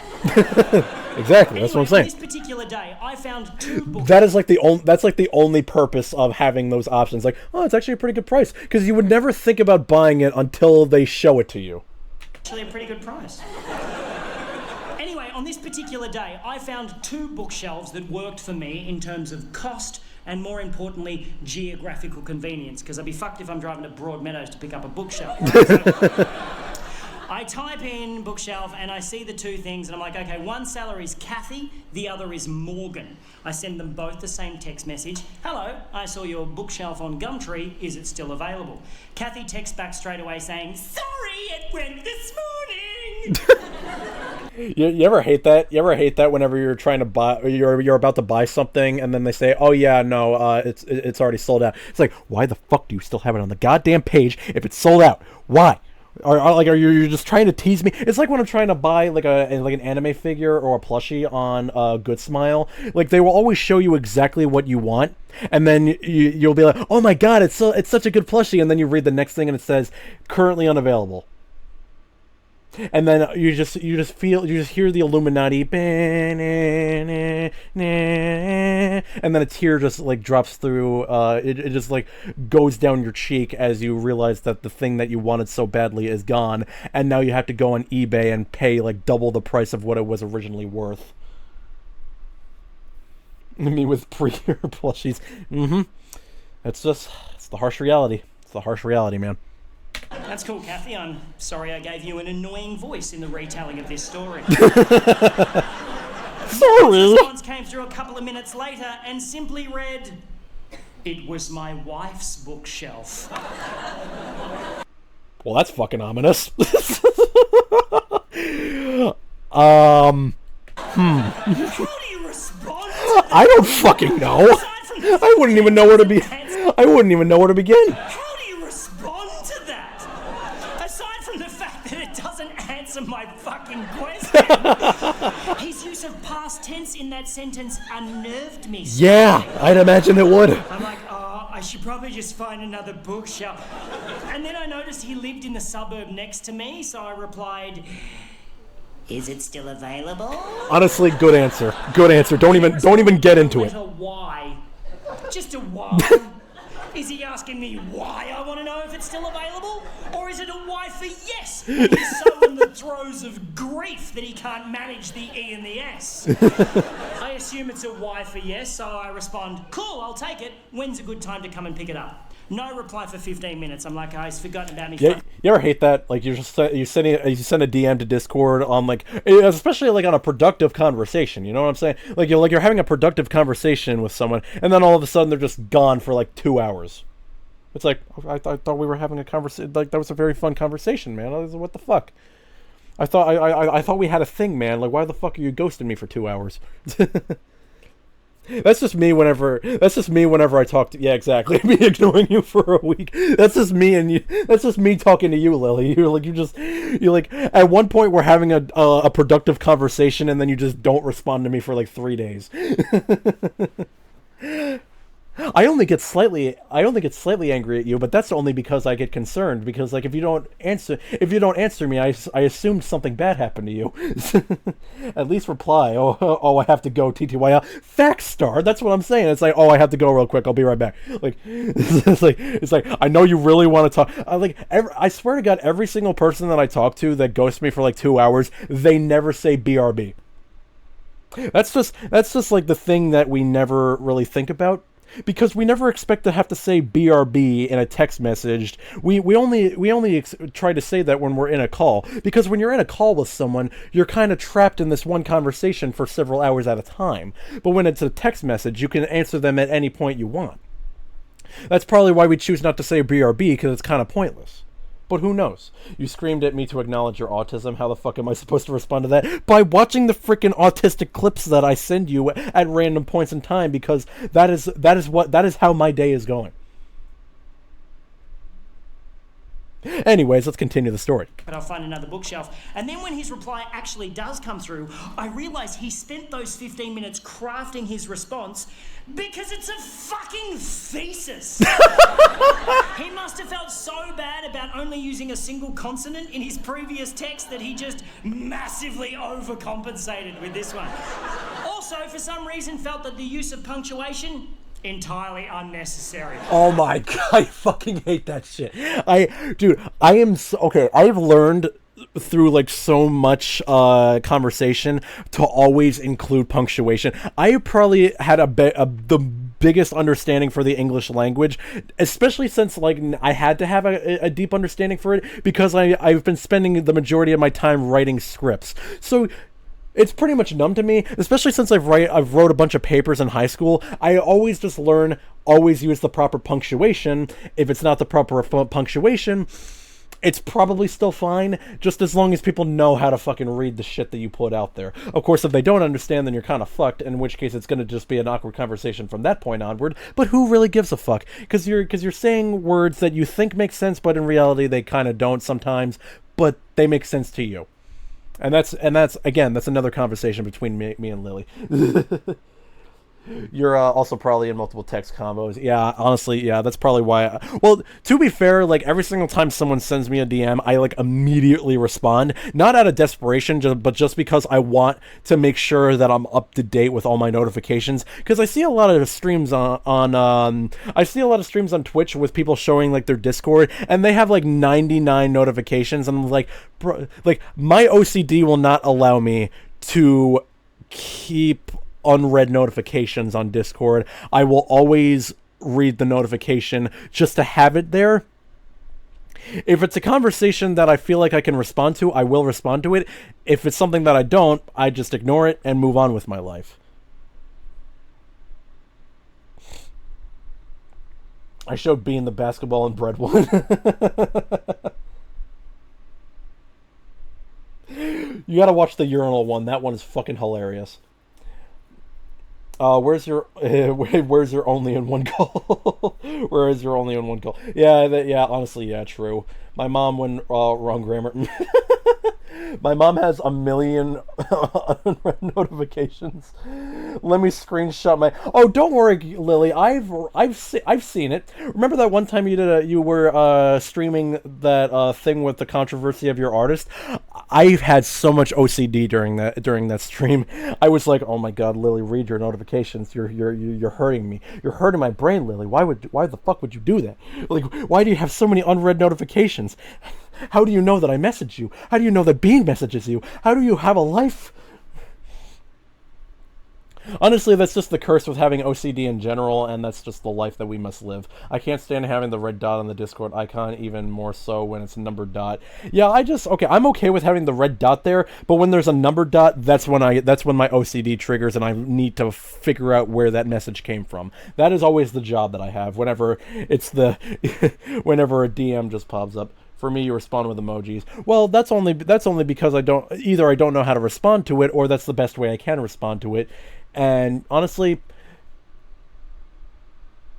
Exactly, that's what I'm saying. On this particular day, I found 2 books. That's like the only purpose of having those options. Like, oh, it's actually a pretty good price, because you would never think about buying it until they show it to you. Actually, a pretty good price. Anyway, on this particular day, I found 2 bookshelves that worked for me in terms of cost and, more importantly, geographical convenience. Because I'd be fucked if I'm driving to Broadmeadows to pick up a bookshelf. Right? So, I type in bookshelf and I see the 2 things, and I'm like, okay, one seller is Kathy, the other is Morgan. I send them both the same text message. Hello, I saw your bookshelf on Gumtree. Is it still available? Kathy texts back straight away saying, sorry, it went this morning. You ever hate that? You ever hate that whenever you're trying to buy, or you're about to buy something, and then they say, oh yeah, no, it's already sold out. It's like, why the fuck do you still have it on the goddamn page if it's sold out? Why? Are you just trying to tease me? It's like when I'm trying to buy like an anime figure or a plushie on Good Smile. Like, they will always show you exactly what you want, and then you'll be like, oh my god, it's such a good plushie, and then you read the next thing and it says currently unavailable. And then you just hear the Illuminati, and then a tear just like drops through. It just like goes down your cheek as you realize that the thing that you wanted so badly is gone, and now you have to go on eBay and pay like double the price of what it was originally worth. Me with pre-order plushies. It's the harsh reality. It's the harsh reality, man. That's cool, Kathy. I'm sorry I gave you an annoying voice in the retelling of this story. Sorry. The response came through a couple of minutes later and simply read, it was my wife's bookshelf. Well, that's fucking ominous. How do you respond to that? I don't fucking know. I wouldn't even know where to be. I wouldn't even know where to begin. How do you respond to that? Aside from the fact that it doesn't answer my fucking question. His use of past tense in that sentence unnerved me. Yeah, I'd imagine it would. I'm like, oh, I should probably just find another bookshelf. And then I noticed he lived in the suburb next to me, so I replied, is it still available? Honestly, good answer. Good answer. Don't even get into it. A why. Just a why. Is he asking me why I want to know if it's still available? Or is it a why for yes? He's so in the throes of grief that he can't manage the E and the S. I assume it's a Y for yes, so I respond, cool, I'll take it. When's a good time to come and pick it up? No reply for 15 minutes. I'm like, oh, he's forgotten about me. Yeah, you ever hate that? Like you send a DM to Discord on like, especially like on a productive conversation. You know what I'm saying? Like you're having a productive conversation with someone, and then all of a sudden they're just gone for like 2 hours. It's like I thought we were having a conversation. Like that was a very fun conversation, man. What the fuck? I thought we had a thing, man. Like why the fuck are you ghosting me for 2 hours? That's just me whenever I talk to. Yeah, exactly. Me ignoring you for a week. That's just me and you. That's just me talking to you, Lily. You're like at one point we're having a productive conversation, and then you just don't respond to me for like 3 days. I only get slightly angry at you, but that's only because I get concerned. Because like if you don't answer me, I assumed something bad happened to you. At least reply. Oh, I have to go. TTYL. Fact star. That's what I'm saying. It's like, oh, I have to go real quick. I'll be right back. Like it's like I know you really want to talk. I swear to God, every single person that I talk to that ghosts me for like 2 hours, they never say BRB. That's just like the thing that we never really think about. Because we never expect to have to say BRB in a text message. We only try to say that when we're in a call. Because when you're in a call with someone, you're kind of trapped in this one conversation for several hours at a time. But when it's a text message, you can answer them at any point you want. That's probably why we choose not to say BRB, because it's kind of pointless. But who knows? You screamed at me to acknowledge your autism. How the fuck am I supposed to respond to that? By watching the freaking autistic clips that I send you at random points in time, because that is how my day is going. Anyways, let's continue the story. But I'll find another bookshelf. And then when his reply actually does come through, I realise he spent those 15 minutes crafting his response because it's a fucking thesis. He must have felt so bad about only using a single consonant in his previous text that he just massively overcompensated with this one. Also, for some reason, felt that the use of punctuation entirely unnecessary. Oh my God, I fucking hate that shit. I am so, okay, I've learned through like so much conversation to always include punctuation. I probably had the biggest understanding for the English language, especially since like I had to have a deep understanding for it because I've been spending the majority of my time writing scripts. So it's pretty much numb to me, especially since I've wrote a bunch of papers in high school. I always just always use the proper punctuation. If it's not the proper punctuation, it's probably still fine, just as long as people know how to fucking read the shit that you put out there. Of course, if they don't understand, then you're kind of fucked, in which case it's going to just be an awkward conversation from that point onward. But who really gives a fuck? Because you're saying words that you think make sense, but in reality they kind of don't sometimes, but they make sense to you. And that's again, that's another conversation between me and Lily. You're also probably in multiple text combos. Yeah, honestly, yeah, that's probably why. Well, to be fair, like every single time someone sends me a DM, I like immediately respond. Not out of desperation, but just because I want to make sure that I'm up to date with all my notifications. Because I see a lot of streams on Twitch with people showing like their Discord, and they have like 99 notifications, and I'm like, bro, like my OCD will not allow me to keep unread notifications on Discord. I will always read the notification just to have it there. If it's a conversation that I feel like I can respond to, I will respond to it. If it's something that I don't, I just ignore it and move on with my life. I showed Bean the basketball and bread one. You gotta watch the urinal one. That one is fucking hilarious. Where's your only in one call? Where is your only in one call? Yeah, honestly, yeah, true. My mom, when wrong grammar. My mom has 1 million unread notifications. Let me screenshot my. Oh, don't worry, Lily. I've seen it. Remember that one time you were streaming that thing with the controversy of your artist? I've had so much OCD during that stream. I was like, oh my God, Lily, read your notifications. You're hurting me. You're hurting my brain, Lily. Why the fuck would you do that? Like, why do you have so many unread notifications? How do you know that I message you? How do you know that Bean messages you? How do you have a life? Honestly, that's just the curse with having OCD in general, and that's just the life that we must live. I can't stand having the red dot on the Discord icon, even more so when it's a numbered dot. Yeah, I'm okay with having the red dot there, but when there's a numbered dot, that's when my OCD triggers, and I need to figure out where that message came from. That is always the job that I have whenever it's whenever a DM just pops up. For me, you respond with emojis. Well, that's only because I don't know how to respond to it, or that's the best way I can respond to it. And honestly,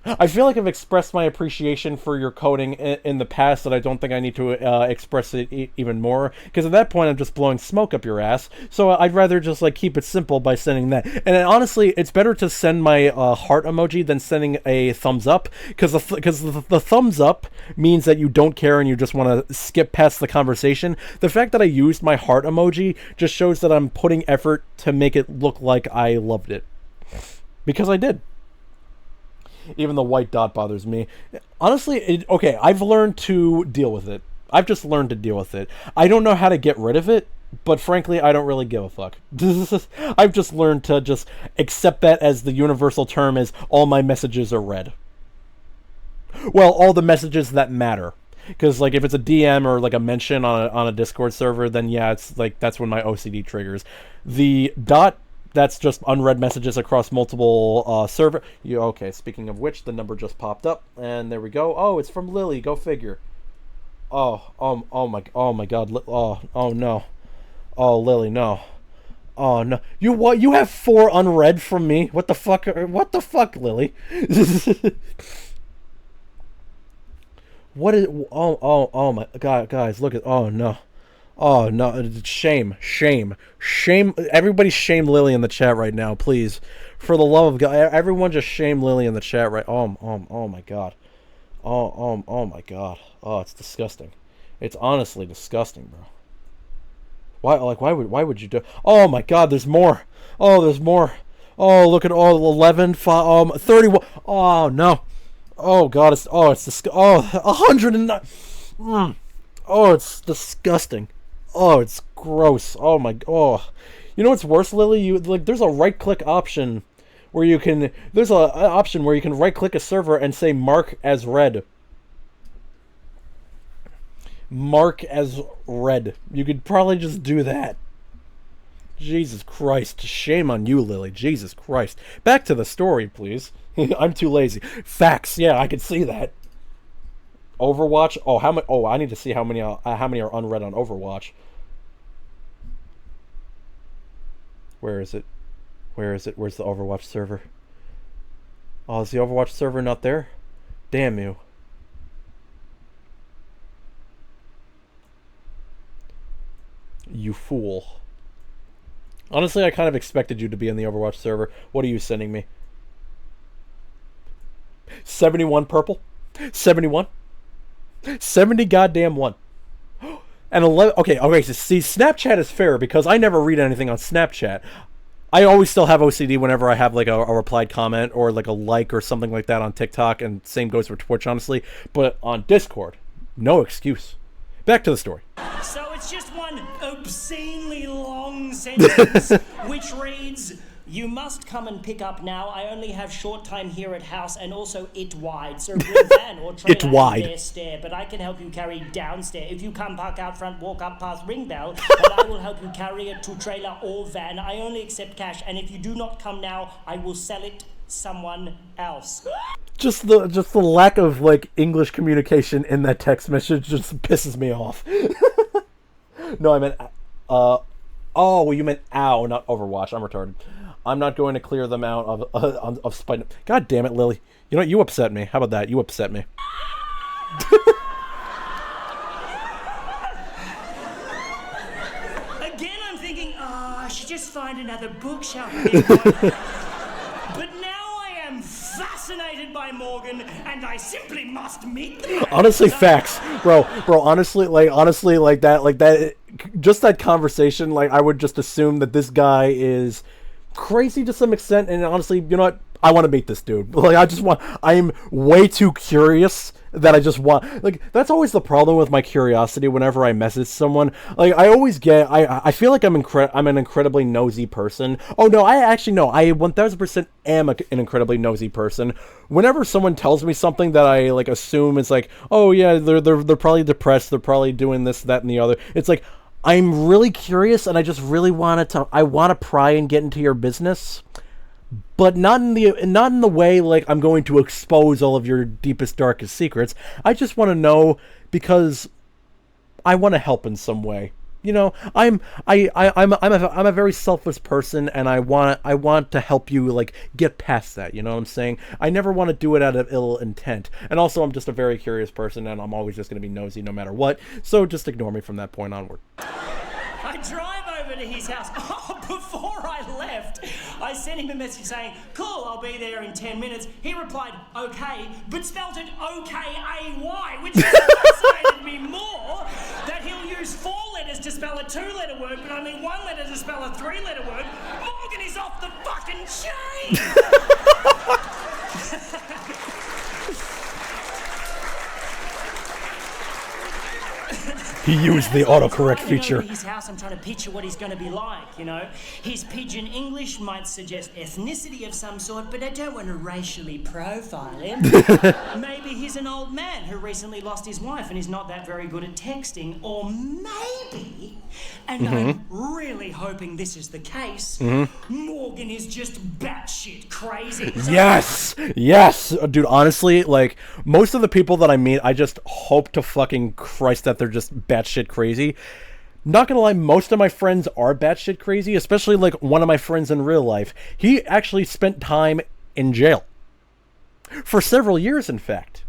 I feel like I've expressed my appreciation for your coding in the past, that I don't think I need to express it even more, because at that point I'm just blowing smoke up your ass. So I'd rather just like keep it simple by sending that. And honestly, it's better to send my heart emoji than sending a thumbs up, because the thumbs up means that you don't care and you just want to skip past the conversation. The fact that I used my heart emoji just shows that I'm putting effort to make it look like I loved it, because I did. Even the white dot bothers me. Honestly, okay, I've learned to deal with it. I've just learned to deal with it. I don't know how to get rid of it, but frankly, I don't really give a fuck. I've just learned to just accept that as the universal term is all my messages are read. Well, all the messages that matter. Because, like, if it's a DM or, like, a mention on a Discord server, then, yeah, it's, like, that's when my OCD triggers. The dot... That's just unread messages across multiple server. Okay, speaking of which, the number just popped up, and there we go. Oh, it's from Lily. Go figure. Oh my God. Oh no. Oh, Lily, no. Oh no. You have 4 unread from me. What the fuck? What the fuck, Lily? What is? Oh my God, guys, look at. Oh no. Oh, no, shame. Everybody shame Lily in the chat right now, please. For the love of God, everyone just shame Lily in the chat right. Oh my God. Oh my God. Oh, it's disgusting. It's honestly disgusting, bro. Why would you do? Oh my God, there's more. Oh, there's more. Oh, look at all 11, 5, 31. Oh no. Oh God, it's 109. Oh, it's disgusting. Oh, it's gross. Oh my. Oh, you know what's worse, Lily? There's a right-click option where you can. There's an option where you can right-click a server and say "mark as read." Mark as read. You could probably just do that. Jesus Christ! Shame on you, Lily. Jesus Christ. Back to the story, please. I'm too lazy. Facts. Yeah, I could see that. Overwatch. Oh, how many? Oh, I need to see how many are unread on Overwatch. Where is it? Where's the Overwatch server? Oh, is the Overwatch server not there? Damn you. You fool. Honestly, I kind of expected you to be in the Overwatch server. What are you sending me? 71 purple? 71? 70 goddamn 1. And 11. Okay, so see, Snapchat is fair because I never read anything on Snapchat. I always still have OCD whenever I have like a replied comment or like a like or something like that on TikTok, and same goes for Twitch, honestly. But on Discord, no excuse. Back to the story. So it's just one obscenely long sentence which reads, "You must come and pick up now. I only have short time here at house, and also it wide. So bring van or trailer in there stair, but I can help you carry downstairs. If you come park out front, walk up past ring bell, and I will help you carry it to trailer or van. I only accept cash, and if you do not come now, I will sell it someone else." Just the lack of like English communication in that text message just pisses me off. No, I meant oh, well, you meant ow, not Overwatch. I'm retarded. I'm not going to clear them out of spite. God damn it, Lily. You know what? You upset me. How about that? You upset me. Again, I'm thinking, I should just find another bookshelf. But now I am fascinated by Morgan, and I simply must meet them. Honestly, facts, bro. Honestly, like that, just that conversation. Like, I would just assume that this guy is crazy to some extent, and honestly, you know what? I want to meet this dude. Like, I'm way too curious that I just want, like, that's always the problem with my curiosity whenever I message someone. Like, I always get, I feel like I'm an incredibly nosy person. Oh, no, I 1000% am an incredibly nosy person. Whenever someone tells me something that I, like, assume is like, oh, yeah, they're probably depressed, they're probably doing this, that, and the other, it's like, I'm really curious, and I just really want to pry and get into your business. But not in the way like I'm going to expose all of your deepest, darkest secrets. I just want to know because I want to help in some way. You know, I'm a very selfless person, and I want to help you like get past that. You know what I'm saying? I never want to do it out of ill intent. And also, I'm just a very curious person, and I'm always just going to be nosy no matter what. So just ignore me from that point onward. I drive over to his house. Oh, before I left, I sent him a message saying, cool, I'll be there in 10 minutes. He replied, okay, but spelled it O-K-A-Y, which fascinated me more that he'll use 4 letters to spell a 2-letter word, but only 1 letter to spell a 3-letter word. Morgan is off the fucking chain! He used the autocorrect feature. Over his house, I'm trying to picture what he's going to be like, you know. His pidgin English might suggest ethnicity of some sort, but I don't want to racially profile him. Maybe he's an old man who recently lost his wife and is not that very good at texting. Or maybe, and I'm really hoping this is the case, Morgan is just batshit crazy. Yes! Dude, honestly, like, most of the people that I meet, I just hope to fucking Christ that they're just batshit crazy. Not gonna lie, most of my friends are batshit crazy, especially, like, one of my friends in real life. He actually spent time in jail. For several years, in fact.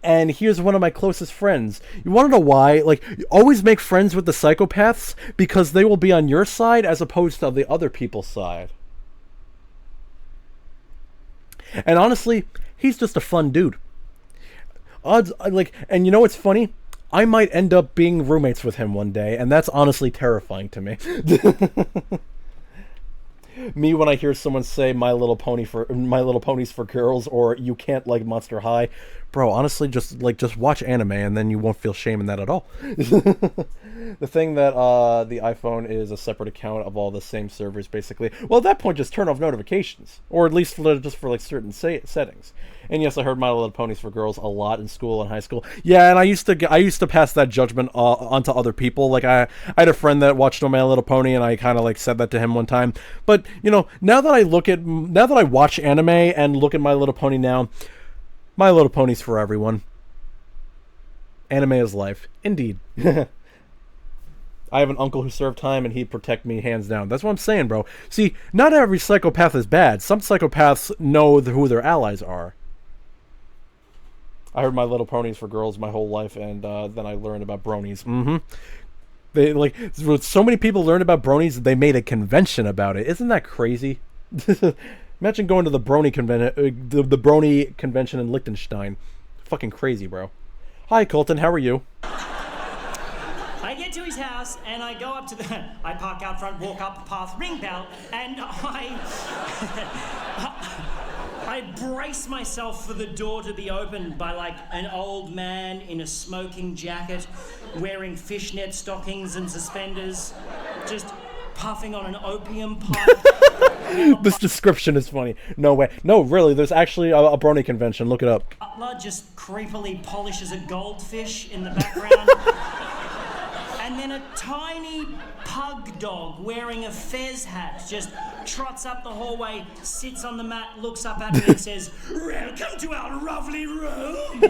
And he is one of my closest friends. You wanna know why? Like, you always make friends with the psychopaths because they will be on your side as opposed to the other people's side. And honestly, he's just a fun dude. And you know what's funny? I might end up being roommates with him one day, and that's honestly terrifying to me. Me when I hear someone say My Little Ponies for girls, or you can't like Monster High, bro. Honestly, just watch anime, and then you won't feel shame in that at all. The thing that the iPhone is a separate account of all the same servers, basically. Well, at that point, just turn off notifications, or at least just for like certain settings. And yes, I heard My Little Ponies for girls a lot in school and high school. Yeah, and I used to pass that judgment onto other people. Like I had a friend that watched My Little Pony, and I kind of like said that to him one time. But you know, now that I watch anime and look at My Little Pony now, My Little Pony's for everyone. Anime is life, indeed. I have an uncle who served time, and he'd protect me hands down. That's what I'm saying, bro. See, not every psychopath is bad. Some psychopaths know who their allies are. I heard My Little Ponies for girls my whole life, and then I learned about bronies. They so many people learned about bronies, they made a convention about it. Isn't that crazy? Imagine going to the brony convention in Liechtenstein. Fucking crazy, bro. Hi, Colton. How are you? I get to his house and I go up to I park out front, walk up the path, ring bell, and I brace myself for the door to be opened by like an old man in a smoking jacket, wearing fishnet stockings and suspenders, just puffing on an opium pipe. This description is funny. No way. No, really, there's actually a brony convention. Look it up. Butler just creepily polishes a goldfish in the background. And then a tiny pug dog wearing a fez hat just trots up the hallway, sits on the mat, looks up at me and says, "Welcome to our lovely room."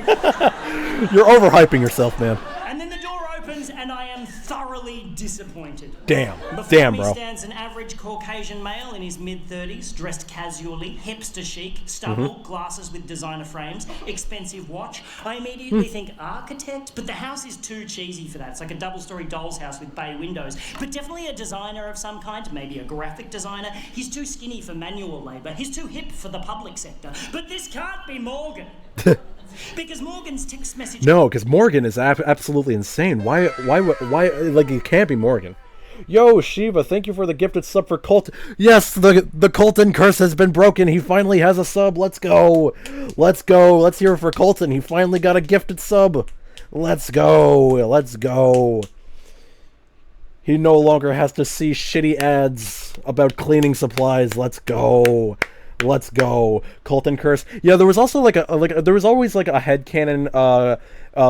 You're overhyping yourself, man. And then the door opens and I am thoroughly disappointed. Damn, Before bro. me stands an average Caucasian male in his mid-30s, dressed casually, hipster chic, stubble, glasses with designer frames, expensive watch. I immediately think architect, but the house is too cheesy for that. It's like a double-story doll's house with bay windows. But definitely a designer of some kind, maybe a graphic designer. He's too skinny for manual labour. He's too hip for the public sector. But this can't be Morgan. Because Morgan's text message... No, because Morgan is absolutely insane. Why, like, it can't be Morgan. Yo, Shiva, thank you for the gifted sub for Colton. Yes, the Colton curse has been broken. He finally has a sub. Let's go. Let's go. Let's hear it for Colton. He finally got a gifted sub. Let's go. Let's go. He no longer has to see shitty ads about cleaning supplies. Let's go. Let's go. Colton curse. Yeah, there was also there was always like a headcanon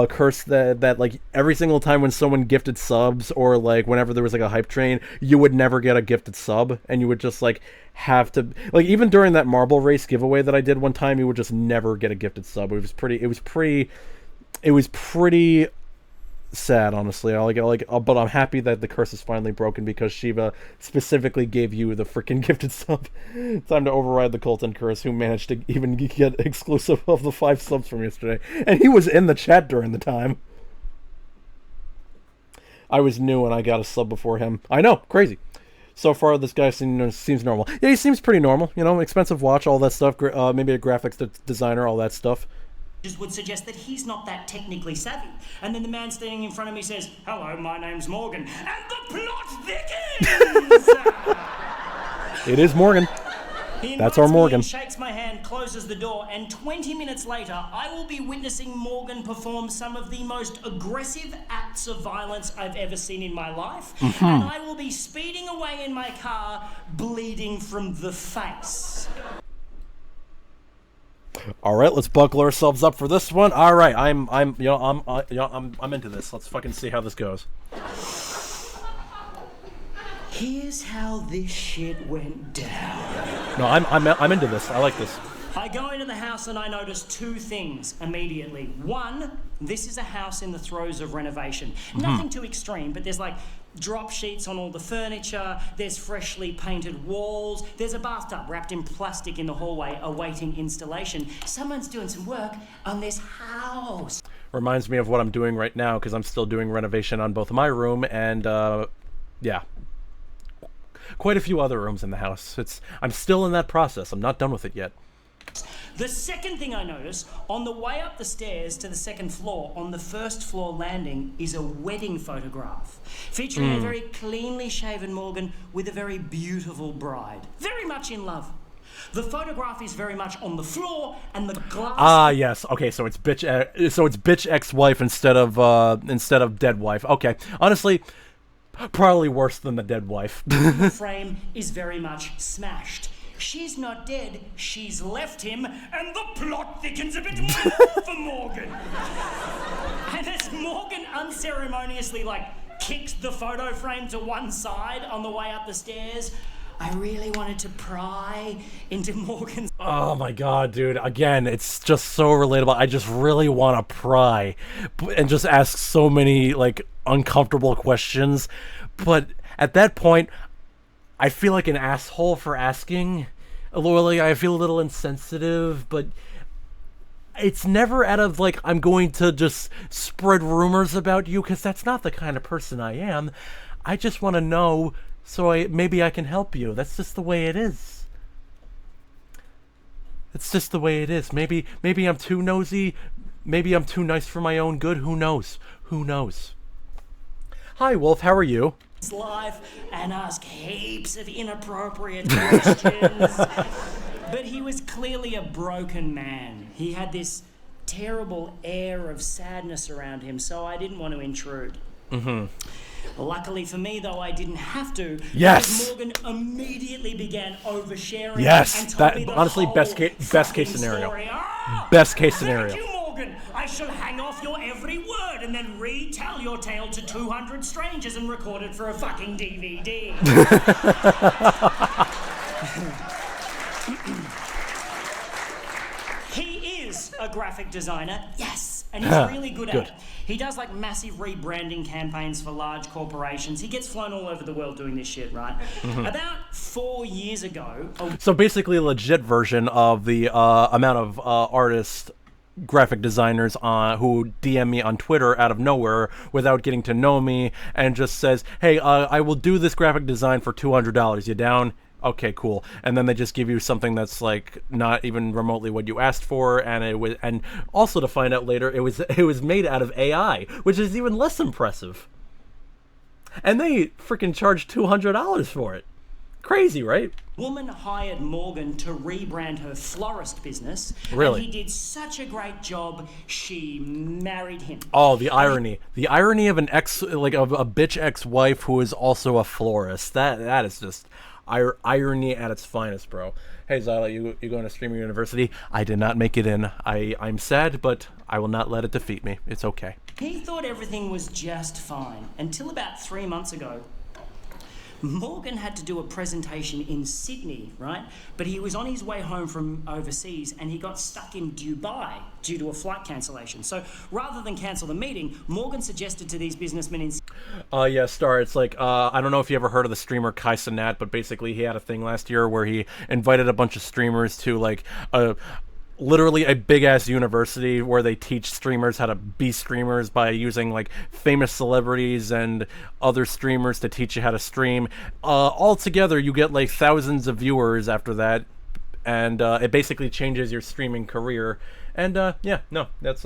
curse that like every single time when someone gifted subs, or like whenever there was like a hype train, you would never get a gifted sub, and you would just like have to, like, even during that marble race giveaway that I did one time, you would just never get a gifted sub. It was pretty sad, honestly. But I'm happy that the curse is finally broken, because Shiva specifically gave you the freaking gifted sub. Time to override the Colton curse, who managed to even get exclusive of the 5 subs from yesterday, and he was in the chat during the time. I was new and I got a sub before him. I know, crazy. So far, this guy seems normal. Yeah, he seems pretty normal. You know, expensive watch, all that stuff. Maybe a graphics designer, all that stuff. Would suggest that he's not that technically savvy. And then the man standing in front of me says, "Hello, my name's Morgan." And the plot thickens! It is Morgan. That's our Morgan. He shakes my hand, closes the door, and 20 minutes later, I will be witnessing Morgan perform some of the most aggressive acts of violence I've ever seen in my life. And I will be speeding away in my car, bleeding from the face. All right, let's buckle ourselves up for this one. All right, I'm into this. Let's fucking see how this goes. Here's how this shit went down. No, I'm into this. I like this. I go into the house and I notice 2 things immediately. One, this is a house in the throes of renovation. Nothing too extreme, but there's like drop sheets on all the furniture, there's freshly painted walls, there's a bathtub wrapped in plastic in the hallway awaiting installation. Someone's doing some work on this house. Reminds me of what I'm doing right now, because I'm still doing renovation on both my room and, yeah, quite a few other rooms in the house. I'm still in that process. I'm not done with it yet. The second thing I notice, on the way up the stairs to the 2nd floor, on the 1st floor landing, is a wedding photograph featuring a very cleanly shaven Morgan with a very beautiful bride, very much in love. The photograph is very much on the floor, and the glass. Ah, yes. Okay, so it's bitch ex-wife instead of dead wife. Okay, honestly, probably worse than the dead wife. The frame is very much smashed. She's not dead, she's left him, and the plot thickens a bit more for Morgan. And as Morgan unceremoniously, kicks the photo frame to one side on the way up the stairs, I really wanted to pry into Morgan's... Oh my god, dude. Again, it's just so relatable. I just really want to pry and just ask so many, uncomfortable questions. But at that point, I feel like an asshole for asking. I feel a little insensitive, but it's never out of, I'm going to just spread rumors about you, because that's not the kind of person I am. I just want to know, so maybe I can help you. That's just the way it is. It's just the way it is. Maybe I'm too nosy. Maybe I'm too nice for my own good. Who knows? Who knows? Hi, Wolf. How are you? Life and ask heaps of inappropriate questions. But he was clearly a broken man. He had this terrible air of sadness around him, so I didn't want to intrude. Luckily for me, though, I didn't have to. Yes. Morgan immediately began oversharing. Yes. And told That me the honestly whole best case scenario. story. Best case scenario. Thank you, Morgan. I shall hang off your every word and then retell your tale to 200 strangers and record it for a fucking DVD. He is a graphic designer, yes, and he's really good at it. He does massive rebranding campaigns for large corporations. He gets flown all over the world doing this shit, right? About 4 years ago... So basically a legit version of the amount of artists, graphic designers who DM me on Twitter out of nowhere without getting to know me and just says, hey, I will do this graphic design for $200. You down? Okay, cool. And then they just give you something that's not even remotely what you asked for, and also to find out later it was made out of AI, which is even less impressive. And they freaking charged $200 for it. Crazy, right? Woman hired Morgan to rebrand her florist business. Really? And he did such a great job, she married him. Oh, the irony. The irony of an of a bitch ex-wife who is also a florist. That is just irony at its finest, bro. Hey, Zyla, you going to Streamer University? I did not make it in. I'm sad, but I will not let it defeat me. It's okay. He thought everything was just fine until about 3 months ago. Morgan had to do a presentation in Sydney, right? But he was on his way home from overseas and he got stuck in Dubai due to a flight cancellation. So rather than cancel the meeting, Morgan suggested to these businessmen in... Yeah, Star, it's like, I don't know if you ever heard of the streamer Kai Cenat, but basically he had a thing last year where he invited a bunch of streamers to, like, literally a big-ass university where they teach streamers how to be streamers by using, like, famous celebrities and other streamers to teach you how to stream. Altogether, you get, like, thousands of viewers after that, and it basically changes your streaming career. And, yeah, no, that's,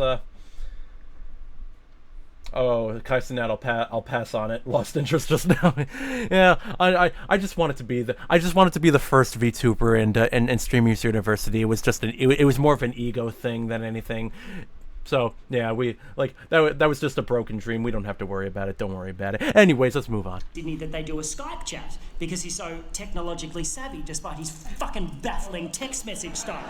Oh, Kai Cenat, I'll pass on it. Lost interest just now. Yeah, I just wanted to be the first VTuber in Streamers University. It was just it was more of an ego thing than anything. So yeah, we like that was just a broken dream. We don't have to worry about it. Don't worry about it. Anyways, let's move on. Sydney that they do a Skype chat because he's so technologically savvy despite his fucking baffling text message style.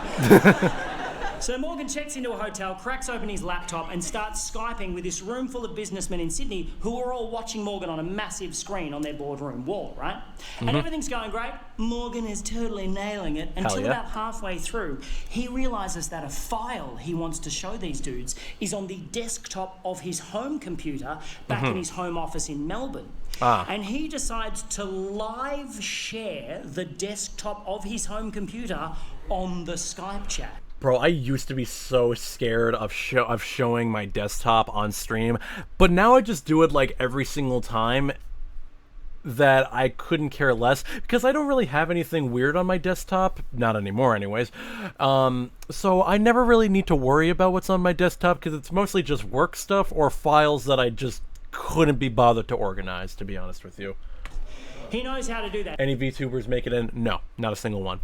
So Morgan checks into a hotel, cracks open his laptop and starts Skyping with this room full of businessmen in Sydney who are all watching Morgan on a massive screen on their boardroom wall, right? Mm-hmm. And everything's going great. Morgan is totally nailing it until about halfway through, he realises that a file he wants to show these dudes is on the desktop of his home computer back in his home office in Melbourne. And he decides to live share the desktop of his home computer on the Skype chat. Bro, I used to be so scared of showing my desktop on stream, but now I just do it like every single time that I couldn't care less because I don't really have anything weird on my desktop, not anymore anyways. So I never really need to worry about what's on my desktop because it's mostly just work stuff or files that I just couldn't be bothered to organize, to be honest with you. He knows how to do that. Any VTubers make it in? No, not a single one.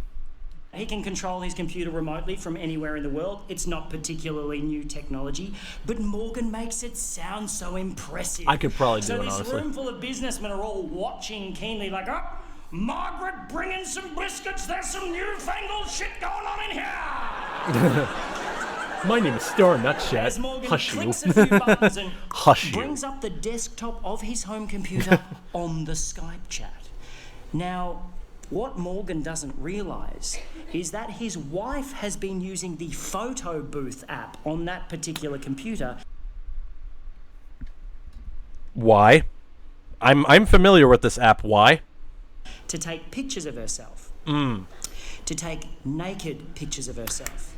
He can control his computer remotely from anywhere in the world. It's not particularly new technology, but Morgan makes it sound so impressive. I could probably do it, honestly. So this room full of businessmen are all watching keenly like, oh, Margaret, bring in some biscuits. There's some newfangled shit going on in here. My name is Star Nutchat. As Morgan Hush clicks you. a few buttons and Hush brings up the desktop of his home computer on the Skype chat. Now, what Morgan doesn't realise is that his wife has been using the photo booth app on that particular computer. Why? I'm familiar with this app. Why? To take pictures of herself. To take naked pictures of herself.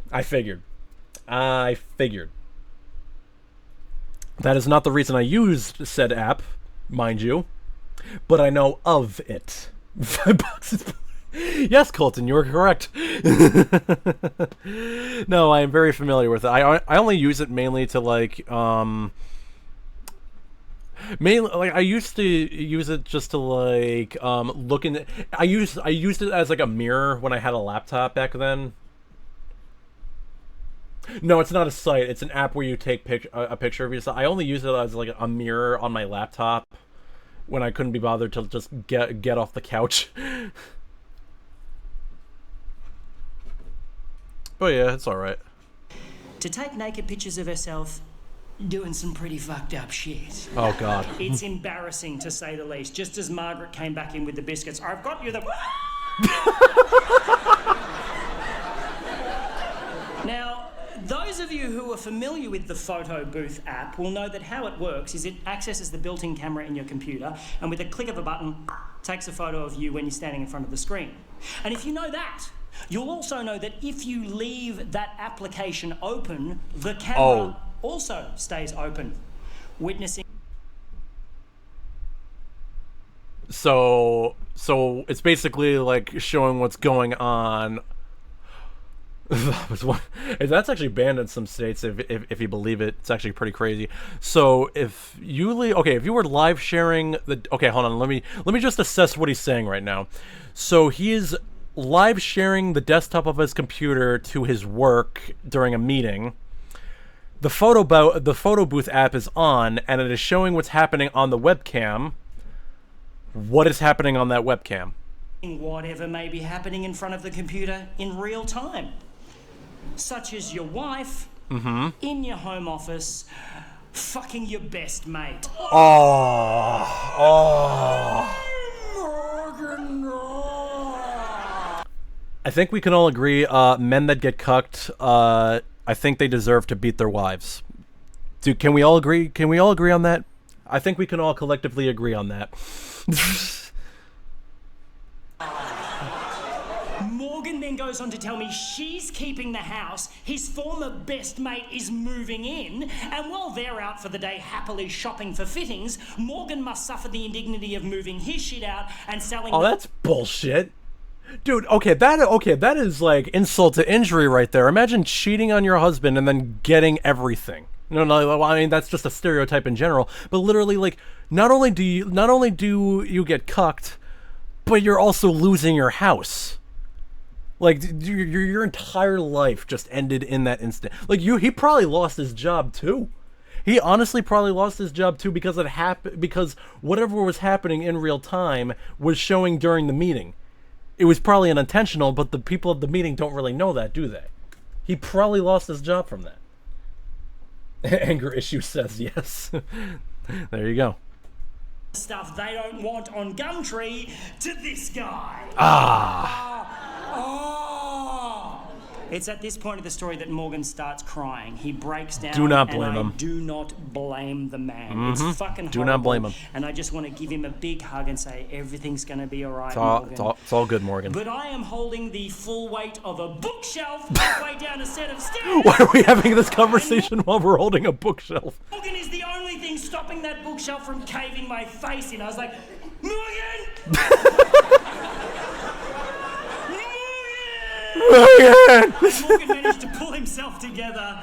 I figured. That is not the reason I used said app, mind you, but I know of it. $5. Yes, Colton, you were correct. No, I am very familiar with it. I only use it mainly to mainly like I used to use it just to look in. I used it as like a mirror when I had a laptop back then. No, it's not a site. It's an app where you take a picture of yourself. I only use it as like a mirror on my laptop when I couldn't be bothered to just get off the couch. But yeah, it's alright. To take naked pictures of herself doing some pretty fucked up shit. Oh god. It's embarrassing to say the least. Just as Margaret came back in with the biscuits, I've got you the... Now, those of you who are familiar with the photo booth app will know that how it works is it accesses the built-in camera in your computer and with a click of a button takes a photo of you when you're standing in front of the screen. And if you know that, you'll also know that if you leave that application open, the camera also stays open, witnessing... So it's basically like showing what's going on That's actually banned in some states. If you believe it, it's actually pretty crazy. So if you if you were live sharing the hold on, let me just assess what he's saying right now. So he is live sharing the desktop of his computer to his work during a meeting. The photo booth app is on, and it is showing what's happening on the webcam. What is happening on that webcam? Whatever may be happening in front of the computer in real time, such as your wife in your home office fucking your best mate. Morgan, no. I think we can all agree, men that get cucked, I think they deserve to beat their wives. Dude, can we all agree? Can we all agree on that? I think we can all collectively agree on that. Morgan then goes on to tell me she's keeping the house, his former best mate is moving in, and while they're out for the day happily shopping for fittings, Morgan must suffer the indignity of moving his shit out and selling... Oh, that's bullshit. Dude, that is like insult to injury right there. Imagine cheating on your husband and then getting everything. No, I mean, that's just a stereotype in general, but literally, like, not only do you get cucked, but you're also losing your house. Like, your entire life just ended in that instant. Like, he probably lost his job too. He honestly probably lost his job too because because whatever was happening in real time was showing during the meeting. It was probably unintentional, but the people at the meeting don't really know that, do they? He probably lost his job from that. Anger issue says yes. There you go. Stuff they don't want on Gumtree to this guy. It's at this point of the story that Morgan starts crying. He breaks down. Do not blame him. I do not blame the man. It's fucking horrible. Do not blame him. And I just want to give him a big hug and say everything's going to be all right, Morgan. It's all good, Morgan. But I am holding the full weight of a bookshelf halfway down a set of stairs. Why are we having this conversation while we're holding a bookshelf? Morgan is the only thing stopping that bookshelf from caving my face in. I was like, Morgan! Morgan managed to pull himself together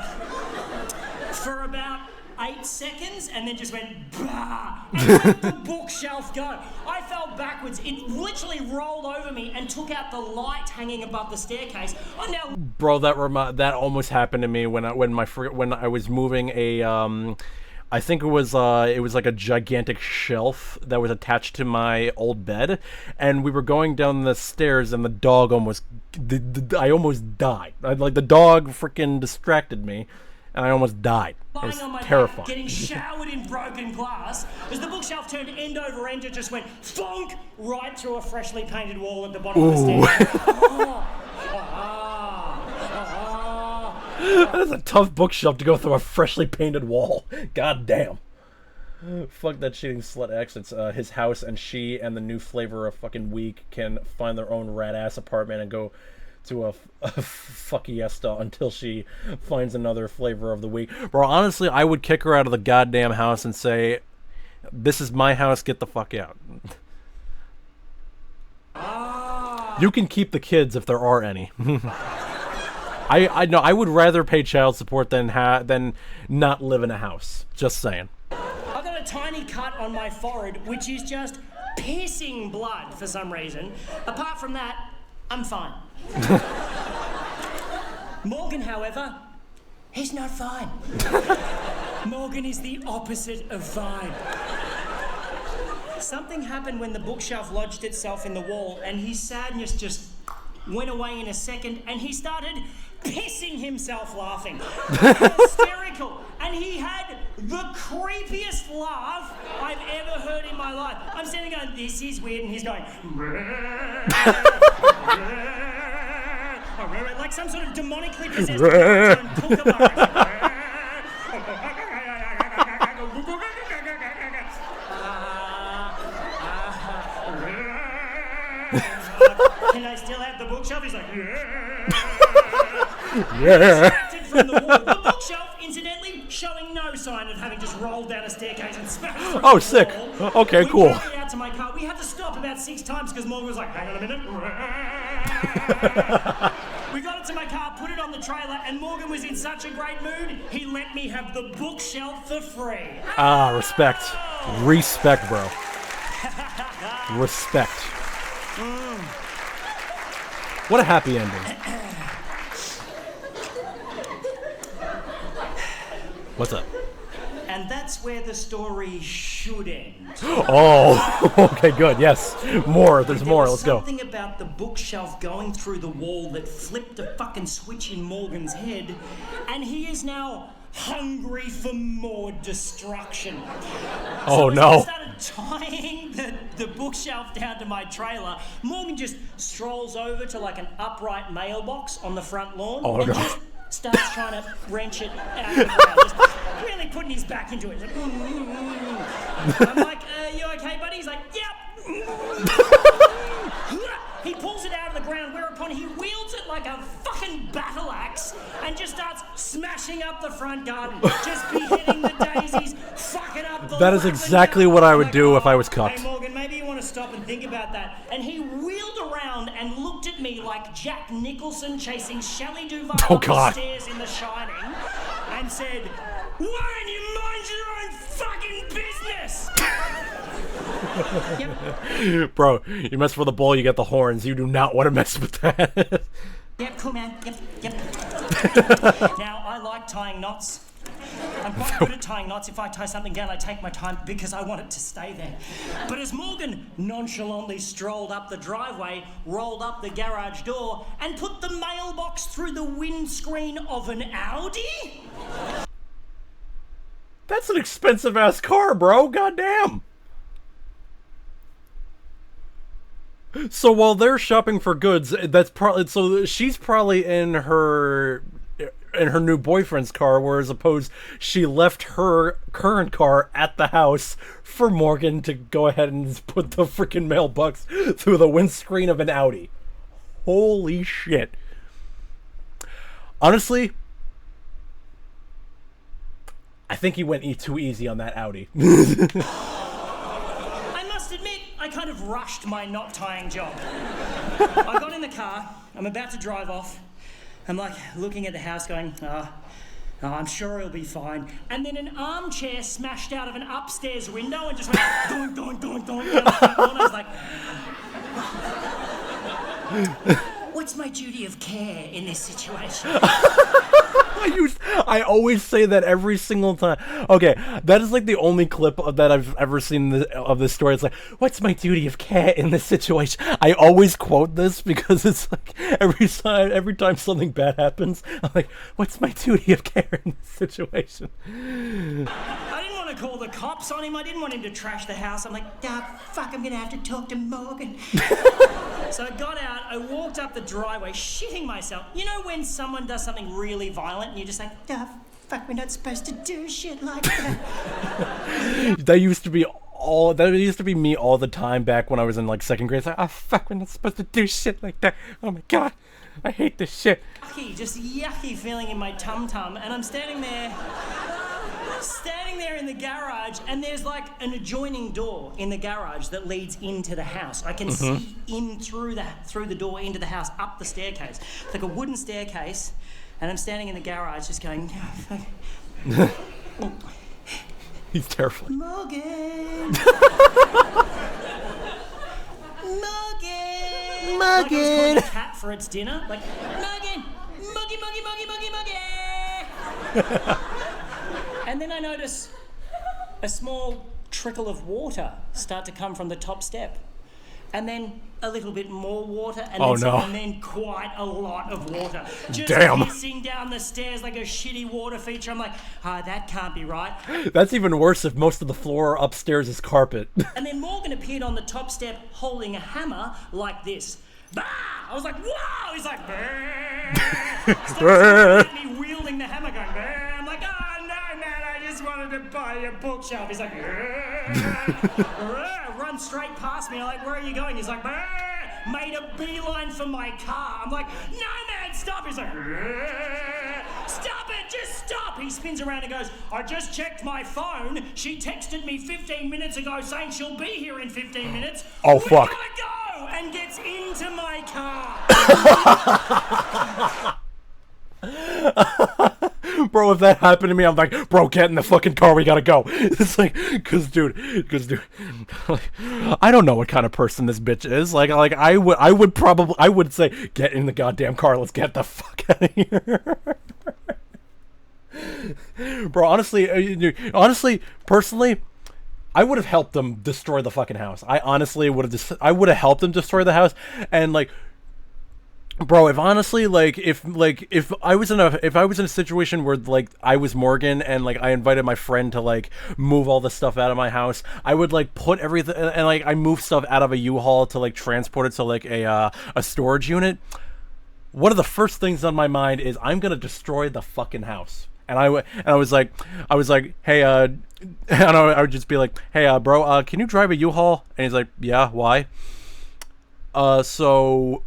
for about 8 seconds and then just went bah and let the bookshelf go. I fell backwards. It literally rolled over me and took out the light hanging above the staircase. Bro, that almost happened to me when I was moving a I think it was like a gigantic shelf that was attached to my old bed, and we were going down the stairs, and the dog I almost died. Like the dog freaking distracted me, and I almost died. It was terrifying. Back, getting showered in broken glass, as the bookshelf turned end over end, it just went thunk right through a freshly painted wall at the bottom of the stairs. That is a tough bookshelf to go through a freshly painted wall. God damn. Fuck that cheating slut X. It's his house, and she and the new flavor of fucking week can find their own rat ass apartment and go to a fuckiesta until she finds another flavor of the week. Bro, honestly, I would kick her out of the goddamn house and say, "This is my house. Get the fuck out." You can keep the kids if there are any. I know I would rather pay child support than not live in a house. Just saying. I got a tiny cut on my forehead, which is just pissing blood for some reason. Apart from that, I'm fine. Morgan, however, he's not fine. Morgan is the opposite of fine. Something happened when the bookshelf lodged itself in the wall, and his sadness just went away in a second, and he started pissing himself laughing. Hysterical. And he had the creepiest laugh I've ever heard in my life. I'm standing going, this is weird, and he's going, like some sort of demonically possessed kookaburra. Can I still have the bookshelf? He's like, distracted from the wall. The bookshelf, incidentally, showing no sign of having just rolled down a staircase and smashed through the sick. wall. Okay, cool. We carried it out to my car. We had to stop about 6 times because Morgan was like, hang on a minute. We got it to my car, put it on the trailer, and Morgan was in such a great mood, he let me have the bookshelf for free. Ah, respect. Respect, bro. Respect. What a happy ending. What's up? And that's where the story should end. Oh, okay, good. Yes. More. There's more. Let's go. Something about the bookshelf going through the wall that flipped a fucking switch in Morgan's head, and he is now hungry for more destruction. Oh, so as no. I started tying the bookshelf down to my trailer, Morgan just strolls over to like an upright mailbox on the front lawn. Oh, and no. just starts trying to wrench it out of the ground, just really putting his back into it. He's like, I'm like, you okay, buddy? He's like, yep. He pulls it out of the ground, whereupon he wields it like a fucking battle axe and just starts smashing up the front garden, just beheading the daisies, fucking up the That is exactly what I would do if I was cucked. Hey Morgan, maybe you want to stop and think about that. And he wheeled around and looked at me like Jack Nicholson chasing Shelley Duvall Oh, up God. the stairs in The Shining, and said, "Why don't you mind your own fucking business?" Yep. Bro, you mess with the bull, you get the horns. You do not want to mess with that. Yep, cool, man. Yep. Now, I like tying knots. I'm quite good at tying knots. If I tie something down, I take my time because I want it to stay there. But as Morgan nonchalantly strolled up the driveway, rolled up the garage door, and put the mailbox through the windscreen of an Audi? That's an expensive-ass car, bro. Goddamn. So while they're shopping for goods, that's probably so she's probably in her new boyfriend's car, whereas opposed she left her current car at the house for Morgan to go ahead and put the freaking mailbox through the windscreen of an Audi. Holy shit. Honestly, I think he went too easy on that Audi. I must admit, I kind of rushed my knot tying job. I got in the car, I'm about to drive off. I'm like looking at the house going, I'm sure he'll be fine. And then an armchair smashed out of an upstairs window and just went doink, doink, doink, doink. And I was like, what's my duty of care in this situation? I always say that every single time. Okay, that is like the only clip that I've ever seen of this story. It's like, what's my duty of care in this situation? I always quote this because it's like every time something bad happens, I'm like, what's my duty of care in this situation? I didn't want to call the cops on him. I didn't want him to trash the house. I'm like, fuck, I'm going to have to talk to Morgan. So I got out, I walked up the driveway, shitting myself. You know when someone does something really violent and you're just like, fuck, we're not supposed to do shit like that. That used to be me all the time back when I was in like second grade. It's like, fuck, we're not supposed to do shit like that. Oh my god, I hate this shit. Yucky feeling in my tum-tum, and I'm standing there in the garage, and there's like an adjoining door in the garage that leads into the house. I can see in through the door into the house, up the staircase. It's like a wooden staircase, and I'm standing in the garage just going, He's terrified. Morgan! Morgan! Morgan! Like I was calling a cat for its dinner. Like, Morgan! Moggy, moggy, moggy, moggy, moggy! And then I notice a small trickle of water start to come from the top step. And then a little bit more water, and, and then quite a lot of water. Just hissing down the stairs like a shitty water feature. I'm like, that can't be right. That's even worse if most of the floor upstairs is carpet. And then Morgan appeared on the top step holding a hammer like this. Bah! I was like, whoa! He's like, starts at me wielding the hammer going, bah! I'm like, oh no, man, I just wanted to buy a bookshelf. He's like, run straight past me. I'm like, where are you going? He's like, bah! Made a beeline for my car. I'm like, no, man, stop. He's like, stop it, just stop. He spins around and goes, I just checked my phone. She texted me 15 minutes ago saying she'll be here in 15 minutes. Oh, fuck. We gotta go! And gets into my car. Bro, if that happened to me, I'm like, bro, get in the fucking car, we gotta go. It's like, cause dude, like, I don't know what kind of person this bitch is. Like I would say, get in the goddamn car, let's get the fuck out of here. Bro, honestly, personally, I would have helped them destroy the fucking house. I honestly would have I would have helped them destroy the house, and like, bro, if honestly, if I was in a situation where like I was Morgan and like I invited my friend to like move all the stuff out of my house, I would like put everything, and like I move stuff out of a U-Haul to like transport it to like a storage unit. One of the first things on my mind is I'm gonna destroy the fucking house. And I was like, hey, and I would just be like, hey, bro, can you drive a U-Haul? And he's like, yeah, why? So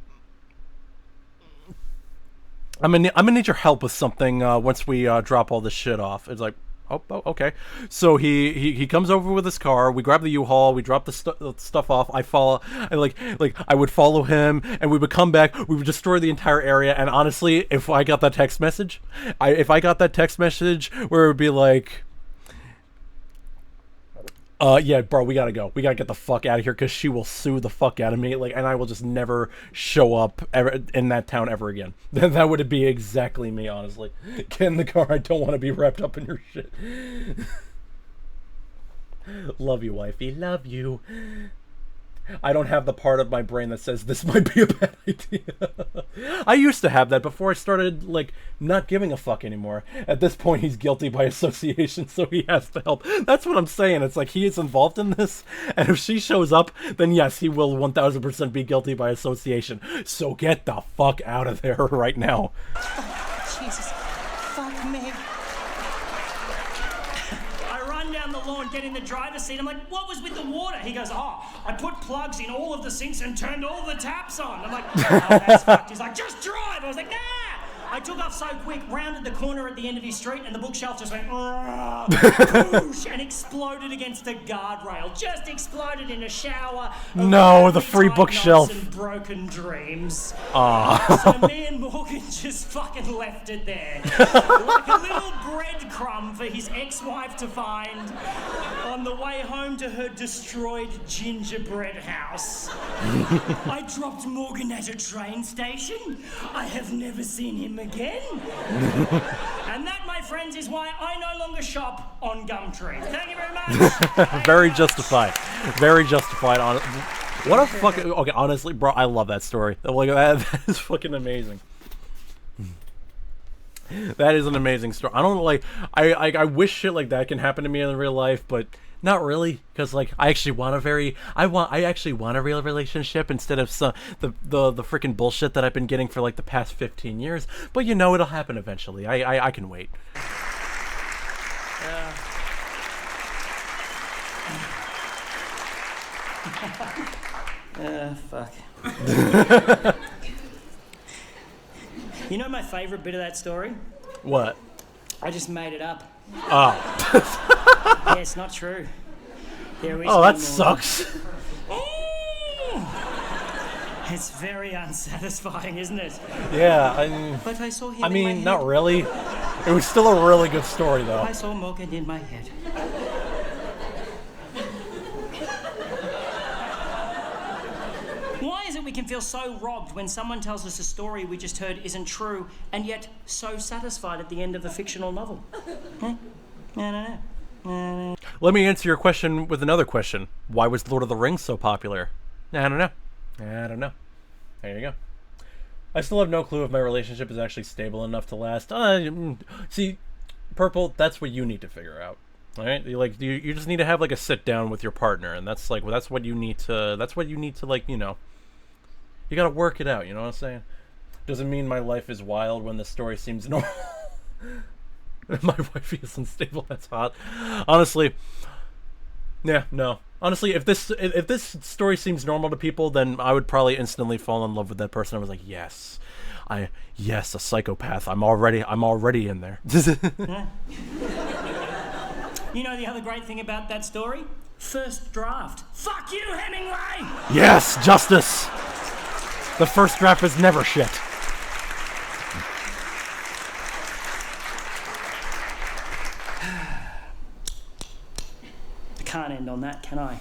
I'm gonna need your help with something once we drop all this shit off. It's like, oh, okay. So he comes over with his car. We grab the U-Haul. We drop the stuff off. I would follow him, and we would come back. We would destroy the entire area. And honestly, if I got that text message, where it would be like, yeah, bro, we gotta go. We gotta get the fuck out of here because she will sue the fuck out of me. Like, and I will just never show up ever in that town ever again. That would be exactly me, honestly. Get in the car. I don't want to be wrapped up in your shit. Love you, wifey. Love you. I don't have the part of my brain that says this might be a bad idea. I used to have that before I started, like, not giving a fuck anymore. At this point, he's guilty by association, so he has to help. That's what I'm saying. It's like he is involved in this, and if she shows up, then yes, he will 1000% be guilty by association. So get the fuck out of there right now. Oh, Jesus. Fuck me. Down the lawn, get in the driver's seat. I'm like, what was with the water? He goes, oh, I put plugs in all of the sinks and turned all the taps on. I'm like, oh, that's fucked. He's like, just drive. I was like, nah. I took off so quick, rounded the corner at the end of his street, and the bookshelf just went, whoosh, and exploded against the guardrail. Just exploded in a shower. No, the free bookshelf. And broken dreams. Aww. So me and Morgan just fucking left it there. Like a little breadcrumb for his ex-wife to find on the way home to her destroyed gingerbread house. I dropped Morgan at a train station. I have never seen him again. And that, my friends, is why I no longer shop on Gumtree. Thank you very much. Very justified. Very justified. What a fucking... Okay, honestly, bro, I love that story. Like, that is fucking amazing. That is an amazing story. I don't like... I wish shit like that can happen to me in real life, but... Not really, because like I actually want a real relationship instead of the freaking bullshit that I've been getting for like the past 15 years. But you know, it'll happen eventually. I can wait. Fuck. You know my favorite bit of that story? What? I just made it up. Oh. Yeah, it's not true. Oh, that sucks. It's very unsatisfying, isn't it? Yeah, but I saw him I in mean, my head. not really. It was still a really good story, though. I saw Morgan in my head. Why is it we can feel so robbed when someone tells us a story we just heard isn't true, and yet so satisfied at the end of a fictional novel? I don't know. Let me answer your question with another question. Why was Lord of the Rings so popular? I don't know. There you go. I still have no clue if my relationship is actually stable enough to last. See, Purple, that's what you need to figure out. All right, you just need to have like a sit down with your partner, and that's what you need to like, you know. You gotta work it out. You know what I'm saying? Doesn't mean my life is wild when the story seems normal. My wife is unstable. That's hot. Honestly, yeah, no. Honestly, if this story seems normal to people, then I would probably instantly fall in love with that person. I was like, yes, a psychopath. I'm already in there. You know the other great thing about that story? First draft. Fuck you, Hemingway! Yes, justice. The first draft is never shit. I can't end on that, can I?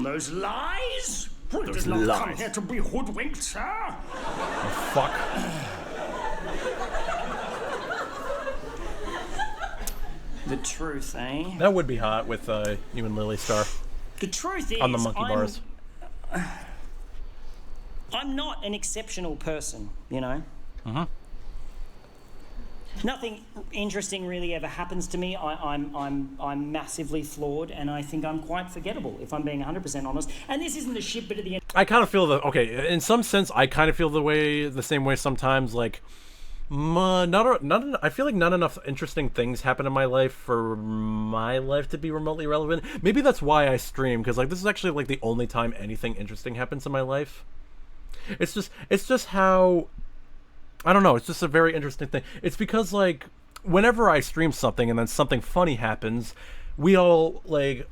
Those lies? We Those did not come lies. here to be hoodwinked, sir. Oh, fuck. The truth, eh? That would be hot with you and Lily Star The truth is, on the monkey bars. I'm not an exceptional person, you know? Nothing interesting really ever happens to me. I'm massively flawed, and I think I'm quite forgettable, if I'm being 100% honest. And this isn't the shit bit at the end. I kind of feel in some sense, I kind of feel the same way sometimes. Like, I feel like not enough interesting things happen in my life for my life to be remotely relevant. Maybe that's why I stream, because like this is actually like the only time anything interesting happens in my life. It's just how, I don't know, it's just a very interesting thing. It's because like whenever I stream something and then something funny happens, we all like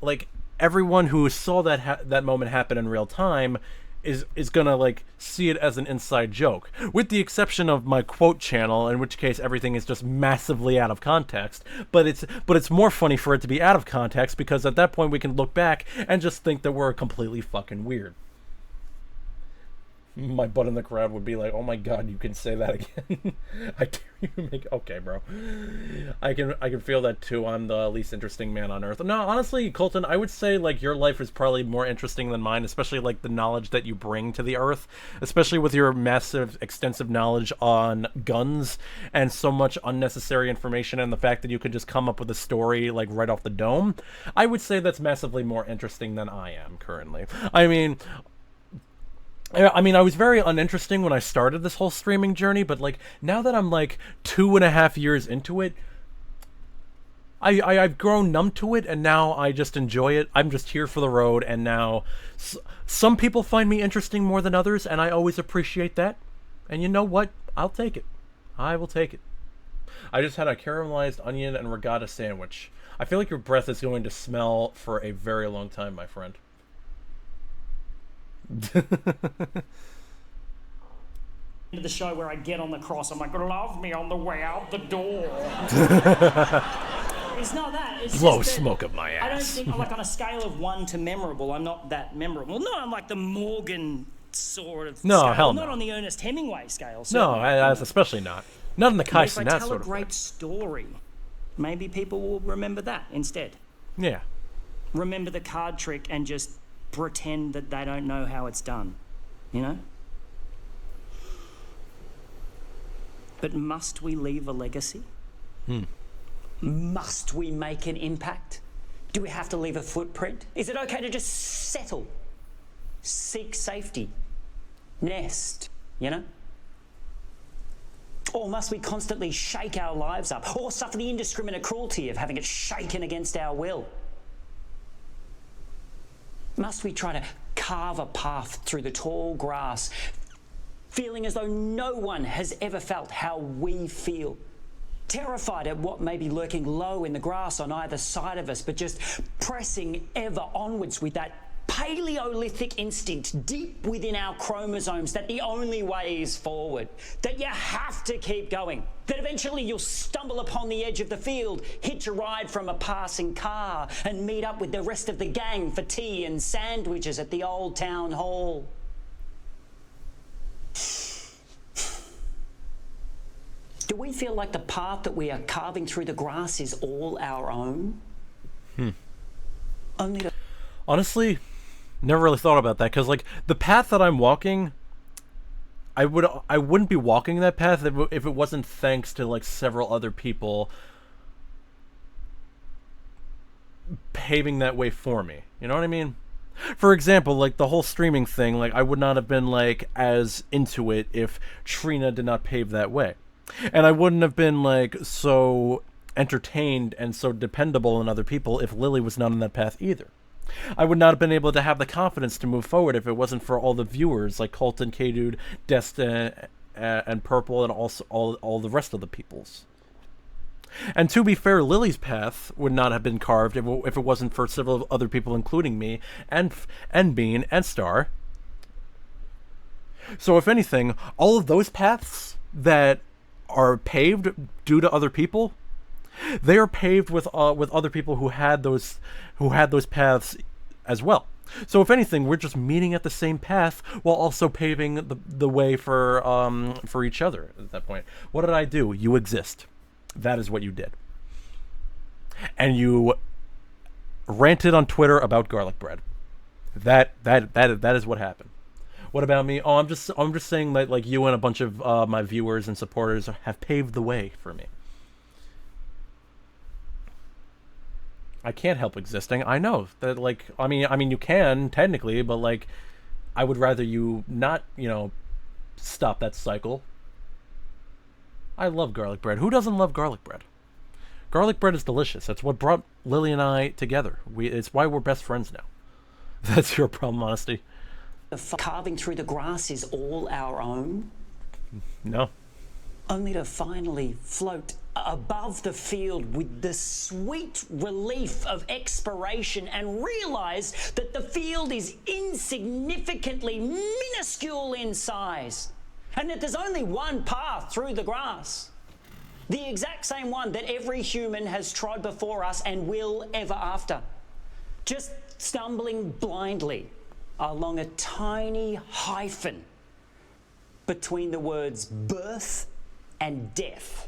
everyone who saw that moment happen in real time is gonna like see it as an inside joke, with the exception of my quote channel, in which case everything is just massively out of context. But it's more funny for it to be out of context, because at that point we can look back and just think that we're completely fucking weird. My butt in the crowd would be like, "Oh my god, you can say that again." I can't even make. Okay, bro. I can feel that too. I'm the least interesting man on earth. No, honestly, Colton, I would say like your life is probably more interesting than mine, especially like the knowledge that you bring to the earth, especially with your massive, extensive knowledge on guns and so much unnecessary information, and the fact that you could just come up with a story like right off the dome. I would say that's massively more interesting than I am currently. I mean, I was very uninteresting when I started this whole streaming journey, but like now that I'm like 2.5 years into it, I've grown numb to it, and now I just enjoy it. I'm just here for the road, and now some people find me interesting more than others, and I always appreciate that. And you know what? I'll take it. I will take it. I just had a caramelized onion and regatta sandwich. I feel like your breath is going to smell for a very long time, my friend. Of the show where I get on the cross, I'm like, love me on the way out the door. It's not that. It's Blow just that smoke up my ass. I don't think, like, on a scale of 1 to memorable, I'm not that memorable. No, I'm like the Morgan sort of No, scale. hell Not no. on the Ernest Hemingway scale. No, certainly. especially not. Not in the Kai If I Cenat tell sort a of great thing. story, maybe people will remember that instead. Yeah. Remember the card trick and just pretend that they don't know how it's done. You know? But must we leave a legacy? Must we make an impact? Do we have to leave a footprint? Is it okay to just settle? Seek safety? Nest, you know? Or must we constantly shake our lives up, or suffer the indiscriminate cruelty of having it shaken against our will? Must we try to carve a path through the tall grass, feeling as though no one has ever felt how we feel? Terrified at what may be lurking low in the grass on either side of us, but just pressing ever onwards with that Paleolithic instinct deep within our chromosomes that the only way is forward, that you have to keep going, that eventually you'll stumble upon the edge of the field, hitch a ride from a passing car, and meet up with the rest of the gang for tea and sandwiches at the old town hall. Do we feel like the path that we are carving through the grass is all our own? Only to... Honestly, never really thought about that, because like the path that I'm walking, I wouldn't be walking that path if it wasn't thanks to like several other people paving that way for me. You know what I mean? For example, like the whole streaming thing, like I would not have been like as into it if Trina did not pave that way. And I wouldn't have been like so entertained and so dependable on other people if Lily was not on that path either. I would not have been able to have the confidence to move forward if it wasn't for all the viewers like Colton, K-Dude, Destin, and Purple, and also all the rest of the peoples. And to be fair, Lily's path would not have been carved if it wasn't for several other people, including me and Bean and Star. So if anything, all of those paths that are paved due to other people, they are paved with other people who had those paths as well. So if anything, we're just meeting at the same path while also paving the way for each other at that point. What did I do? You exist. That is what you did. And you ranted on Twitter about garlic bread. That is what happened. What about me? Oh, I'm just saying that, like, you and a bunch of my viewers and supporters have paved the way for me. I can't help existing. I know that, like, I mean, you can technically, but like, I would rather you not, stop that cycle. I love garlic bread. Who doesn't love garlic bread? Garlic bread is delicious. That's what brought Lily and I together. It's why we're best friends now. That's your problem, honesty. Carving through the grass is all our own. No. Only to finally float above the field with the sweet relief of expiration and realize that the field is insignificantly minuscule in size and that there's only one path through the grass. The exact same one that every human has trod before us and will ever after. Just stumbling blindly along a tiny hyphen between the words birth and death.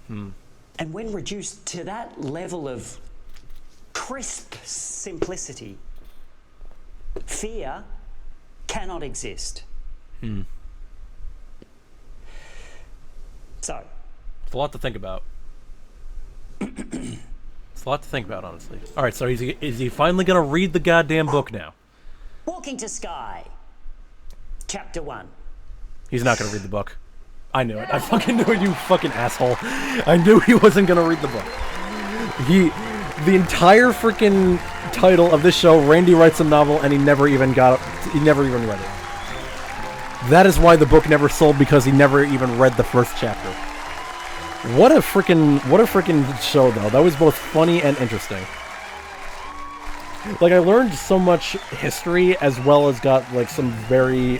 And when reduced to that level of crisp simplicity, fear cannot exist. So, it's a lot to think about. It's a lot to think about, honestly. All right, so is he finally gonna read the goddamn book now? Walking to Sky, Chapter 1. He's not gonna read the book. I knew it. I fucking knew it, you fucking asshole. I knew he wasn't gonna read the book. The entire freaking title of this show, Randy writes a novel, and he never even read it. That is why the book never sold, because he never even read the first chapter. What a freaking show, though. That was both funny and interesting. Like, I learned so much history, as well as got, like, some very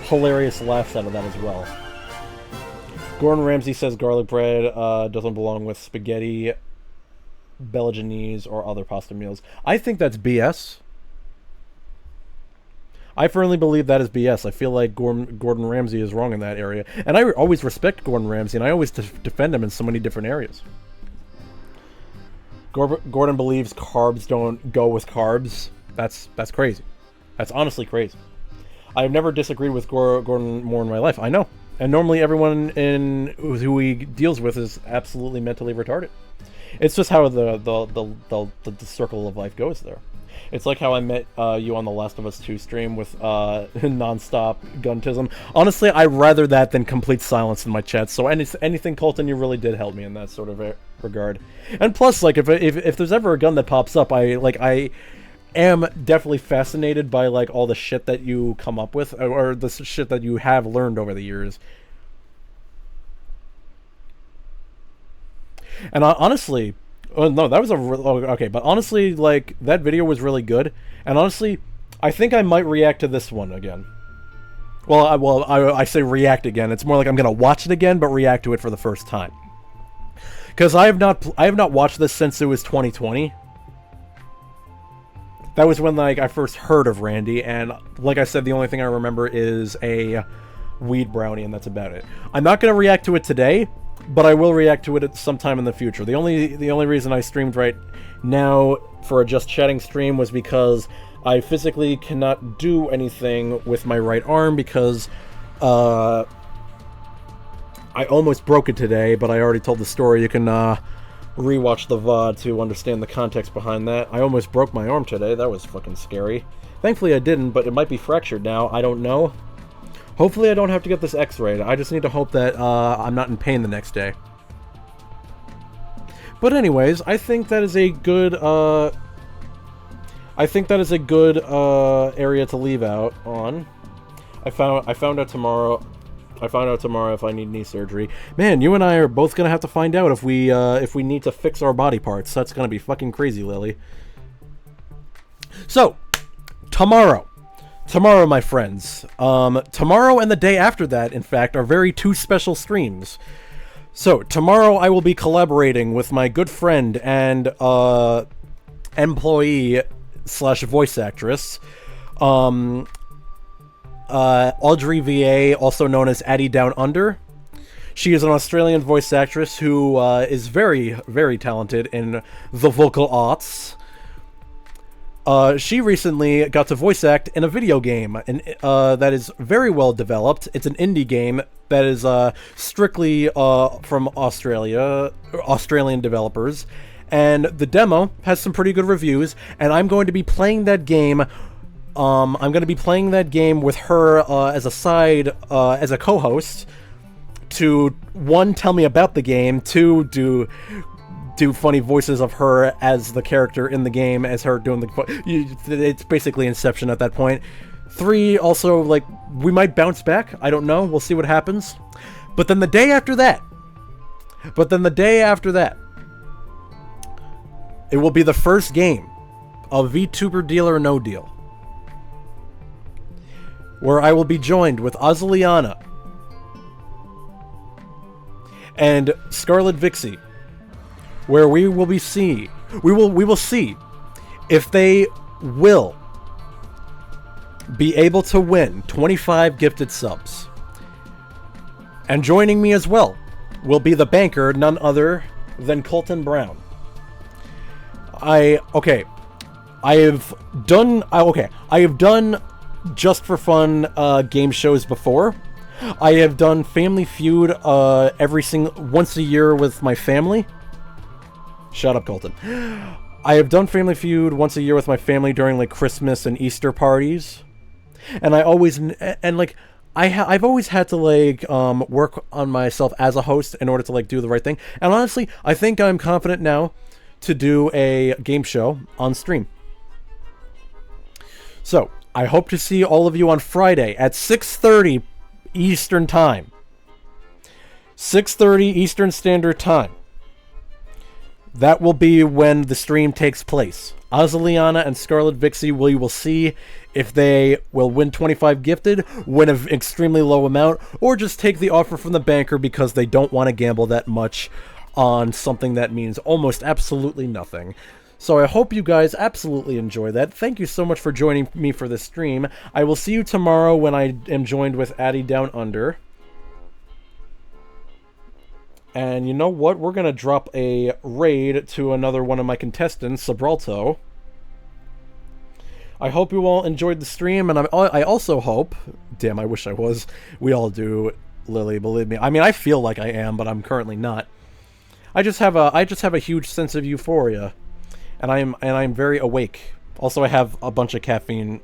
hilarious laughs out of that as well. Gordon Ramsay says garlic bread doesn't belong with spaghetti, Belgianese, or other pasta meals. I think that's BS. I firmly believe that is BS. I feel like Gordon Ramsay is wrong in that area. And I always respect Gordon Ramsay, and I always defend him in so many different areas. Gordon believes carbs don't go with carbs. That's crazy. That's honestly crazy. I've never disagreed with Gordon more in my life. I know. And normally everyone who he deals with is absolutely mentally retarded. It's just how the circle of life goes there. It's like how I met you on the Last of Us 2 stream with non-stop guntism. Honestly, I'd rather that than complete silence in my chat. So anything, Colton, you really did help me in that sort of regard. And plus, like, if there's ever a gun that pops up, I am definitely fascinated by, like, all the shit that you come up with, or the shit that you have learned over the years. And honestly, oh no, that was okay, but honestly, like, that video was really good, and honestly, I think I might react to this one again. Well, I say react again. It's more like I'm gonna watch it again, but react to it for the first time. Because I have not watched this since it was 2020. That was when, like, I first heard of Randy, and like I said, the only thing I remember is a weed brownie, and that's about it. I'm not gonna react to it today, but I will react to it at some time in the future. The only reason I streamed right now for a Just Chatting stream was because I physically cannot do anything with my right arm because I almost broke it today, but I already told the story. You can rewatch the VOD to understand the context behind that. I almost broke my arm today. That was fucking scary. Thankfully I didn't, but it might be fractured now. I don't know. Hopefully I don't have to get this x-rayed. I just need to hope that I'm not in pain the next day. But anyways, I think that is a good area to leave out on. I found out tomorrow if I need knee surgery. Man, you and I are both gonna have to find out if we need to fix our body parts. That's gonna be fucking crazy, Lily. So, tomorrow, my friends, tomorrow and the day after that, in fact, are two special streams. So, tomorrow I will be collaborating with my good friend and, employee / voice actress, Audrey VA, also known as Addie Down Under. She is an Australian voice actress who is very, very talented in the vocal arts. She recently got to voice act in a video game that is very well developed. It's an indie game that is strictly from Australian developers. And the demo has some pretty good reviews, and I'm going to be playing that game. I'm going to be playing that game with her as a co-host to, one, tell me about the game, two, do funny voices of her as the character in the game, as her doing it's basically Inception at that point. 3, also, like, we might bounce back. I don't know. We'll see what happens. But then the day after that, it will be the first game of VTuber Deal or No Deal, where I will be joined with Azaliana and Scarlet Vixie, where we will see if they will be able to win 25 gifted subs. And joining me as well will be the banker, none other than Colton Brown. I have done just for fun game shows before. I have done Family Feud once a year with my family. Shut up, Colton. I have done Family Feud once a year with my family during like Christmas and Easter parties, and I've always had to like work on myself as a host in order to like do the right thing. And honestly, I think I'm confident now to do a game show on stream. So I hope to see all of you on Friday at 6:30 Eastern Time. 6:30 Eastern Standard Time. That will be when the stream takes place. Azaliana and Scarlet Vixie, we will see if they will win 25 gifted, win an extremely low amount, or just take the offer from the banker because they don't want to gamble that much on something that means almost absolutely nothing. So I hope you guys absolutely enjoy that. Thank you so much for joining me for this stream. I will see you tomorrow when I am joined with Addie Down Under. And you know what? We're going to drop a raid to another one of my contestants, Gibraltar. I hope you all enjoyed the stream, and I also hope... Damn, I wish I was. We all do, Lily, believe me. I mean, I feel like I am, but I'm currently not. I just have a huge sense of euphoria, and I'm very awake. Also, I have a bunch of caffeine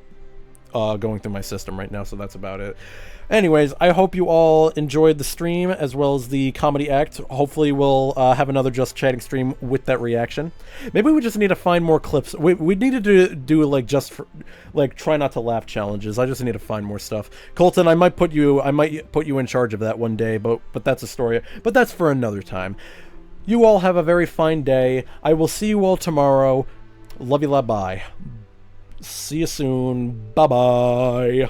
going through my system right now, so that's about it. Anyways, I hope you all enjoyed the stream as well as the comedy act. Hopefully we'll have another Just Chatting stream with that reaction. Maybe we just need to find more clips. We need to do like try not to laugh challenges. I just need to find more stuff. Colton, I might put you in charge of that one day, but that's a story. But that's for another time. You all have a very fine day. I will see you all tomorrow. Love you, bye. See you soon. Bye-bye.